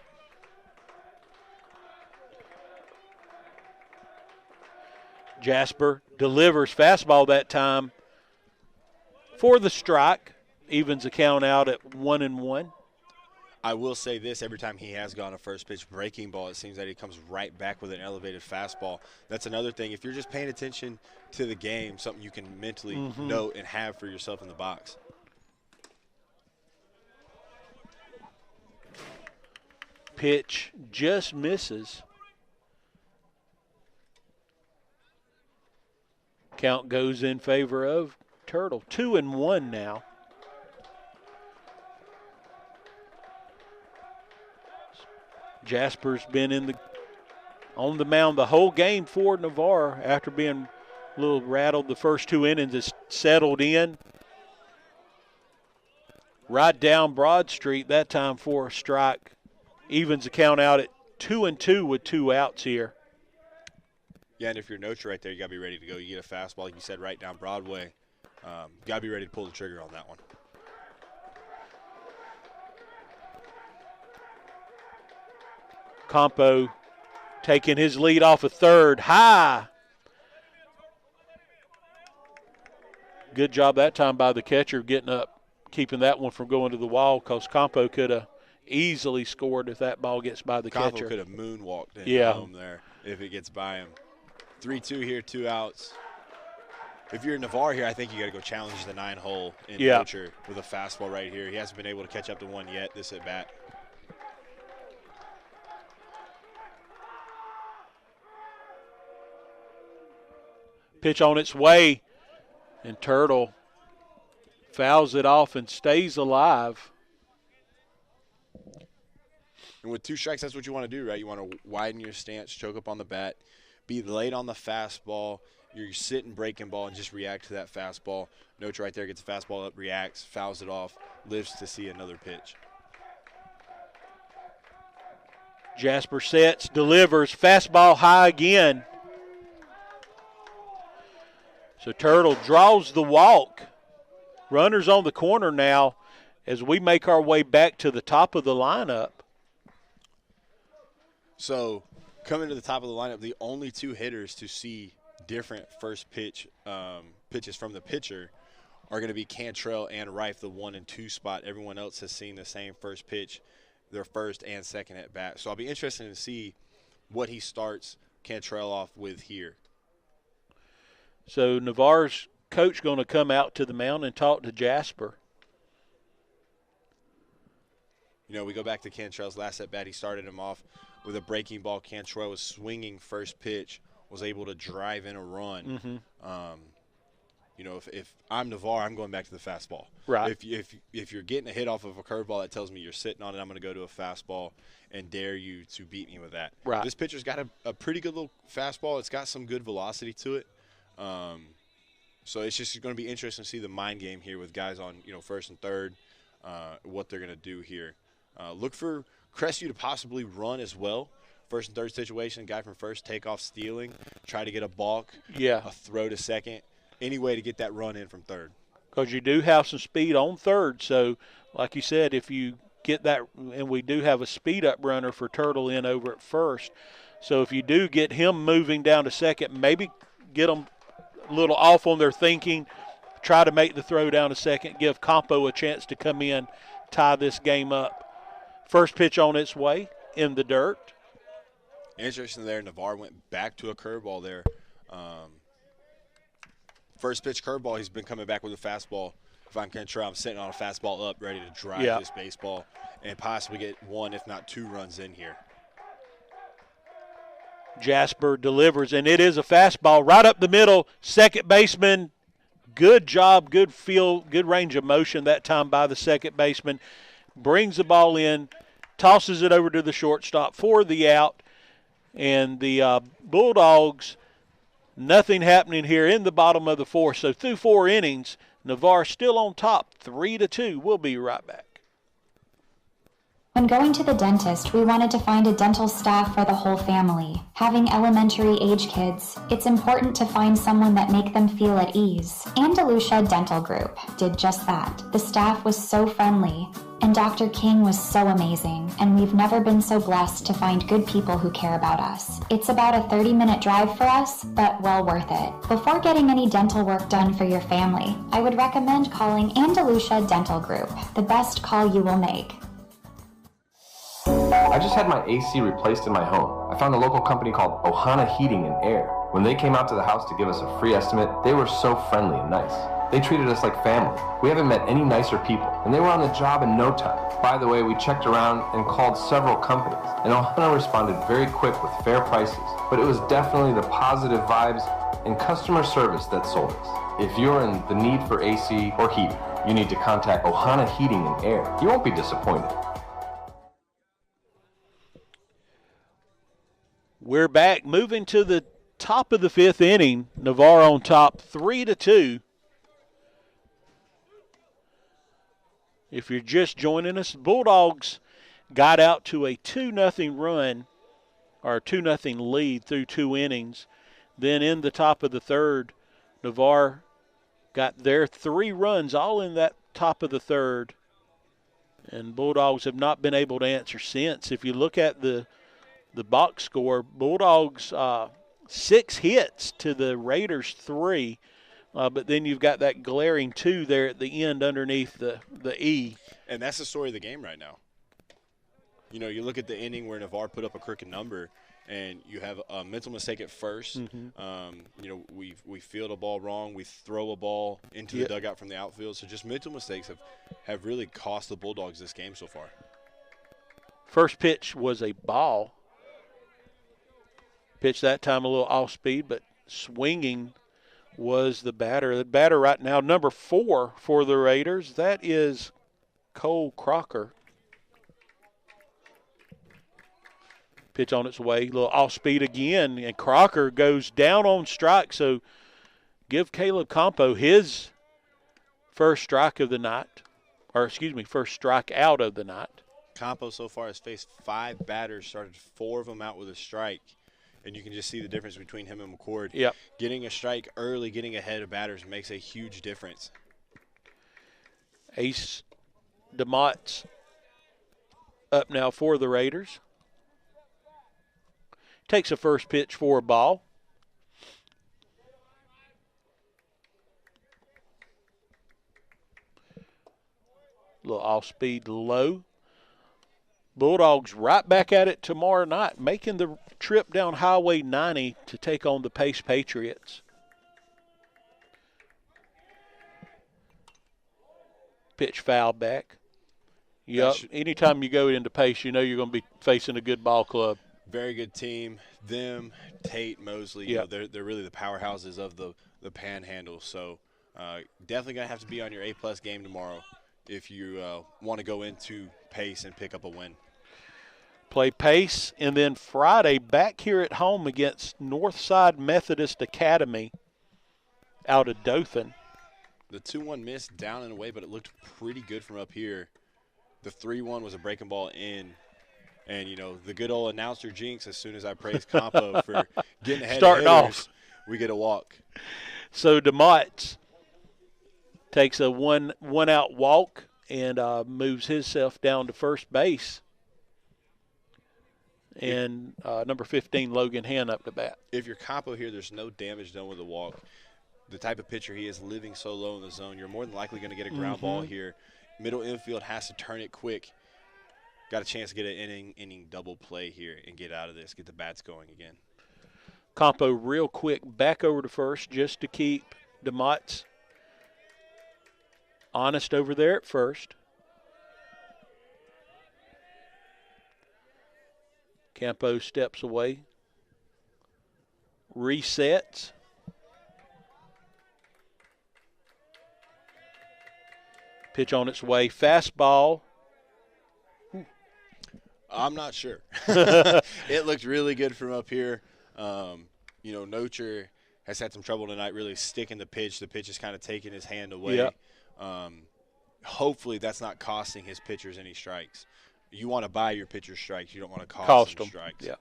Jasper delivers fastball that time for the strike. Evens the count out at 1-1. I will say this, every time he has gone a first pitch breaking ball, it seems that he comes right back with an elevated fastball. That's another thing. If you're just paying attention to the game, something you can mentally note and have for yourself in the box. Pitch just misses. Count goes in favor of Turtle. 2-1 now. Jasper's been on the mound the whole game for Navarre after being a little rattled the first 2 innings. Has settled in. Right down Broad Street that time for a strike. Evens the count out at 2-2 with 2 outs here. Yeah, and if your notes are right there, you got to be ready to go. You get a fastball, like you said, right down Broadway. Got to be ready to pull the trigger on that one. Campo taking his lead off of third. High. Good job that time by the catcher getting up, keeping that one from going to the wall, because Campo could have easily scored if that ball gets by the Campo catcher. could have moonwalked in home there if it gets by him. 3-2 here, 2 outs. If you're Navarre here, I think you got to go challenge the 9-hole in Poacher with a fastball right here. He hasn't been able to catch up to one yet this at bat. Pitch on its way, and Turtle fouls it off and stays alive. And with 2 strikes, that's what you want to do, right? You want to widen your stance, choke up on the bat, be late on the fastball. You're sitting breaking ball and just react to that fastball. Notes right there, gets the fastball up, reacts, fouls it off, lives to see another pitch. Jasper sets, delivers, fastball high again. So Turtle draws the walk. Runners on the corner now as we make our way back to the top of the lineup. So coming to the top of the lineup, the only 2 hitters to see different first pitch pitches from the pitcher are going to be Cantrell and Rife, the 1 and 2 spot. Everyone else has seen the same first pitch, their first and second at bat. So I'll be interested to see what he starts Cantrell off with here. So Navarre's coach going to come out to the mound and talk to Jasper. You know, we go back to Cantrell's last at bat. He started him off with a breaking ball. Cantrell was swinging first pitch, was able to drive in a run. You know, if I'm Navarre, I'm going back to the fastball. Right. If you're getting a hit off of a curveball, that tells me you're sitting on it. I'm going to go to a fastball and dare you to beat me with that. Right. This pitcher's got a pretty good little fastball. It's got some good velocity to it. So it's just going to be interesting to see the mind game here with guys on, you know, first and third, what they're going to do here. Look for Crestview to possibly run as well. First and third situation, guy from first, take off stealing, try to get a balk, a throw to second, any way to get that run in from third. Because you do have some speed on third. So, like you said, if you get that, and we do have a speed-up runner for Turtle in over at first. So if you do get him moving down to second, maybe get them a little off on their thinking, try to make the throw down to second, give Campo a chance to come in, tie this game up. First pitch on its way in the dirt. Interesting there. Navarre went back to a curveball there. First pitch curveball, he's been coming back with a fastball. If I'm Cantrell, I'm sitting on a fastball up, ready to drive this baseball and possibly get 1, if not 2 runs in here. Jasper delivers, and it is a fastball right up the middle. Second baseman, good job, good feel, good range of motion that time by the second baseman. Brings the ball in, tosses it over to the shortstop for the out. And the Bulldogs, nothing happening here in the bottom of the 4th. So through 4 innings, Navarre still on top, 3-2. We'll be right back. When going to the dentist, we wanted to find a dental staff for the whole family. Having elementary age kids, it's important to find someone that make them feel at ease. Andalusia Dental Group did just that. The staff was so friendly, and Dr. King was so amazing, and we've never been so blessed to find good people who care about us. It's about a 30-minute drive for us, but well worth it. Before getting any dental work done for your family, I would recommend calling Andalusia Dental Group, the best call you will make. I just had my AC replaced in my home. I found a local company called Ohana Heating and Air. When they came out to the house to give us a free estimate, they were so friendly and nice. They treated us like family. We haven't met any nicer people, and they were on the job in no time. By the way, we checked around and called several companies, and Ohana responded very quick with fair prices. But it was definitely the positive vibes and customer service that sold us. If you're in the need for AC or heating, you need to contact Ohana Heating and Air. You won't be disappointed. We're back, moving to the top of the fifth inning. Navarro on top, 3-2. If you're just joining us, Bulldogs got out to a 2-0 run, or a 2-0 lead through 2 innings. Then in the top of the third, Navarre got their 3 runs all in that top of the third. And Bulldogs have not been able to answer since. If you look at the box score, Bulldogs 6 hits to the Raiders 3, but then you've got that glaring 2 there at the end underneath the E. And that's the story of the game right now. You know, you look at the inning where Navarre put up a crooked number, and you have a mental mistake at first. You know, we field a ball wrong, we throw a ball into the dugout from the outfield. So just mental mistakes have really cost the Bulldogs this game so far. First pitch was a ball. Pitch that time a little off speed, but swinging was the batter. The batter right now, number 4 for the Raiders, that is Cole Crocker. Pitch on its way, a little off speed again, and Crocker goes down on strike. So give Caleb Campo his first strike of the night, or excuse me, first strike out of the night. Campo so far has faced 5 batters, started 4 of them out with a strike. And you can just see the difference between him and McCord. Yep. Getting a strike early, getting ahead of batters makes a huge difference. Ace DeMott's up now for the Raiders. Takes a first pitch for a ball. A little off-speed low. Bulldogs right back at it tomorrow night, making the trip down Highway 90 to take on the Pace Patriots. Pitch foul back. Yep. Anytime you go into Pace, you know you're going to be facing a good ball club. Very good team. Them, Tate, Mosley, you know, they're really the powerhouses of the Panhandle. So definitely going to have to be on your A-plus game tomorrow if you want to go into Pace and pick up a win. Play Pace, and then Friday back here at home against Northside Methodist Academy out of Dothan. The 2-1 missed down and away, but it looked pretty good from up here. The 3-1 was a breaking ball in. And, you know, the good old announcer jinx, as soon as I praise Campo for getting ahead starting of hitters, off, we get a walk. So DeMott takes a one-out walk and moves himself down to first base. And number 15, Logan Hand, up to bat. If you're Campo here, there's no damage done with the walk. The type of pitcher he is, living so low in the zone, you're more than likely going to get a ground ball here. Middle infield has to turn it quick. Got a chance to get an inning double play here and get out of this, get the bats going again. Campo real quick back over to first just to keep DeMott honest over there at first. Campo steps away, resets. Pitch on its way, fastball. I'm not sure. It looked really good from up here. You know, Nocher has had some trouble tonight really sticking the pitch. The pitch is kind of taking his hand away. Yep. Hopefully that's not costing his pitchers any strikes. you want to buy your pitcher strikes. You don't want to cost them them strikes. Yeah.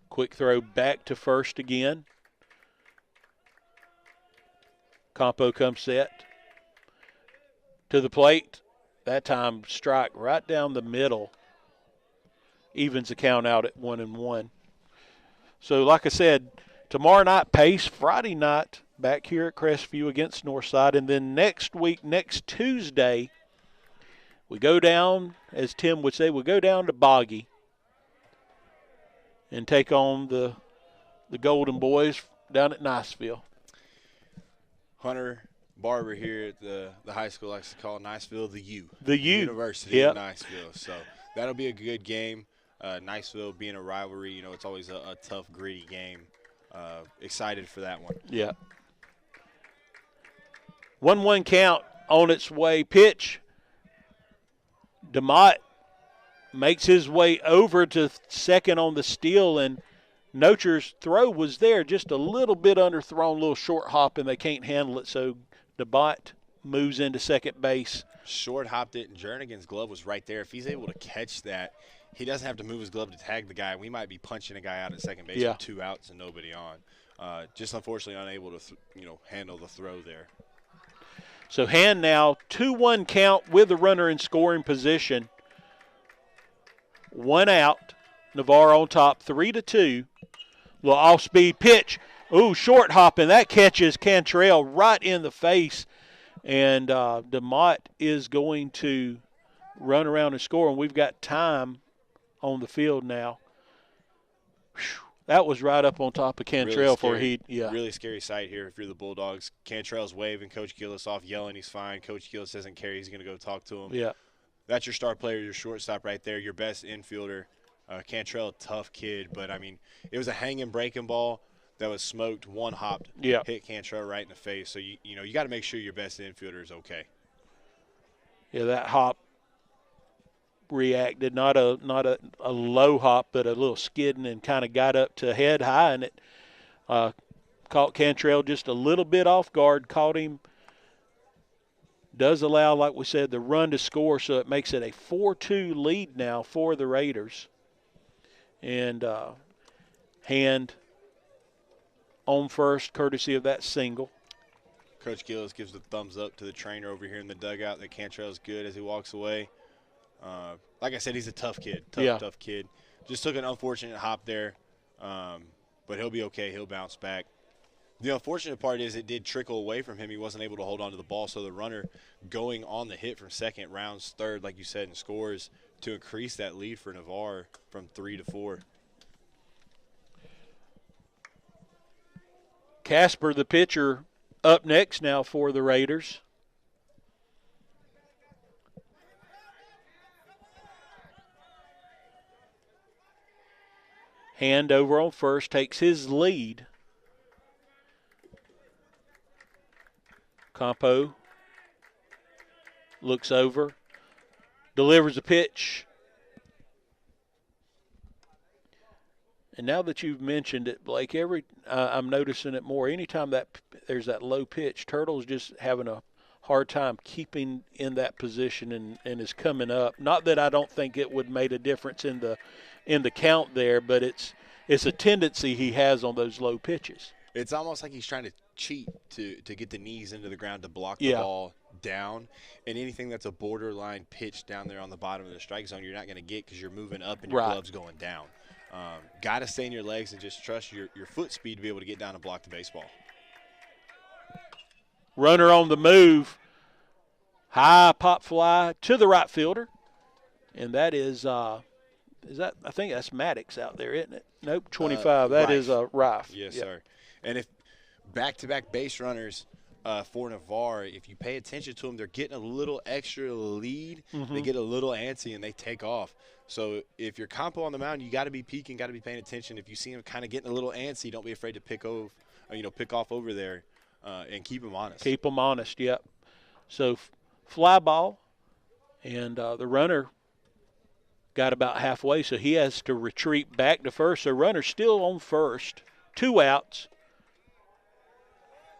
Quick throw back to first again. Campo comes set to the plate. That time, strike right down the middle. Evens the count out at 1-1. So, like I said, tomorrow night, Pace. Friday night, back here at Crestview against Northside. And then next week, next Tuesday, we go down, as Tim would say, we go down to Boggy and take on the Golden Boys down at Niceville. Hunter Barber here at the high school likes to call Niceville the U. The U. University of Niceville. So that'll be a good game. Niceville being a rivalry, you know, it's always a tough, gritty game. Excited for that one. Yeah. 1-1 count on its way. Pitch. DeMott makes his way over to second on the steal, and Nocher's throw was there, just a little bit underthrown, a little short hop, and they can't handle it. So DeMott moves into second base. Short hopped it, and Jernigan's glove was right there. If he's able to catch that, he doesn't have to move his glove to tag the guy. We might be punching a guy out at second base with 2 outs and nobody on. Just unfortunately unable to, handle the throw there. So Hand now 2-1 count with the runner in scoring position. 1 out. Navarro on top, 3-2. Little off-speed pitch. Ooh, short hopping. That catches Cantrell right in the face. And DeMott is going to run around and score. And we've got time on the field now. Whew. That was right up on top of Cantrell Really scary sight here if you're the Bulldogs. Cantrell's waving Coach Gillis off, yelling he's fine. Coach Gillis doesn't care. He's going to go talk to him. Yeah. That's your star player, your shortstop right there, your best infielder. Cantrell, tough kid, but, it was a hanging breaking ball that was smoked, one hopped, hit Cantrell right in the face. So, you got to make sure your best infielder is okay. Yeah, that hop reacted, not a low hop, but a little skidding, and kind of got up to head high, and it caught Cantrell just a little bit off guard, caught him. Does allow, like we said, the run to score, so it makes it a 4-2 lead now for the Raiders. And Hand on first, courtesy of that single. Coach Gillis gives the thumbs up to the trainer over here in the dugout that Cantrell's good as he walks away. Like I said, he's a tough kid, tough kid. Just took an unfortunate hop there, but he'll be okay. He'll bounce back. The unfortunate part is it did trickle away from him. He wasn't able to hold on to the ball, so the runner going on the hit from second, rounds third, like you said, and scores to increase that lead for Navarre from 3-4. Casper, the pitcher, up next now for the Raiders. Hand over on first, takes his lead. Campo looks over, delivers a pitch. And now that you've mentioned it, Blake, I'm noticing it more. Anytime that there's that low pitch, Turtle's just having a hard time keeping in that position and is coming up. Not that I don't think it would make a difference in the count there, but it's a tendency he has on those low pitches. It's almost like he's trying to cheat to get the knees into the ground to block the ball down. And anything that's a borderline pitch down there on the bottom of the strike zone, you're not going to get because you're moving up and your glove's going down. Got to stay in your legs and just trust your foot speed to be able to get down and block the baseball. Runner on the move. High pop fly to the right fielder. And that is I think that's Maddox out there, isn't it? Nope, 25. That is Rife. Yes, sir. And if back-to-back base runners for Navarre, if you pay attention to them, they're getting a little extra lead. Mm-hmm. They get a little antsy, and they take off. So if you're Campo on the mound, you got to be peeking, got to be paying attention. If you see him kind of getting a little antsy, don't be afraid to pick off over there and keep him honest. Keep him honest, yep. So fly ball, and the runner got about halfway, so he has to retreat back to first. So runner still on first, 2 outs.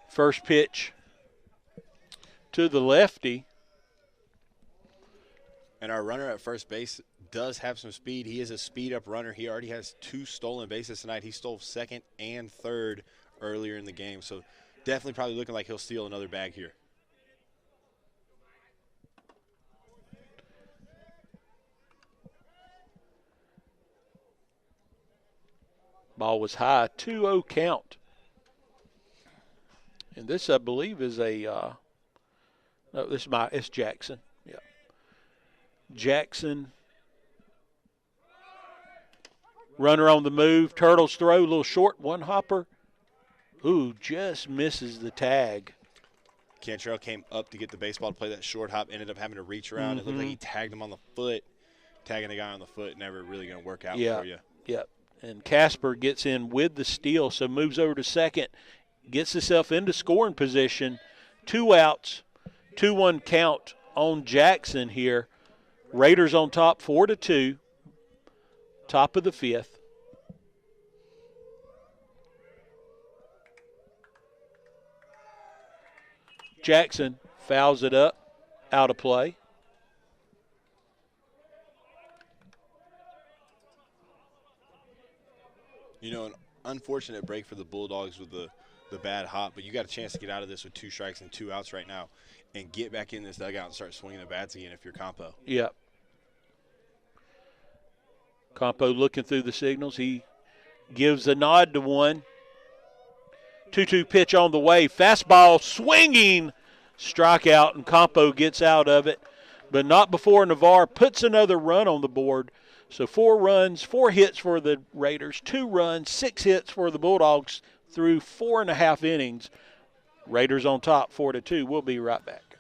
First pitch to the lefty, And our runner at first base does have some speed. He is a speed-up runner. He already has 2 stolen bases tonight. He stole second and third earlier in the game. So definitely probably looking like he'll steal another bag here. Ball was high, 2-0 count. And this, I believe, is a no, it's Jackson. Yeah. Jackson. Runner on the move. Turtles throw, a little short, one hopper. Ooh, just misses the tag. Cantrell came up to get the baseball to play that short hop, ended up having to reach around. It looked like he tagged him on the foot. Tagging the guy on the foot, never really going to work out for you. Yep. And Casper gets in with the steal, so moves over to second, gets himself into scoring position. 2 outs, 2-1 count on Jackson here. Raiders on top 4-2, top of the 5th. Jackson fouls it up, out of play. You know, an unfortunate break for the Bulldogs with the bad hop, but you got a chance to get out of this with 2 strikes and 2 outs right now and get back in this dugout and start swinging the bats again if you're Campo. Yep. Campo looking through the signals. He gives a nod to one. 2-2 pitch on the way. Fastball swinging. Strikeout, and Campo gets out of it, but not before Navarre puts another run on the board. So 4 runs, 4 hits for the Raiders, 2 runs, 6 hits for the Bulldogs through 4.5 innings. Raiders on top 4-2. We'll be right back.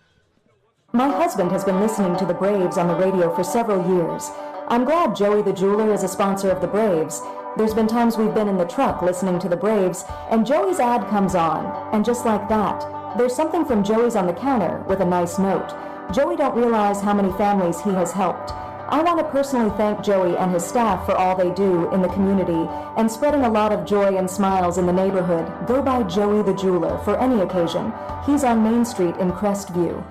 My husband has been listening to the Braves on the radio for several years. I'm glad Joey the Jeweler is a sponsor of the Braves. There's been times we've been in the truck listening to the Braves, and Joey's ad comes on, and just like that, there's something from Joey's on the counter with a nice note. Joey don't realize how many families he has helped. I want to personally thank Joey and his staff for all they do in the community and spreading a lot of joy and smiles in the neighborhood. Go by Joey the Jeweler for any occasion. He's on Main Street in Crestview.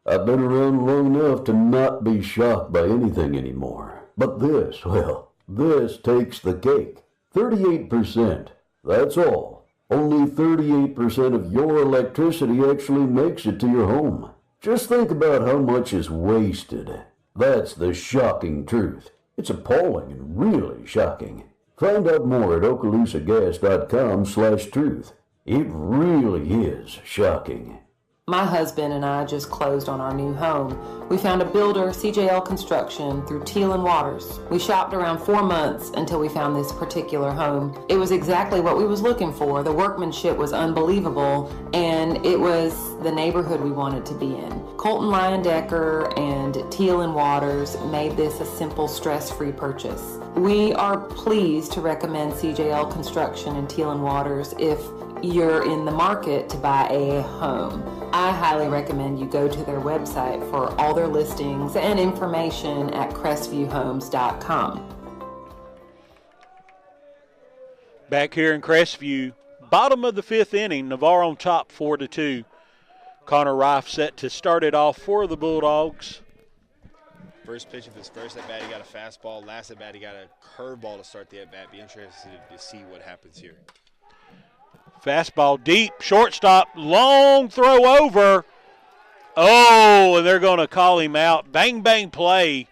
I've been around long enough to not be shocked by anything anymore. But this, well, this takes the cake. 38%. That's all. Only 38% of your electricity actually makes it to your home. Just think about how much is wasted. That's the shocking truth. It's appalling and really shocking. Find out more at okaloosagas.com/truth. It really is shocking. My husband and I just closed on our new home. We found a builder, CJL Construction, through Teal and Waters. We shopped around 4 months until we found this particular home. It was exactly what we was looking for. The workmanship was unbelievable, and it was the neighborhood we wanted to be in. Colton Leyendecker and Teal and Waters made this a simple, stress-free purchase. We are pleased to recommend CJL Construction and Teal and Waters if you're in the market to buy a home. I highly recommend you go to their website for all their listings and information at crestviewhomes.com. Back here in Crestview, bottom of the 5th inning, Navarro on top 4-2. Connor Rife set to start it off for the Bulldogs. First pitch of his first at-bat, he got a fastball. Last at-bat, he got a curveball to start the at-bat. Be interested to see what happens here. Fastball deep, shortstop, long throw over. Oh, and they're going to call him out. Bang, bang play.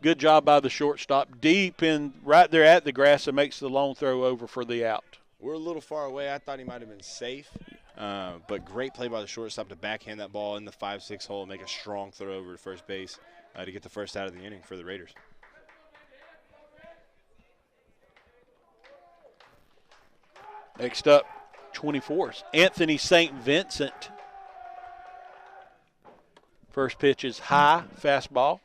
Good job by the shortstop. Deep in, right there at the grass, and makes the long throw over for the out. We're a little far away. I thought he might have been safe, but great play by the shortstop to backhand that ball in the 5-6 hole and make a strong throw over to first base to get the first out of the inning for the Raiders. Next up, 24s, Anthony St. Vincent. First pitch is high, fastball.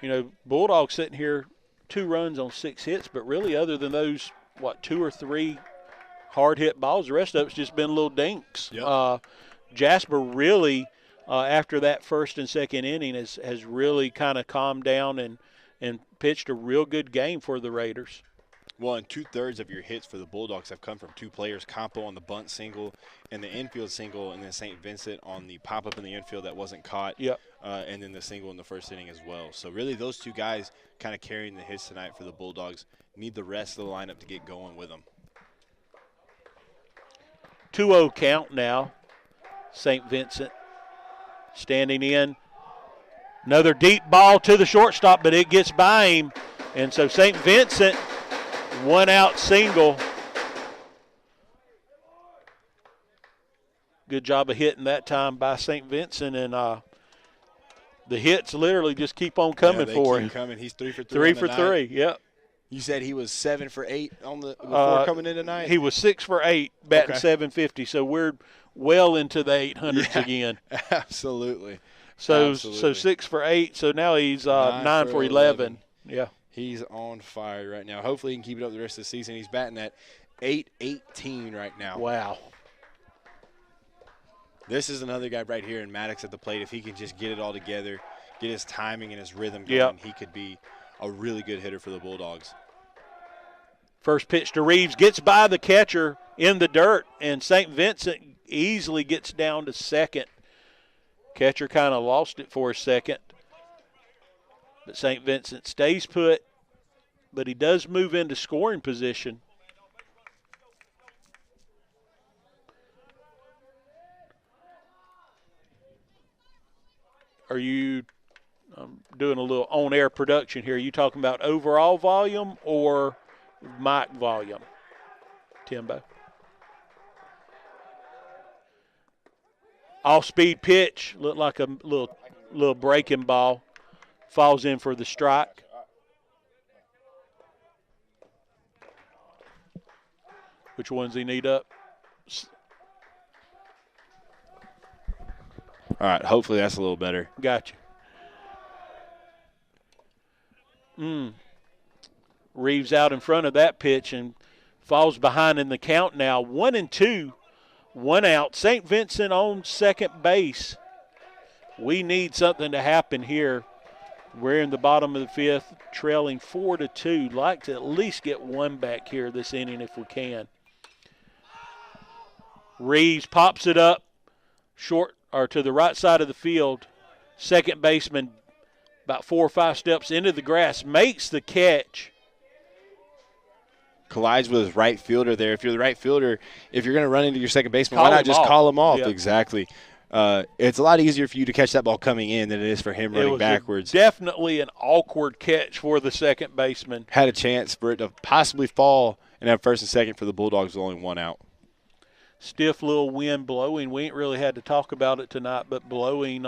You know, Bulldogs sitting here 2 runs on 6 hits, but really other than those, 2 or 3 hard hit balls, the rest of it's just been little dinks. Yep. Jasper really, after that first and second inning, has really kind of calmed down and pitched a real good game for the Raiders. Well, and 2/3 of your hits for the Bulldogs have come from two players, Campo on the bunt single and the infield single, and then St. Vincent on the pop-up in the infield that wasn't caught, Yep. And then the single in the first inning as well. So really those two guys kind of carrying the hits tonight for the Bulldogs. Need the rest of the lineup to get going with them. 2-0 count now. St. Vincent standing in. Another deep ball to the shortstop, but it gets by him. And so St. Vincent, one out single. Good job of hitting that time by St. Vincent, and the hits literally just keep on coming for him. Coming. He's 3 for 3. 3 for 3, yep. You said he was 7 for 8 on the before coming in tonight? He was 6 for 8, batting Okay. .750, so we're well into the 800s again. Absolutely. So 6 Absolutely. for 8, so now he's 9 for 11. Yeah. He's on fire right now. Hopefully he can keep it up the rest of the season. He's batting at .818 right now. Wow. This is another guy right here in Maddox at the plate. If he can just get it all together, get his timing and his rhythm going, Yep. he could be a really good hitter for the Bulldogs. First pitch to Reeves, gets by the catcher in the dirt, and St. Vincent easily gets down to second. Catcher kind of lost it for a second. But St. Vincent stays put, but he does move into scoring position. Are you doing a little on-air production here? Are you talking about overall volume or mic volume, Timbo? Off-speed pitch, looked like a little breaking ball. Falls in for the strike. Which ones he need up? All right, hopefully that's a little better. Gotcha. Reeves out in front of that pitch and falls behind in the count now. 1-2, 1 out. St. Vincent on second base. We need something to happen here. We're in the bottom of the fifth, trailing 4-2. Like to at least get one back here this inning if we can. Reeves pops it up short or to the right side of the field. Second baseman about 4 or 5 steps into the grass, makes the catch. Collides with his right fielder there. If you're the right fielder, if you're going to run into your second baseman, Call why not him just off. call him off? Yep. Exactly. It's a lot easier for you to catch that ball coming in than it is for him running backwards. Definitely an awkward catch for the second baseman. Had a chance for it to possibly fall and have first and second for the Bulldogs with only 1 out. Stiff little wind blowing. We ain't really had to talk about it tonight, but blowing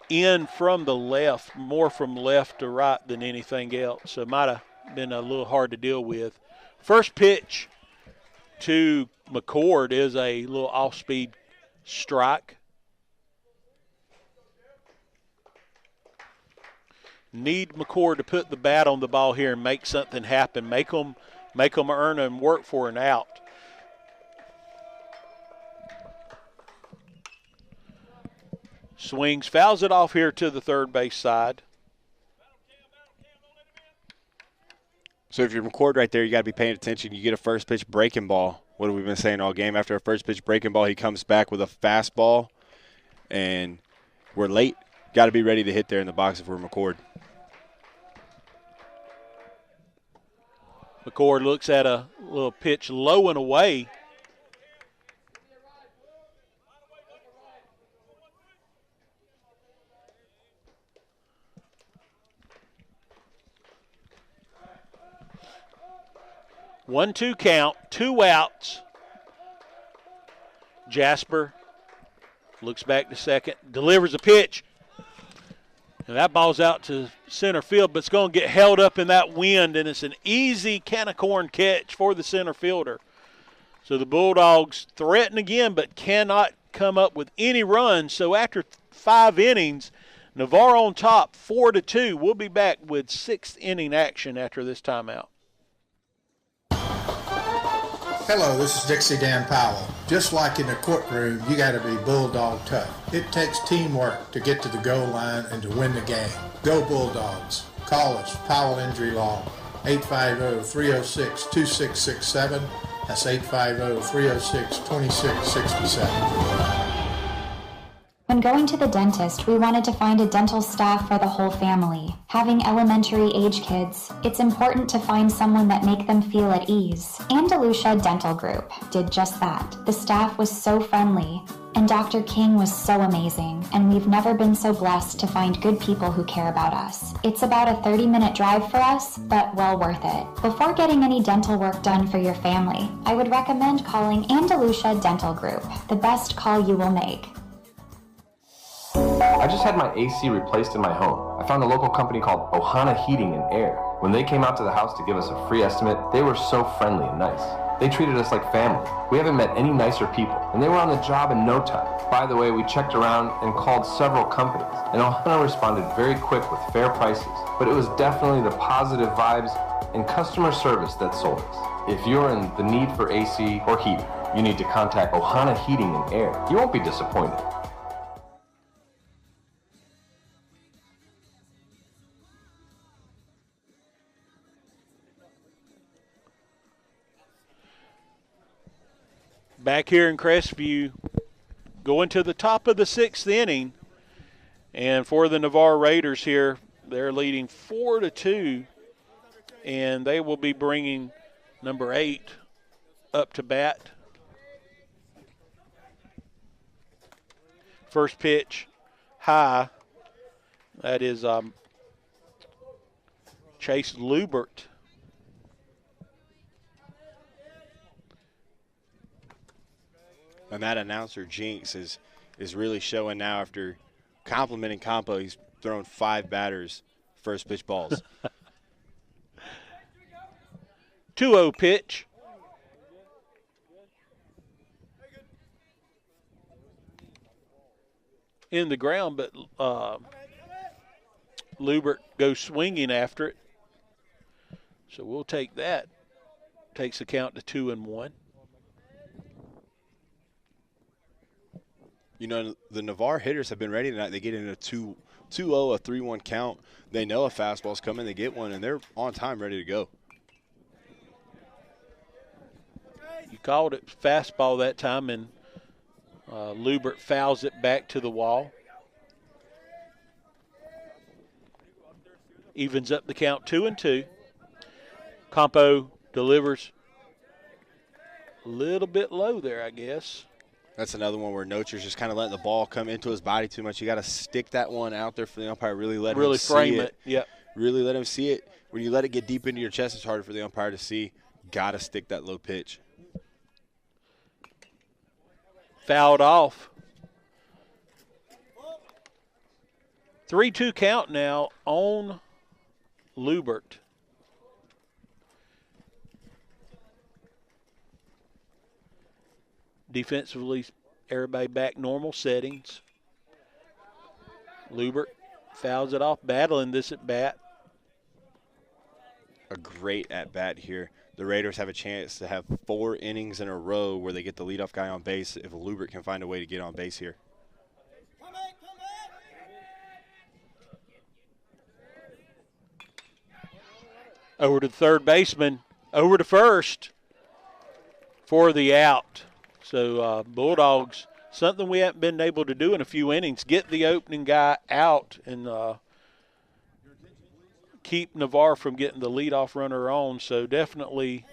in from the left, more from left to right than anything else. So it might have been a little hard to deal with. First pitch to McCord is a little off-speed strike. Need McCord to put the bat on the ball here and make something happen. Make them earn and work for an out. Swings, fouls it off here to the third base side. So if you're McCord right there, you got to be paying attention. You get a first pitch breaking ball. What have we been saying all game? After a first pitch breaking ball, he comes back with a fastball, and we're late. Got to be ready to hit there in the box if we're McCord. McCord looks at a little pitch low and away. One-two count, 2 outs. Jasper looks back to second, delivers a pitch. And that ball's out to center field, but it's going to get held up in that wind, and it's an easy can of corn catch for the center fielder. So the Bulldogs threaten again, but cannot come up with any runs. So after 5 innings, Navarro on top, 4-2. We'll be back with 6th inning action after this timeout. Hello, this is Dixie Dan Powell. Just like in the courtroom, you got to be bulldog tough. It takes teamwork to get to the goal line and to win the game. Go Bulldogs. Call us, Powell Injury Law, 850-306-2667. That's 850-306-2667. When going to the dentist, we wanted to find a dental staff for the whole family. Having elementary age kids, it's important to find someone that make them feel at ease. Andalusia Dental Group did just that. The staff was so friendly, and Dr. King was so amazing, and we've never been so blessed to find good people who care about us. It's about a 30-minute drive for us, but well worth it. Before getting any dental work done for your family, I would recommend calling Andalusia Dental Group, the best call you will make. I just had my AC replaced in my home. I found a local company called Ohana Heating and Air. When they came out to the house to give us a free estimate, they were so friendly and nice. They treated us like family. We haven't met any nicer people, and they were on the job in no time. By the way, we checked around and called several companies, and Ohana responded very quick with fair prices. But it was definitely the positive vibes and customer service that sold us. If you're in the need for AC or heating, you need to contact Ohana Heating and Air. You won't be disappointed. Back here in Crestview, going to the top of the 6th inning, and for the Navarre Raiders here, they're leading 4-2, and they will be bringing number 8 up to bat. First pitch, high. That is Chase Lubert. And that announcer jinx is really showing now after complimenting Campo. He's thrown 5 batters first pitch balls. 2-0 pitch. In the ground, but Lubert goes swinging after it. So we'll take that. Takes the count to 2-1. You know, the Navarre hitters have been ready tonight. They get in a 2-0, a 3-1 count. They know a fastball's coming. They get one, and they're on time, ready to go. You called it fastball that time, and Lubert fouls it back to the wall. Evens up the count 2-2. Campo delivers a little bit low there, I guess. That's another one where Nocher's just kind of letting the ball come into his body too much. You got to stick that one out there for the umpire. Really let him frame see it. Yep. Really let him see it. When you let it get deep into your chest, it's harder for the umpire to see. Got to stick that low pitch. Fouled off. 3-2 count now on Lubert. Defensively, everybody back normal settings. Lubert fouls it off, battling this at bat. A great at bat here. The Raiders have a chance to have 4 innings in a row where they get the leadoff guy on base if Lubert can find a way to get on base here. Over to the third baseman, over to first for the out. So Bulldogs, something we haven't been able to do in a few innings, get the opening guy out and keep Navarre from getting the leadoff runner on. So definitely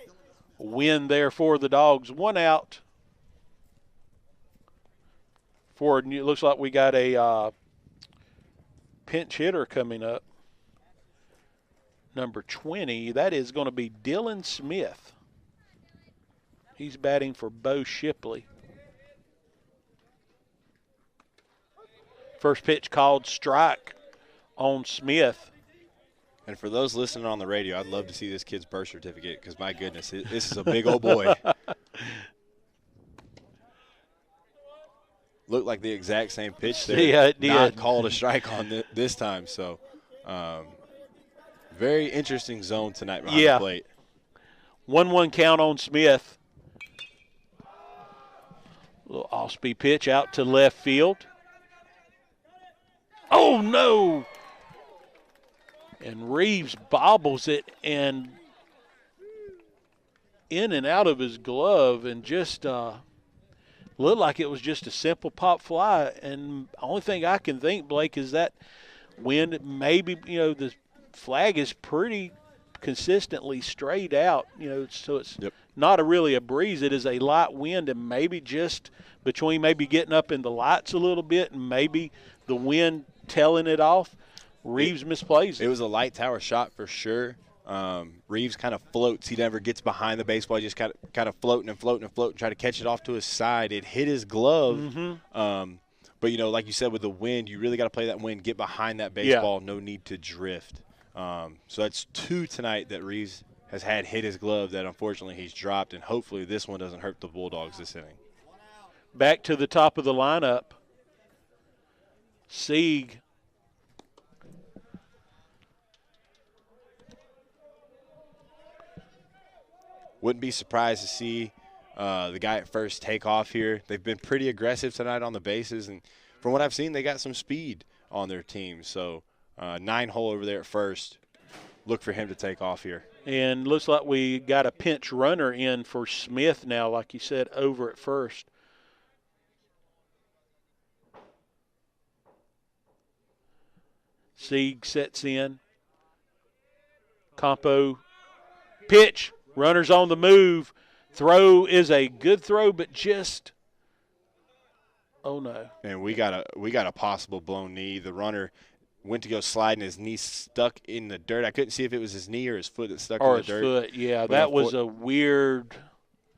a win there for the Dogs. 1 out. It looks like we got a pinch hitter coming up. Number 20, that is going to be Dylan Smith. He's batting for Bo Shipley. First pitch called strike on Smith. And for those listening on the radio, I'd love to see this kid's birth certificate because, my goodness, this is a big old boy. Looked like the exact same pitch there. Yeah, it did. Not called a strike on this time. So, very interesting zone tonight behind the plate. 1-1 count on Smith. Little off-speed pitch out to left field. Oh, no. And Reeves bobbles it and in and out of his glove and just looked like it was just a simple pop fly. And the only thing I can think, Blake, is that wind maybe, the flag is pretty consistently straight out, so it's not really a breeze. It is a light wind, and maybe just between maybe getting up in the lights a little bit and maybe the wind telling it off, Reeves misplays it. It was a light tower shot for sure. Reeves kind of floats. He never gets behind the baseball. He just kind of floating and floating and floating, try to catch it off to his side. It hit his glove. But, like you said, with the wind, you really got to play that wind, get behind that baseball, no need to drift. So that's 2 tonight that Reeves has had hit his glove that unfortunately he's dropped, and hopefully this one doesn't hurt the Bulldogs this inning. Back to the top of the lineup. Sieg. Wouldn't be surprised to see the guy at first take off here. They've been pretty aggressive tonight on the bases, and from what I've seen, they got some speed on their team. So 9-hole over there at first. Look for him to take off here. And looks like we got a pinch runner in for Smith now, like you said, over at first. Sieg sets in. Campo, pitch, runners on the move. Throw is a good throw, but just, oh no. And we got a possible blown knee. The runner went to go slide, and his knee stuck in the dirt. I couldn't see if it was his knee or his foot that stuck in the dirt. Or his foot, yeah. That was a weird.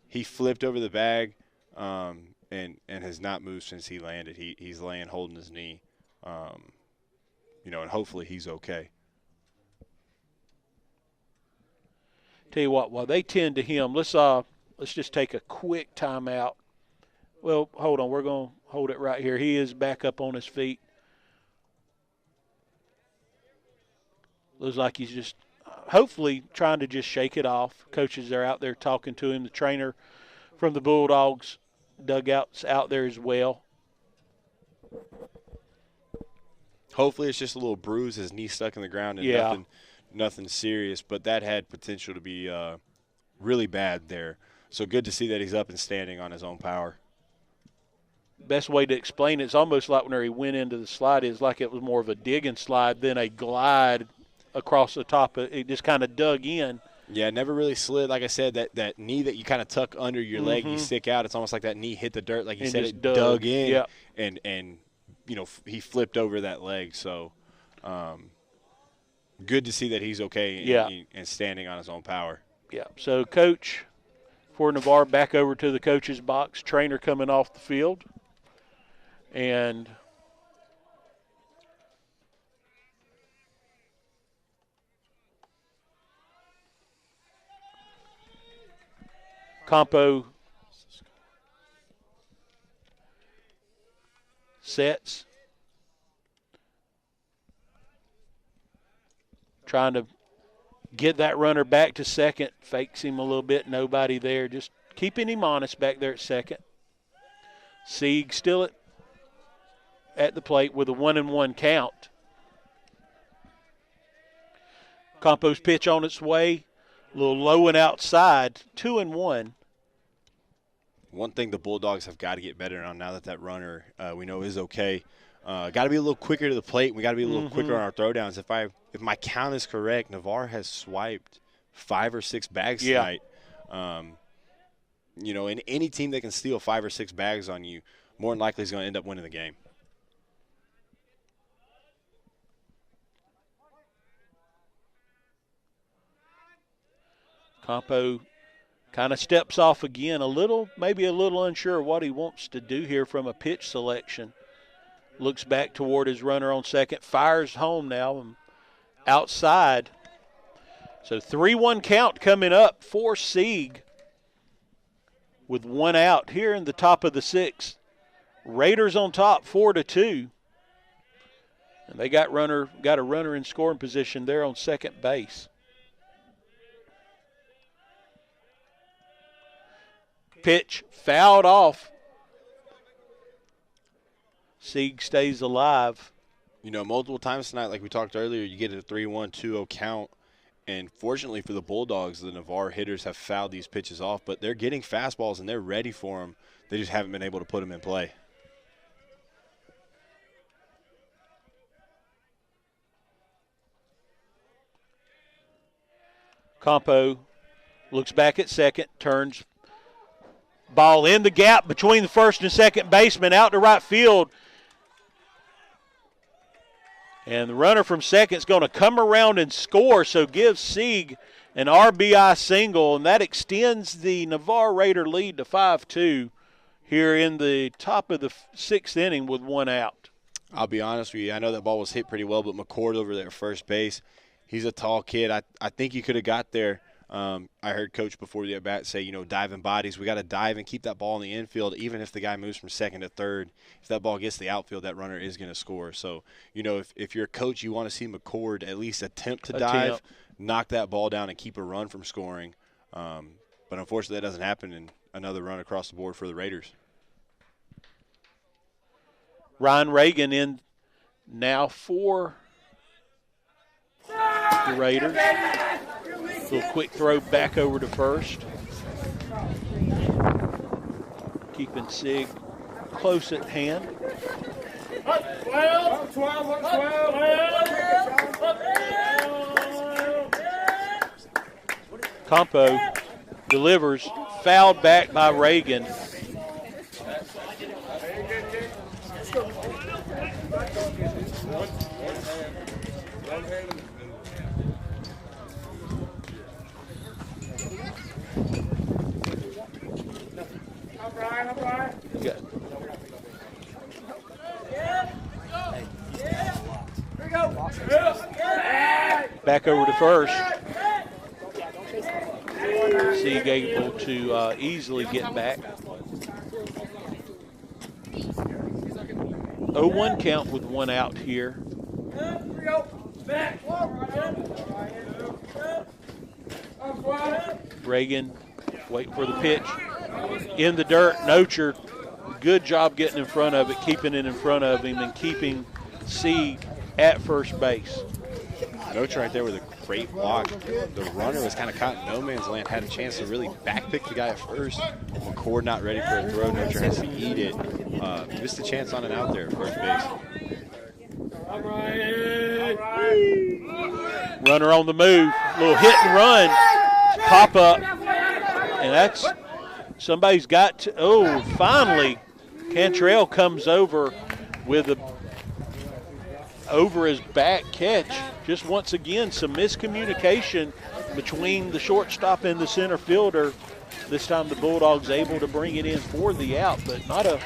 He flipped over the bag and has not moved since he landed. He's laying holding his knee, and hopefully he's okay. Tell you what, while they tend to him, let's just take a quick timeout. Well, hold on. We're going to hold it right here. He is back up on his feet. Looks like he's just hopefully trying to just shake it off. Coaches are out there talking to him. The trainer from the Bulldogs dugout's out there as well. Hopefully it's just a little bruise. His knee stuck in the ground and nothing serious, but that had potential to be really bad there. So good to see that he's up and standing on his own power. Best way to explain it's almost like when he went into the slide is like it was more of a digging slide than a glide across the top. It just kind of dug in. Yeah, it never really slid. Like I said, that knee that you kind of tuck under your leg, you stick out, it's almost like that knee hit the dirt. Like you said, it dug in. Yep. And he flipped over that leg. So good to see that he's okay and standing on his own power. Yeah. So coach for Navarre back over to the coach's box. Trainer coming off the field. And Campo sets. Trying to get that runner back to second. Fakes him a little bit. Nobody there. Just keeping him honest back there at second. Sieg still at the plate with a 1-1 count. Campo's pitch on its way. A little low and outside. 2-1. One thing the Bulldogs have got to get better on now that runner we know is okay. Got to be a little quicker to the plate. We got to be a little quicker on our throwdowns. If my count is correct, Navarre has swiped 5 or 6 bags tonight. And any team that can steal 5 or 6 bags on you, more than likely is going to end up winning the game. Campo kind of steps off again, maybe a little unsure what he wants to do here from a pitch selection. Looks back toward his runner on second, fires home now and outside. So 3-1 count coming up for Sieg with 1 out here in the top of the 6th. Raiders on top 4-2. And they got a runner in scoring position there on second base. Pitch fouled off. Sieg stays alive. You know, multiple times tonight, like we talked earlier, you get a 3-1, 2-0 count. And fortunately for the Bulldogs, the Navarre hitters have fouled these pitches off, but they're getting fastballs and they're ready for them. They just haven't been able to put them in play. Campo looks back at second, turns. Ball in the gap between the first and second baseman, out to right field. And the runner from second is going to come around and score, so gives Sieg an RBI single, and that extends the Navarre Raider lead to 5-2 here in the top of the sixth inning with one out. I'll be honest with you, I know that ball was hit pretty well, but McCord over there at first base, he's a tall kid. I think he could have got there. I heard Coach before the at-bat say, you know, diving bodies. We got to dive and keep that ball in the infield, even if the guy moves from second to third. If that ball gets to the outfield, that runner is going to score. So, you know, if you're a coach, you want to see McCord at least attempt to dive, knock that ball down, and keep a run from scoring. But unfortunately, that doesn't happen, and another run across the board for the Raiders. Ryan Reagan in now for the Raiders. Little quick throw back over to first. Keeping Sig close at hand. 12. Campo delivers, fouled back by Reagan. Back over to first. Sieg able to easily get back. 0-1 count with one out here. Reagan waiting for the pitch. In the dirt, Nocher, good job getting in front of it, keeping it in front of him, and keeping Sieg at first base. Nocher right there with a great block. The runner was kind of caught in no man's land, had a chance to really backpick the guy at first. McCord not ready for a throw. Nocher has to eat it. Missed a chance on an out there at first base. Runner on the move, little hit and run, pop up, and that's somebody's got to. Finally, Cantrell comes over with a over his back catch. Just once again, some miscommunication between the shortstop and the center fielder. This time the Bulldogs able to bring it in for the out, but not a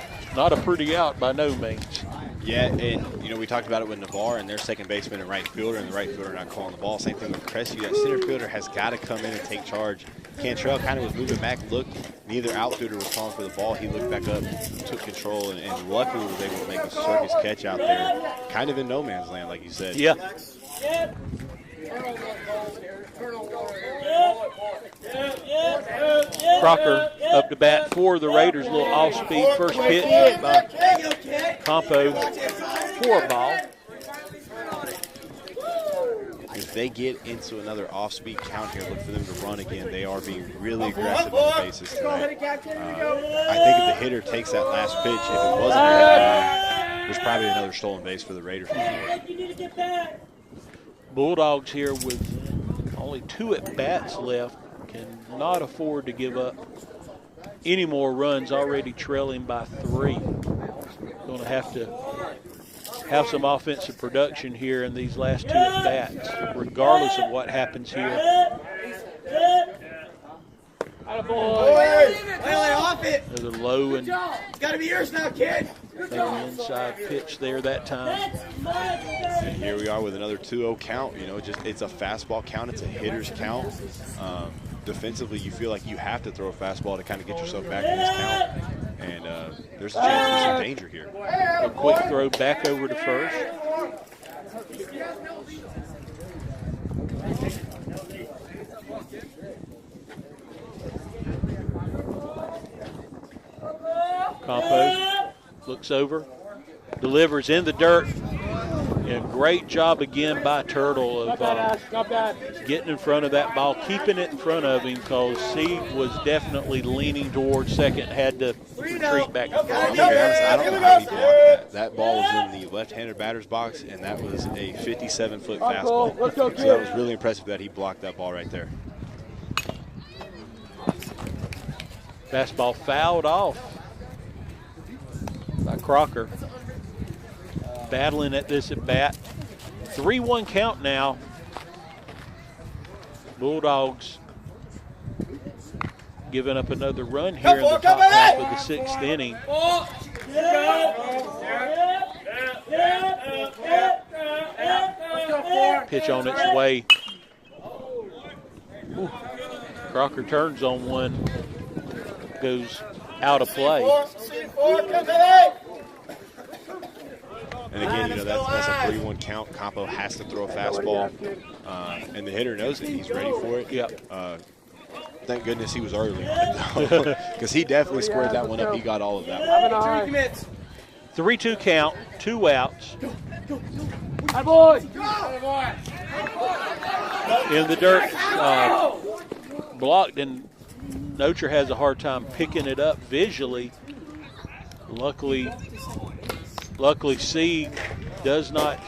pretty out by no means. Yeah, and, you know, we talked about it with Navarre and their second baseman and right fielder, and the right fielder not calling the ball. Same thing with Crestview. That center fielder has got to come in and take charge. Cantrell kind of was moving back, looked. Neither outfielder was calling for the ball. He looked back up, took control, and luckily was able to make a circus catch out there. Kind of in no man's land, like you said. Yeah. Crocker up to bat for the Raiders. A little off-speed first pitch by Campo for a ball. If they get into another off-speed count here, look for them to run again. They are being really aggressive on the bases tonight. I think if the hitter takes that last pitch, if it wasn't a hit ball, there's probably another stolen base for the Raiders. Bulldogs here with only 2 at-bats left cannot afford to give up any more runs, already trailing by 3. Going to have some offensive production here in these last 2 at-bats, regardless of what happens here. There's a low and gotta be yours now, kid. an inside pitch there that time. And here we are with another 2-0 count. You know, it's a fastball count. It's a hitter's count. Defensively, you feel like you have to throw a fastball to kind of get yourself back in this count. And there's a chance for some danger here. A quick throw back over to first. Campo looks over, delivers in the dirt, And great job again by Turtle of getting in front of that ball, keeping it in front of him, because Sieg was definitely leaning towards second, had to retreat back. I'm gonna be honest, I don't know how he blocked that. That ball was in the left-handed batter's box, and that was a 57-foot fastball. So that was really impressive that he blocked that ball right there. Fastball fouled off by Crocker. Battling at this at bat. 3-1 count now. Bulldogs giving up another run here in the top half of the sixth inning. Pitch on its way. Ooh. Crocker turns on one. Goes out of play. And again, you know, that's a 3-1 count. Campo has to throw a fastball, and the hitter knows it. He's ready for it. Yep. Thank goodness he was early on it, though, because he definitely squared that one up. He got all of that one. 3-2 count, 2 outs. In the dirt, blocked, and Nocher has a hard time picking it up visually. Luckily, Sieg does not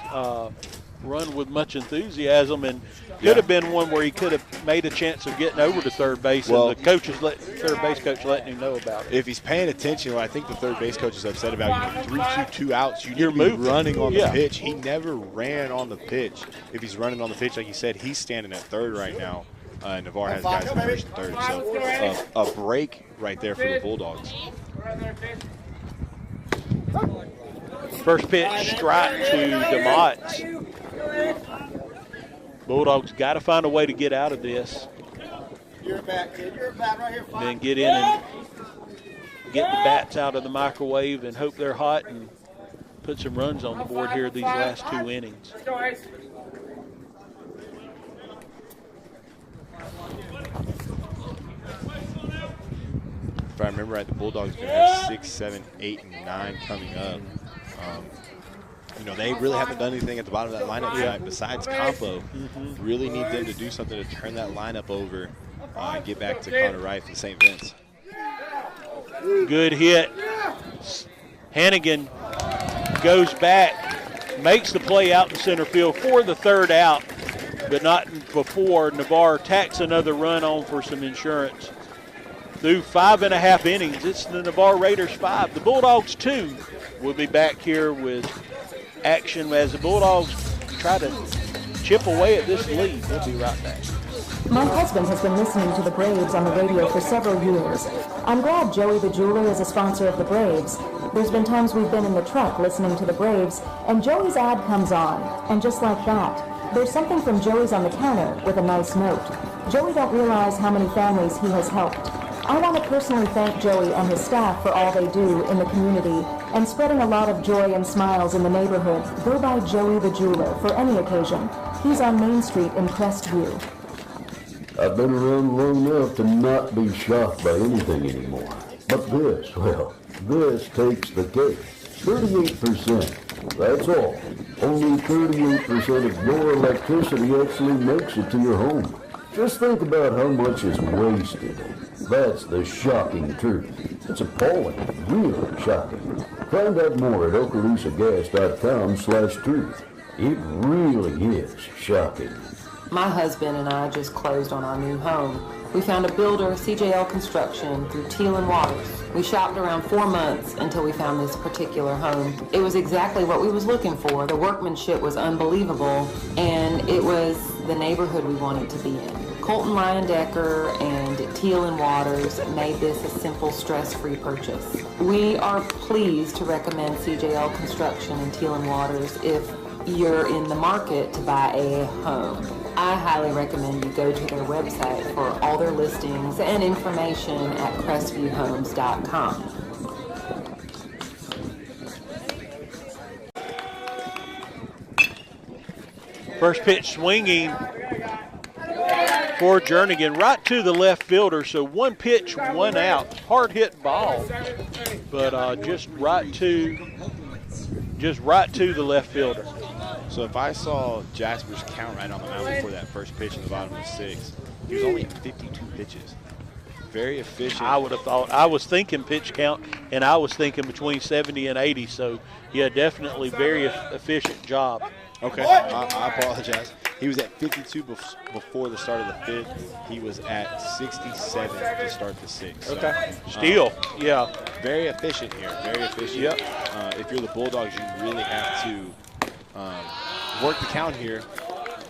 run with much enthusiasm, and could have been one where he could have made a chance of getting over to third base, and the third base coach letting him know about it. If he's paying attention, well, I think the third base coach is upset about 3-2, 2 outs. You're moving, running on the pitch. He never ran on the pitch. If he's running on the pitch, like you said, he's standing at third right now. Navarre has guys in first and third. So a break right there for the Bulldogs. First pitch, strike to DeMott. Bulldogs got to find a way to get out of this. Then get in and get the bats out of the microwave and hope they're hot and put some runs on the board here these last 2 innings. If I remember right, the Bulldogs are going to have 6, 7, 8, and 9 coming up. You know, they really haven't done anything at the bottom of that lineup tonight besides Campo. Really need them to do something to turn that lineup over and get back to Connor Wright and St. Vince. Good hit. Hannigan goes back, makes the play out in center field for the third out, but not before Navarre tacks another run on for some insurance. Through 5.5 innings, it's the Navarre Raiders 5, the Bulldogs 2. We'll be back here with action as the Bulldogs try to chip away at this lead. We'll be right back. My husband has been listening to the Braves on the radio for several years. I'm glad Joey the Jeweler is a sponsor of the Braves. There's been times we've been in the truck listening to the Braves, and Joey's ad comes on, and just like that, there's something from Joey's on the counter with a nice note. Joey don't realize how many families he has helped. I want to personally thank Joey and his staff for all they do in the community and spreading a lot of joy and smiles in the neighborhood. Go by Joey the Jeweler for any occasion. He's on Main Street in Crestview. I've been around long enough to not be shocked by anything anymore. But this, well, this takes the cake. 38%. That's all. Only 38% of your electricity actually makes it to your home. Just think about how much is wasted. That's the shocking truth. It's appalling, really shocking. Find out more at okaloosagas.com/truth. It really is shocking. My husband and I just closed on our new home. We found a builder, CJL Construction, through Teal and Waters. We shopped around 4 months until we found this particular home. It was exactly what we was looking for. The workmanship was unbelievable, and it was the neighborhood we wanted to be in. Colton Leyendecker and Teal and Waters made this a simple, stress-free purchase. We are pleased to recommend CJL Construction and Teal and Waters if you're in the market to buy a home. I highly recommend you go to their website for all their listings and information at crestvviewhomes.com. First pitch swinging for Jernigan, right to the left fielder. So 1 pitch, 1 out. Hard hit ball, but just right to the left fielder. So if I saw Jasper's count right on the mound before that first pitch in the bottom of the 6th, he was only at 52 pitches. Very efficient. I would have thought. I was thinking pitch count, and I was thinking between 70 and 80. So, yeah, definitely very efficient job. Okay, I apologize. He was at 52 before the start of the 5th. He was at 67 to start the 6th. So, Okay, still, yeah. Very efficient here, very efficient. Yep. If you're the Bulldogs, you really have to work the count here,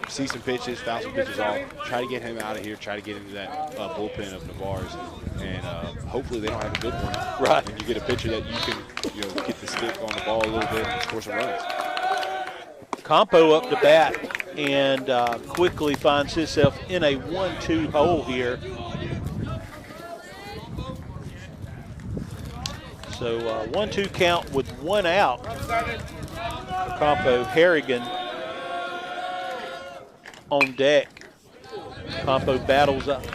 see some pitches, foul some pitches off, try to get him out of here, try to get into that bullpen of Navarre's, and hopefully they don't have a good one. Right. And you get a pitcher that you can, get the stick on the ball a little bit and score some runs. Campo up to bat and quickly finds himself in a 1-2 hole here. So 1-2 count with 1 out. Campo. Harrigan on deck. Campo battles up,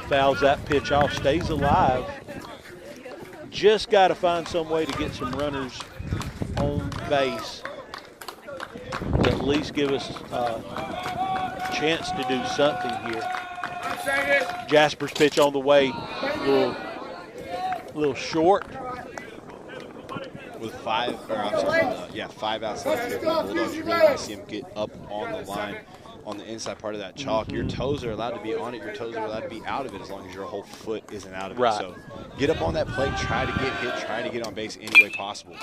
fouls that pitch off, stays alive. Just got to find some way to get some runners on base to at least give us a chance to do something here. Jasper's pitch on the way, little short. With 5 outs left here for the Bulldogs, you really want to see him get up on the line on the inside part of that chalk. Your toes are allowed to be on it. Your toes are allowed to be out of it as long as your whole foot isn't out of it. Right. So get up on that plate, try to get hit, try to get on base any way possible.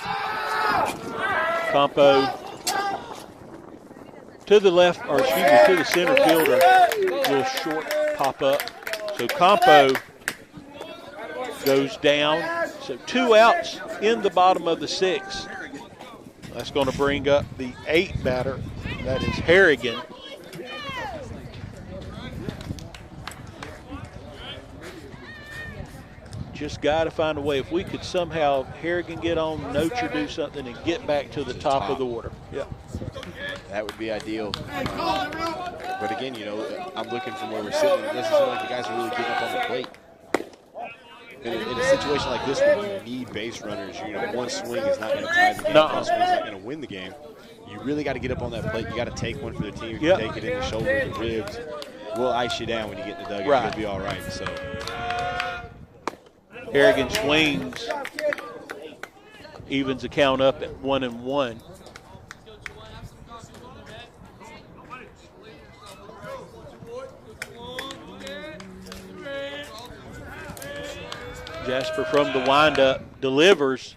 Campo to the left, or excuse me, to the center fielder. Little short pop up. So Campo goes down. So 2 outs in the bottom of the 6th. That's going to bring up the 8th batter. That is Harrigan. Just got to find a way. If we could somehow, Harrigan get on, Nocher do something, and get back to the top of the order. Yep. That would be ideal. But again, I'm looking from where we're sitting. It doesn't seem like the guys are really getting up on the plate. In a situation like this one, you need base runners. One swing is not going to tie the game. One swing is not going to win the game. You really got to get up on that plate. You got to take one for the team. If you take it in the shoulder, the ribs, we'll ice you down when you get in the dugout. Right. You'll be all right. So Harrigan swings, evens the count up at 1-1. Jasper from the windup delivers.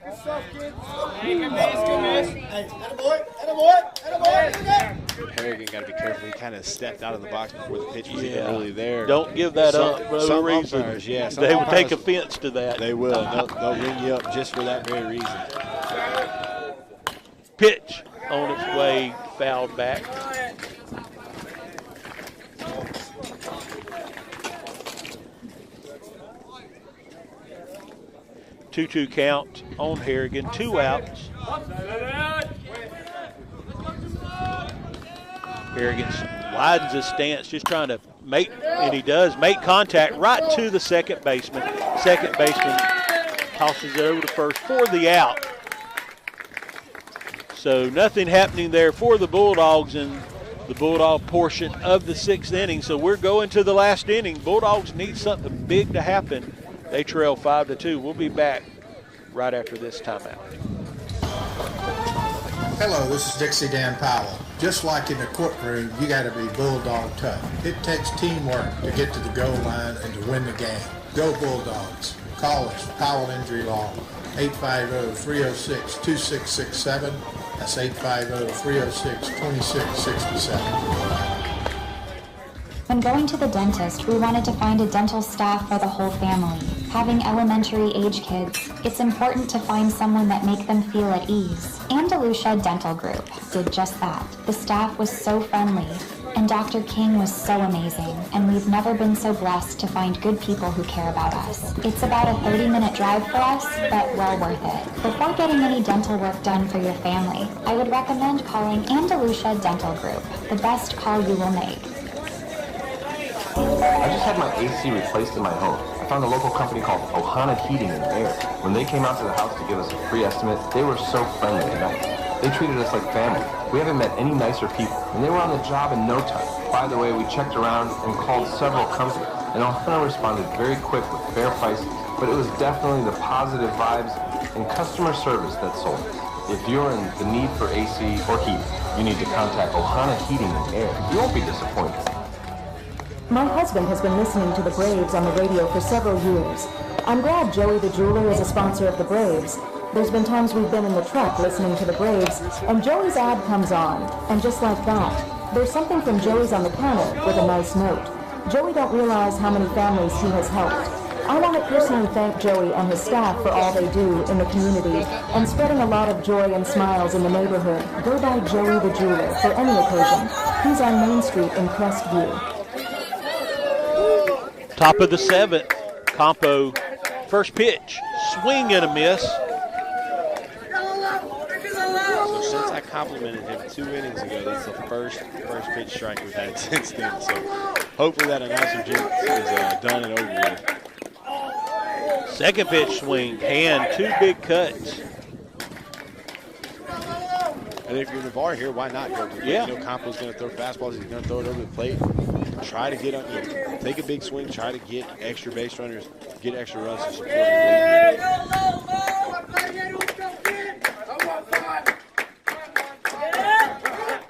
Harrigan got to be careful. He kind of stepped out of the box before the pitch was even really there. Don't give that up for no reason. Umpires, they will take offense to that. They will. They'll ring you up just for that very reason. Pitch on its way, fouled back. Two count on Harrigan, 2 outs. Harrigan widens his stance, just trying to make, and he does, make contact right to the second baseman. Second baseman tosses it over to first for the out. So nothing happening there for the Bulldogs in the Bulldog portion of the 6th inning. So we're going to the last inning. Bulldogs need something big to happen. They trail 5-2. We'll be back right after this timeout. Hello, this is Dixie Dan Powell. Just like in the courtroom, you got to be Bulldog tough. It takes teamwork to get to the goal line and to win the game. Go Bulldogs. Call us, Powell Injury Law, 850-306-2667. That's 850-306-2667. When going to the dentist, we wanted to find a dental staff for the whole family. Having elementary age kids, it's important to find someone that make them feel at ease. Andalusia Dental Group did just that. The staff was so friendly, and Dr. King was so amazing, and we've never been so blessed to find good people who care about us. It's about a 30-minute drive for us, but well worth it. Before getting any dental work done for your family, I would recommend calling Andalusia Dental Group, the best call you will make. I just had my AC replaced in my home. I found a local company called Ohana Heating and Air. When they came out to the house to give us a free estimate, they were so friendly and nice. They treated us like family. We haven't met any nicer people, and they were on the job in no time. By the way, we checked around and called several companies, and Ohana responded very quick with fair prices, but it was definitely the positive vibes and customer service that sold us. If you're in the need for AC or heat, you need to contact Ohana Heating and Air. You won't be disappointed. My husband has been listening to the Braves on the radio for several years. I'm glad Joey the Jeweler is a sponsor of the Braves. There's been times we've been in the truck listening to the Braves, and Joey's ad comes on, and just like that, there's something from Joey's on the counter with a nice note. Joey don't realize how many families he has helped. I want to personally thank Joey and his staff for all they do in the community and spreading a lot of joy and smiles in the neighborhood. Go by Joey the Jeweler for any occasion. He's on Main Street in Crestview. Top of the 7th, Campo, first pitch, swing and a miss. So since I complimented him 2 innings ago, that's the first pitch strike we've had since then. So hopefully that announcer jinx is done and over with. Second pitch swing, hand, 2 big cuts. And if you're Navarre here, why not go? Yeah. You know Campo's going to throw fastballs. He's going to throw it over the plate. Try to get on, take a big swing. Try to get extra base runners, get extra runs to support your lead.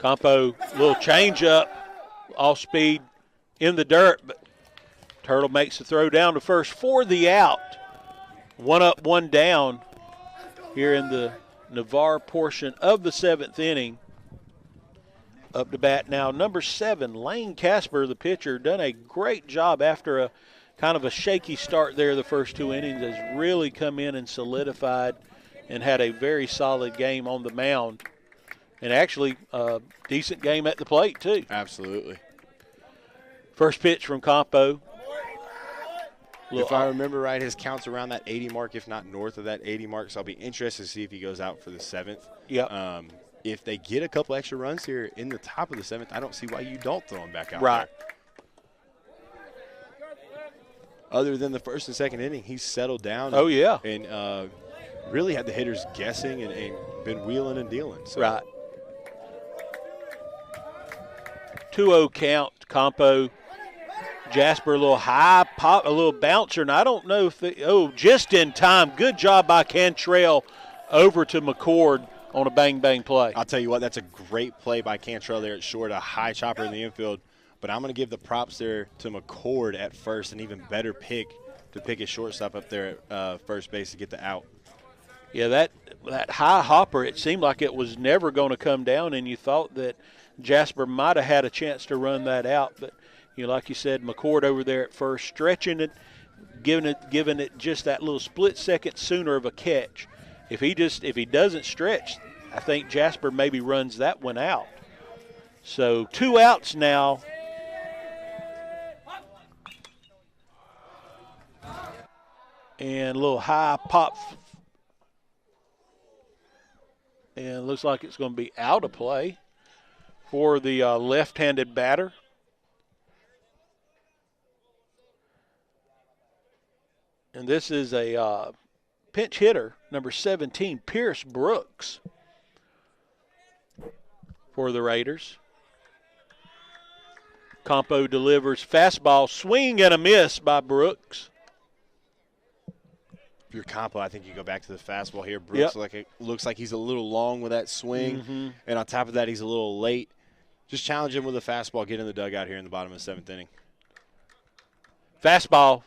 Campo, little change up, off speed in the dirt, but Turtle makes the throw down to first for the out. 1 up, 1 down here in the Navarre portion of the 7th inning. Up to bat now, number 7, Lane Casper, the pitcher, done a great job after a kind of a shaky start there the first 2 innings, has really come in and solidified and had a very solid game on the mound. And actually a decent game at the plate, too. Absolutely. First pitch from Campo. If I remember right, his count's around that 80 mark, if not north of that 80 mark. So I'll be interested to see if he goes out for the 7th. Yeah. If they get a couple extra runs here in the top of the 7th, I don't see why you don't throw him back out right there. Other than the first and second inning, he's settled down. Oh, yeah. And really had the hitters guessing and been wheeling and dealing. So. Right. 2-0 count, Campo. Jasper, a little high pop, a little bouncer, and I don't know if just in time. Good job by Cantrell over to McCord on a bang-bang play. I'll tell you what, that's a great play by Cantrell there at short, a high chopper in the infield. But I'm going to give the props there to McCord at first, an even better pick to pick his shortstop up there at first base to get the out. Yeah, that high hopper, it seemed like it was never going to come down, and you thought that Jasper might have had a chance to run that out. But, like you said, McCord over there at first, stretching it, giving it just that little split second sooner of a catch. If he doesn't stretch, I think Jasper maybe runs that one out. So 2 outs now. And a little high pop. And it looks like it's going to be out of play for the left-handed batter. And this is a pinch hitter, number 17, Pierce Brooks, for the Raiders. Campo delivers fastball, swing and a miss by Brooks. If you're Campo, I think you go back to the fastball here. Brooks looks like he's a little long with that swing. And on top of that, he's a little late. Just challenge him with a fastball, get in the dugout here in the bottom of the 7th inning. Fastball.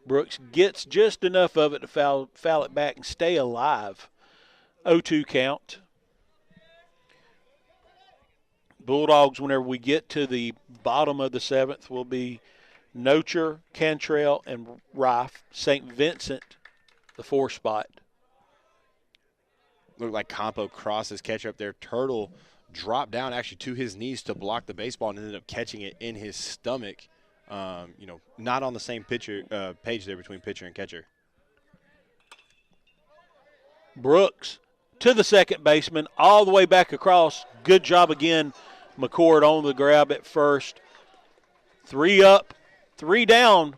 Brooks gets just enough of it to foul it back and stay alive. 0-2 count. Bulldogs, whenever we get to the bottom of the 7th, will be Nocher, Cantrell, and Rife. St. Vincent, the 4 spot. Looked like Campo crossed his catcher up there. Turtle dropped down actually to his knees to block the baseball and ended up catching it in his stomach. Not on the same page there between pitcher and catcher. Brooks to the second baseman, all the way back across. Good job again, McCord on the grab at first. 3 up, 3 down.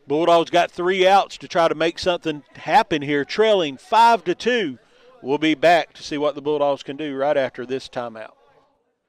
Bulldogs got 3 outs to try to make something happen here, trailing 5-2 We'll be back to see what the Bulldogs can do right after this timeout.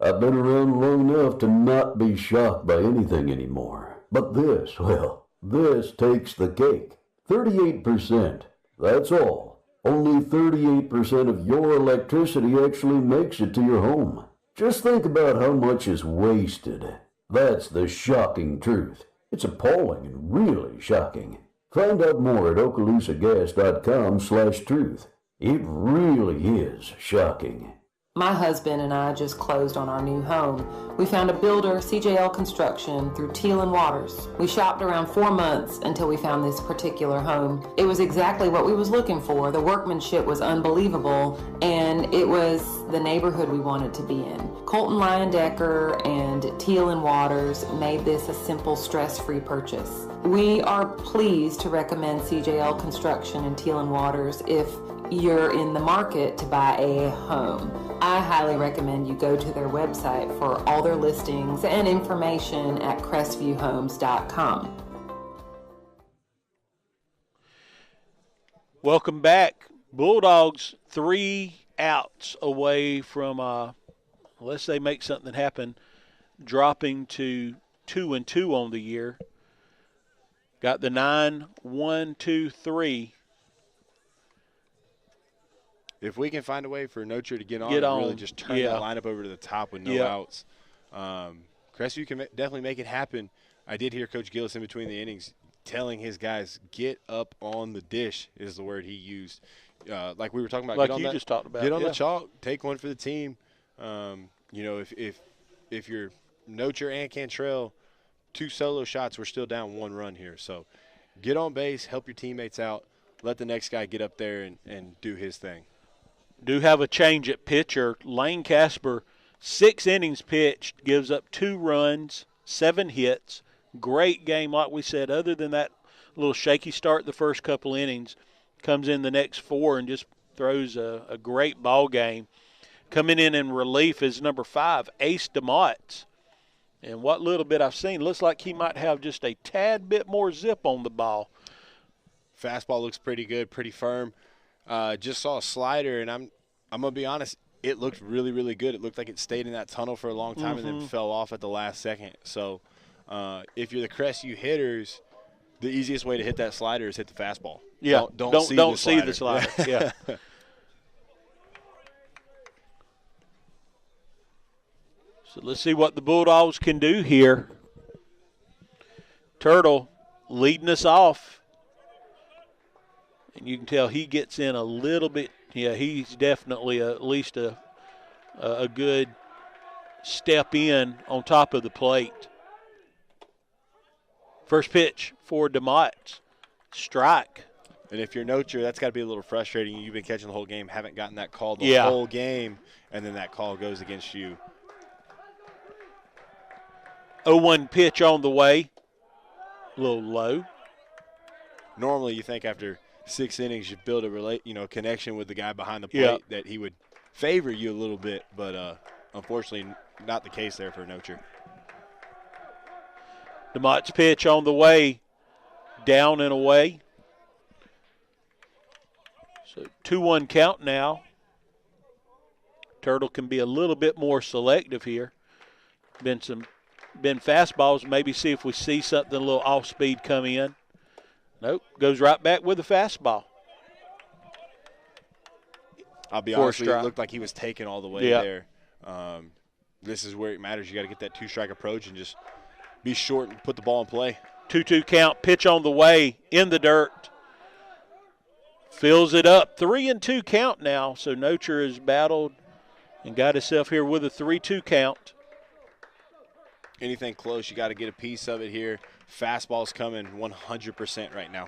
I've been around long enough to not be shocked by anything anymore. But this, well, this takes the cake. 38%. That's all. Only 38% of your electricity actually makes it to your home. Just think about how much is wasted. That's the shocking truth. It's appalling and really shocking. Find out more at okaloosagas.com/truth. It really is shocking. My husband and I just closed on our new home. We found a builder, CJL Construction, through Teal and Waters. We shopped around 4 months until we found this particular home. It was exactly what we was looking for. The workmanship was unbelievable, and it was the neighborhood we wanted to be in. Colton Leyendecker and Teal and Waters made this a simple, stress-free purchase. We are pleased to recommend CJL Construction and Teal and Waters if you're in the market to buy a home. I highly recommend you go to their website for all their listings and information at crestvviewhomes.com. Welcome back. Bulldogs 3 outs away from, unless they make something happen, dropping to 2-2 on the year. Got the 9-1-2-3. If we can find a way for Notre to get on and really just turn that lineup over to the top with no outs, Crestview can definitely make it happen. I did hear Coach Gillis in between the innings telling his guys, get up on the dish is the word he used. Like we were talking about. Like you just talked about. Get on the chalk, take one for the team. If you're Notre and Cantrell, 2 solo shots, we're still down 1 run here. So get on base, help your teammates out, let the next guy get up there and do his thing. Do have a change at pitcher. Lane Casper, 6 innings pitched, gives up 2 runs, 7 hits. Great game, like we said, other than that little shaky start the first couple innings. Comes in the next 4 and just throws a great ball game. Coming in relief is number 5, Ace DeMott. And what little bit I've seen, looks like he might have just a tad bit more zip on the ball. Fastball looks pretty good, pretty firm. Just saw a slider, and I'm going to be honest, it looked really, really good. It looked like it stayed in that tunnel for a long time and then fell off at the last second. So if you're the Crestview hitters, the easiest way to hit that slider is hit the fastball. Yeah, don't see the slider. Yeah. So let's see what the Bulldogs can do here. Turtle leading us off. And you can tell he gets in a little bit. Yeah, he's definitely at least a good step in on top of the plate. First pitch for DeMott. Strike. And if you're Notre, that's got to be a little frustrating. You've been catching the whole game, haven't gotten that call the whole game, and then that call goes against you. 0-1 pitch on the way. A little low. Normally you think after 6 innings you build a connection with the guy behind the plate that he would favor you a little bit, but unfortunately not the case there for Notre. DeMott's pitch on the way, down and away. So 2-1 count now. Turtle can be a little bit more selective here. Been fastballs, maybe see if we see something a little off speed come in. Nope, goes right back with the fastball. I'll be honest with you, it looked like he was taken all the way there. This is where it matters. You got to get that 2-strike approach and just be short and put the ball in play. 2-2 count, pitch on the way, in the dirt. Fills it up, 3-2 count now. So Notre has battled and got himself here with a 3-2 count. Anything close, you got to get a piece of it here. Fastball's coming 100% right now.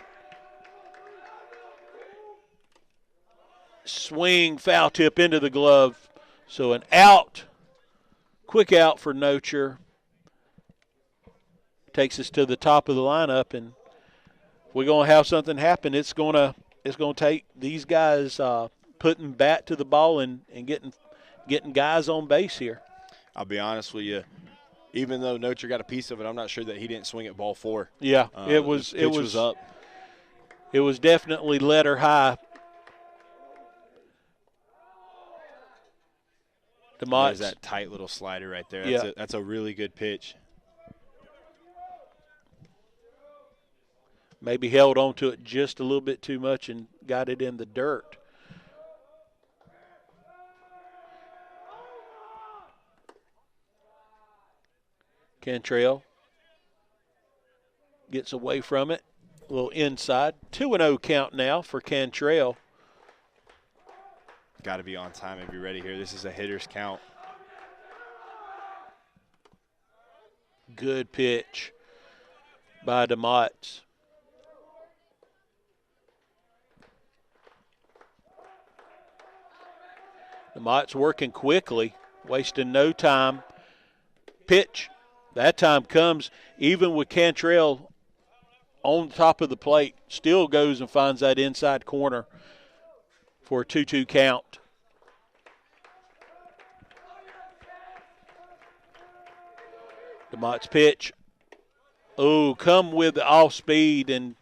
Swing, foul tip into the glove. So an out, quick out for Notre. Takes us to the top of the lineup, and if we're going to have something happen, it's going to take these guys putting bat to the ball and getting guys on base here. I'll be honest with you. Even though Notre got a piece of it, I'm not sure that he didn't swing at ball 4. Yeah, it was up. It was definitely letter high. DeMott's. There's that tight little slider right there. That's a really good pitch. Maybe held on to it just a little bit too much and got it in the dirt. Cantrell gets away from it. A little inside. 2-0 count now for Cantrell. Got to be on time and be ready here. This is a hitter's count. Good pitch by DeMott's. DeMott's working quickly, wasting no time. Pitch. That time comes even with Cantrell on top of the plate. Still goes and finds that inside corner for a 2-2 count. DeMott's pitch. Oh, come with the off speed and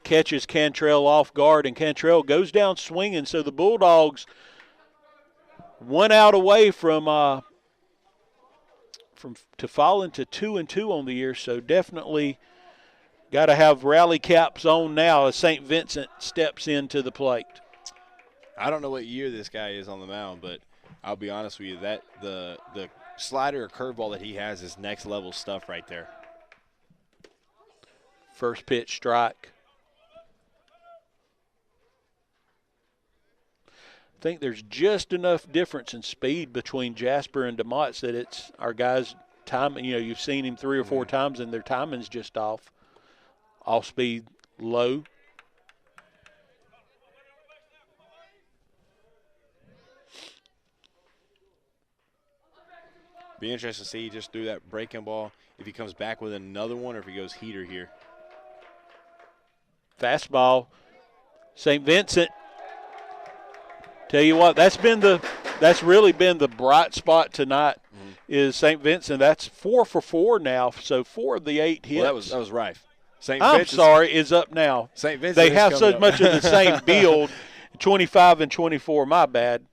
catches Cantrell off guard, and Cantrell goes down swinging. So the Bulldogs 1 out away from to fall into 2-2 on the year. So definitely got to have rally caps on now as St. Vincent steps into the plate. I don't know what year this guy is on the mound, but I'll be honest with you, that the slider or curveball that he has is next level stuff right there. First pitch strike. I think there's just enough difference in speed between Jasper and DeMott's that it's our guys' time. You know, you've seen him 3 or 4 times, and their timing's just off. Off speed, low. Be interesting to see just threw that breaking ball if he comes back with another one or if he goes heater here. Fastball. St. Vincent. Tell you what, that's really been the bright spot tonight. Is St. Vincent. That's 4 for 4 now. So 4 of the 8 hits. Well, that was Rife. I'm sorry, is up now. St. Vincent. They have so much of the same build. 25 and 24. My bad.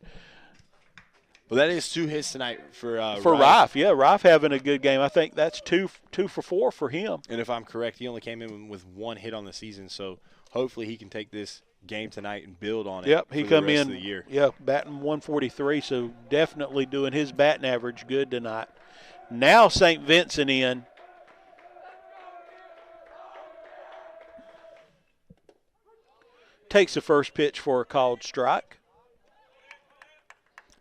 Well, that is 2 hits tonight for Rife. Yeah, Rife having a good game. I think that's 2 for 4 for him. And if I'm correct, he only came in with 1 hit on the season. So hopefully he can take this game tonight and build on it. Yep, he for come the rest in. Of the year. Yeah, batting 143. So definitely doing his batting average good tonight. Now St. Vincent in. Takes the first pitch for a called strike.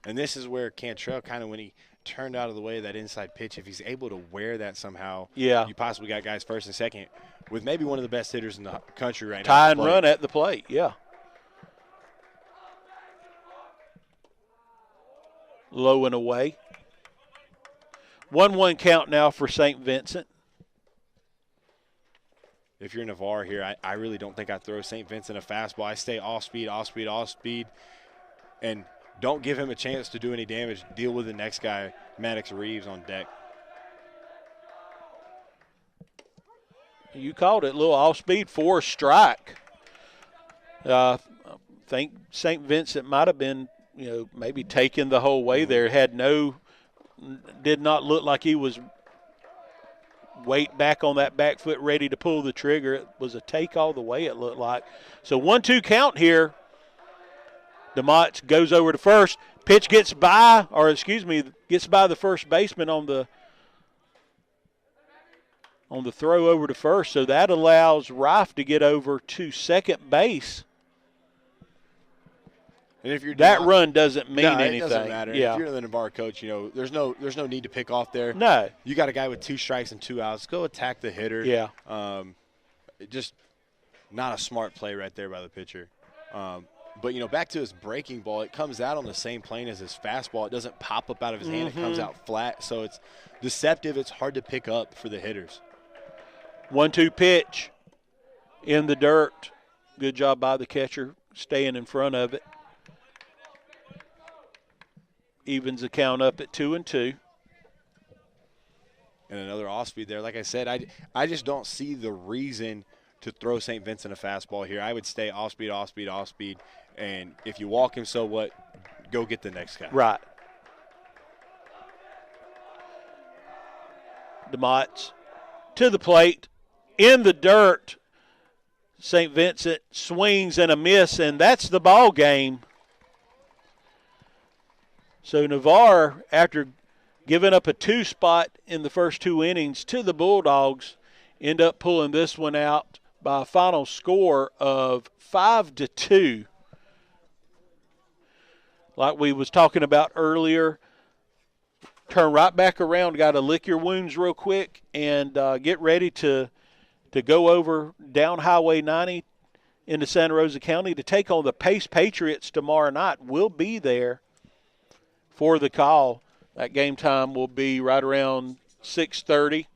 And this is where Cantrell kind of, when he turned out of the way of that inside pitch, if he's able to wear that somehow, yeah, you possibly got guys first and second with maybe one of the best hitters in the country right now. Tie and run at the plate, yeah. Low and away. 1-1 count now for St. Vincent. If you're Navarre here, I really don't think I throw St. Vincent a fastball. I stay off speed, and don't give him a chance to do any damage. Deal with the next guy, Maddox Reeves, on deck. You called it, a little off-speed for a strike. I think St. Vincent might have been, maybe taken the whole way there. Did not look like he was weight back on that back foot, ready to pull the trigger. It was a take all the way, it looked like. So 1-2 count here. DeMott goes over to first. Pitch gets by the first baseman on the throw over to first. So that allows Rife to get over to second base. And if you're that run doesn't mean anything. It doesn't matter. Yeah. If you're the Navarre coach, there's no need to pick off there. No. You got a guy with 2 strikes and 2 outs. Go attack the hitter. Yeah. Just not a smart play right there by the pitcher. But, back to his breaking ball, it comes out on the same plane as his fastball. It doesn't pop up out of his hand. It comes out flat. So it's deceptive. It's hard to pick up for the hitters. 1-2 pitch in the dirt. Good job by the catcher staying in front of it. Evens the count up at 2-2. And another off-speed there. Like I said, I just don't see the reason to throw St. Vincent a fastball here. I would stay off-speed. And if you walk him, so what? Go get the next guy. Right. DeMott's to the plate, in the dirt. St. Vincent swings and a miss, and that's the ball game. So Navarre, after giving up a 2 spot in the first 2 innings to the Bulldogs, end up pulling this one out by a final score of 5-2. Like we was talking about earlier, turn right back around, got to lick your wounds real quick, and get ready to go over down Highway 90 into Santa Rosa County to take on the Pace Patriots tomorrow night. We'll be there for the call. That game time will be right around 6:30.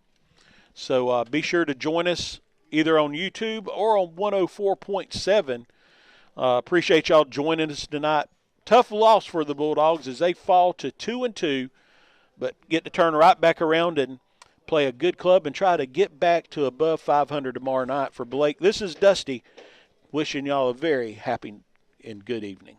So be sure to join us either on YouTube or on 104.7. Appreciate y'all joining us tonight. Tough loss for the Bulldogs as they fall to 2-2, but get to turn right back around and play a good club and try to get back to above 500 tomorrow night. For Blake, this is Dusty, wishing y'all a very happy and good evening.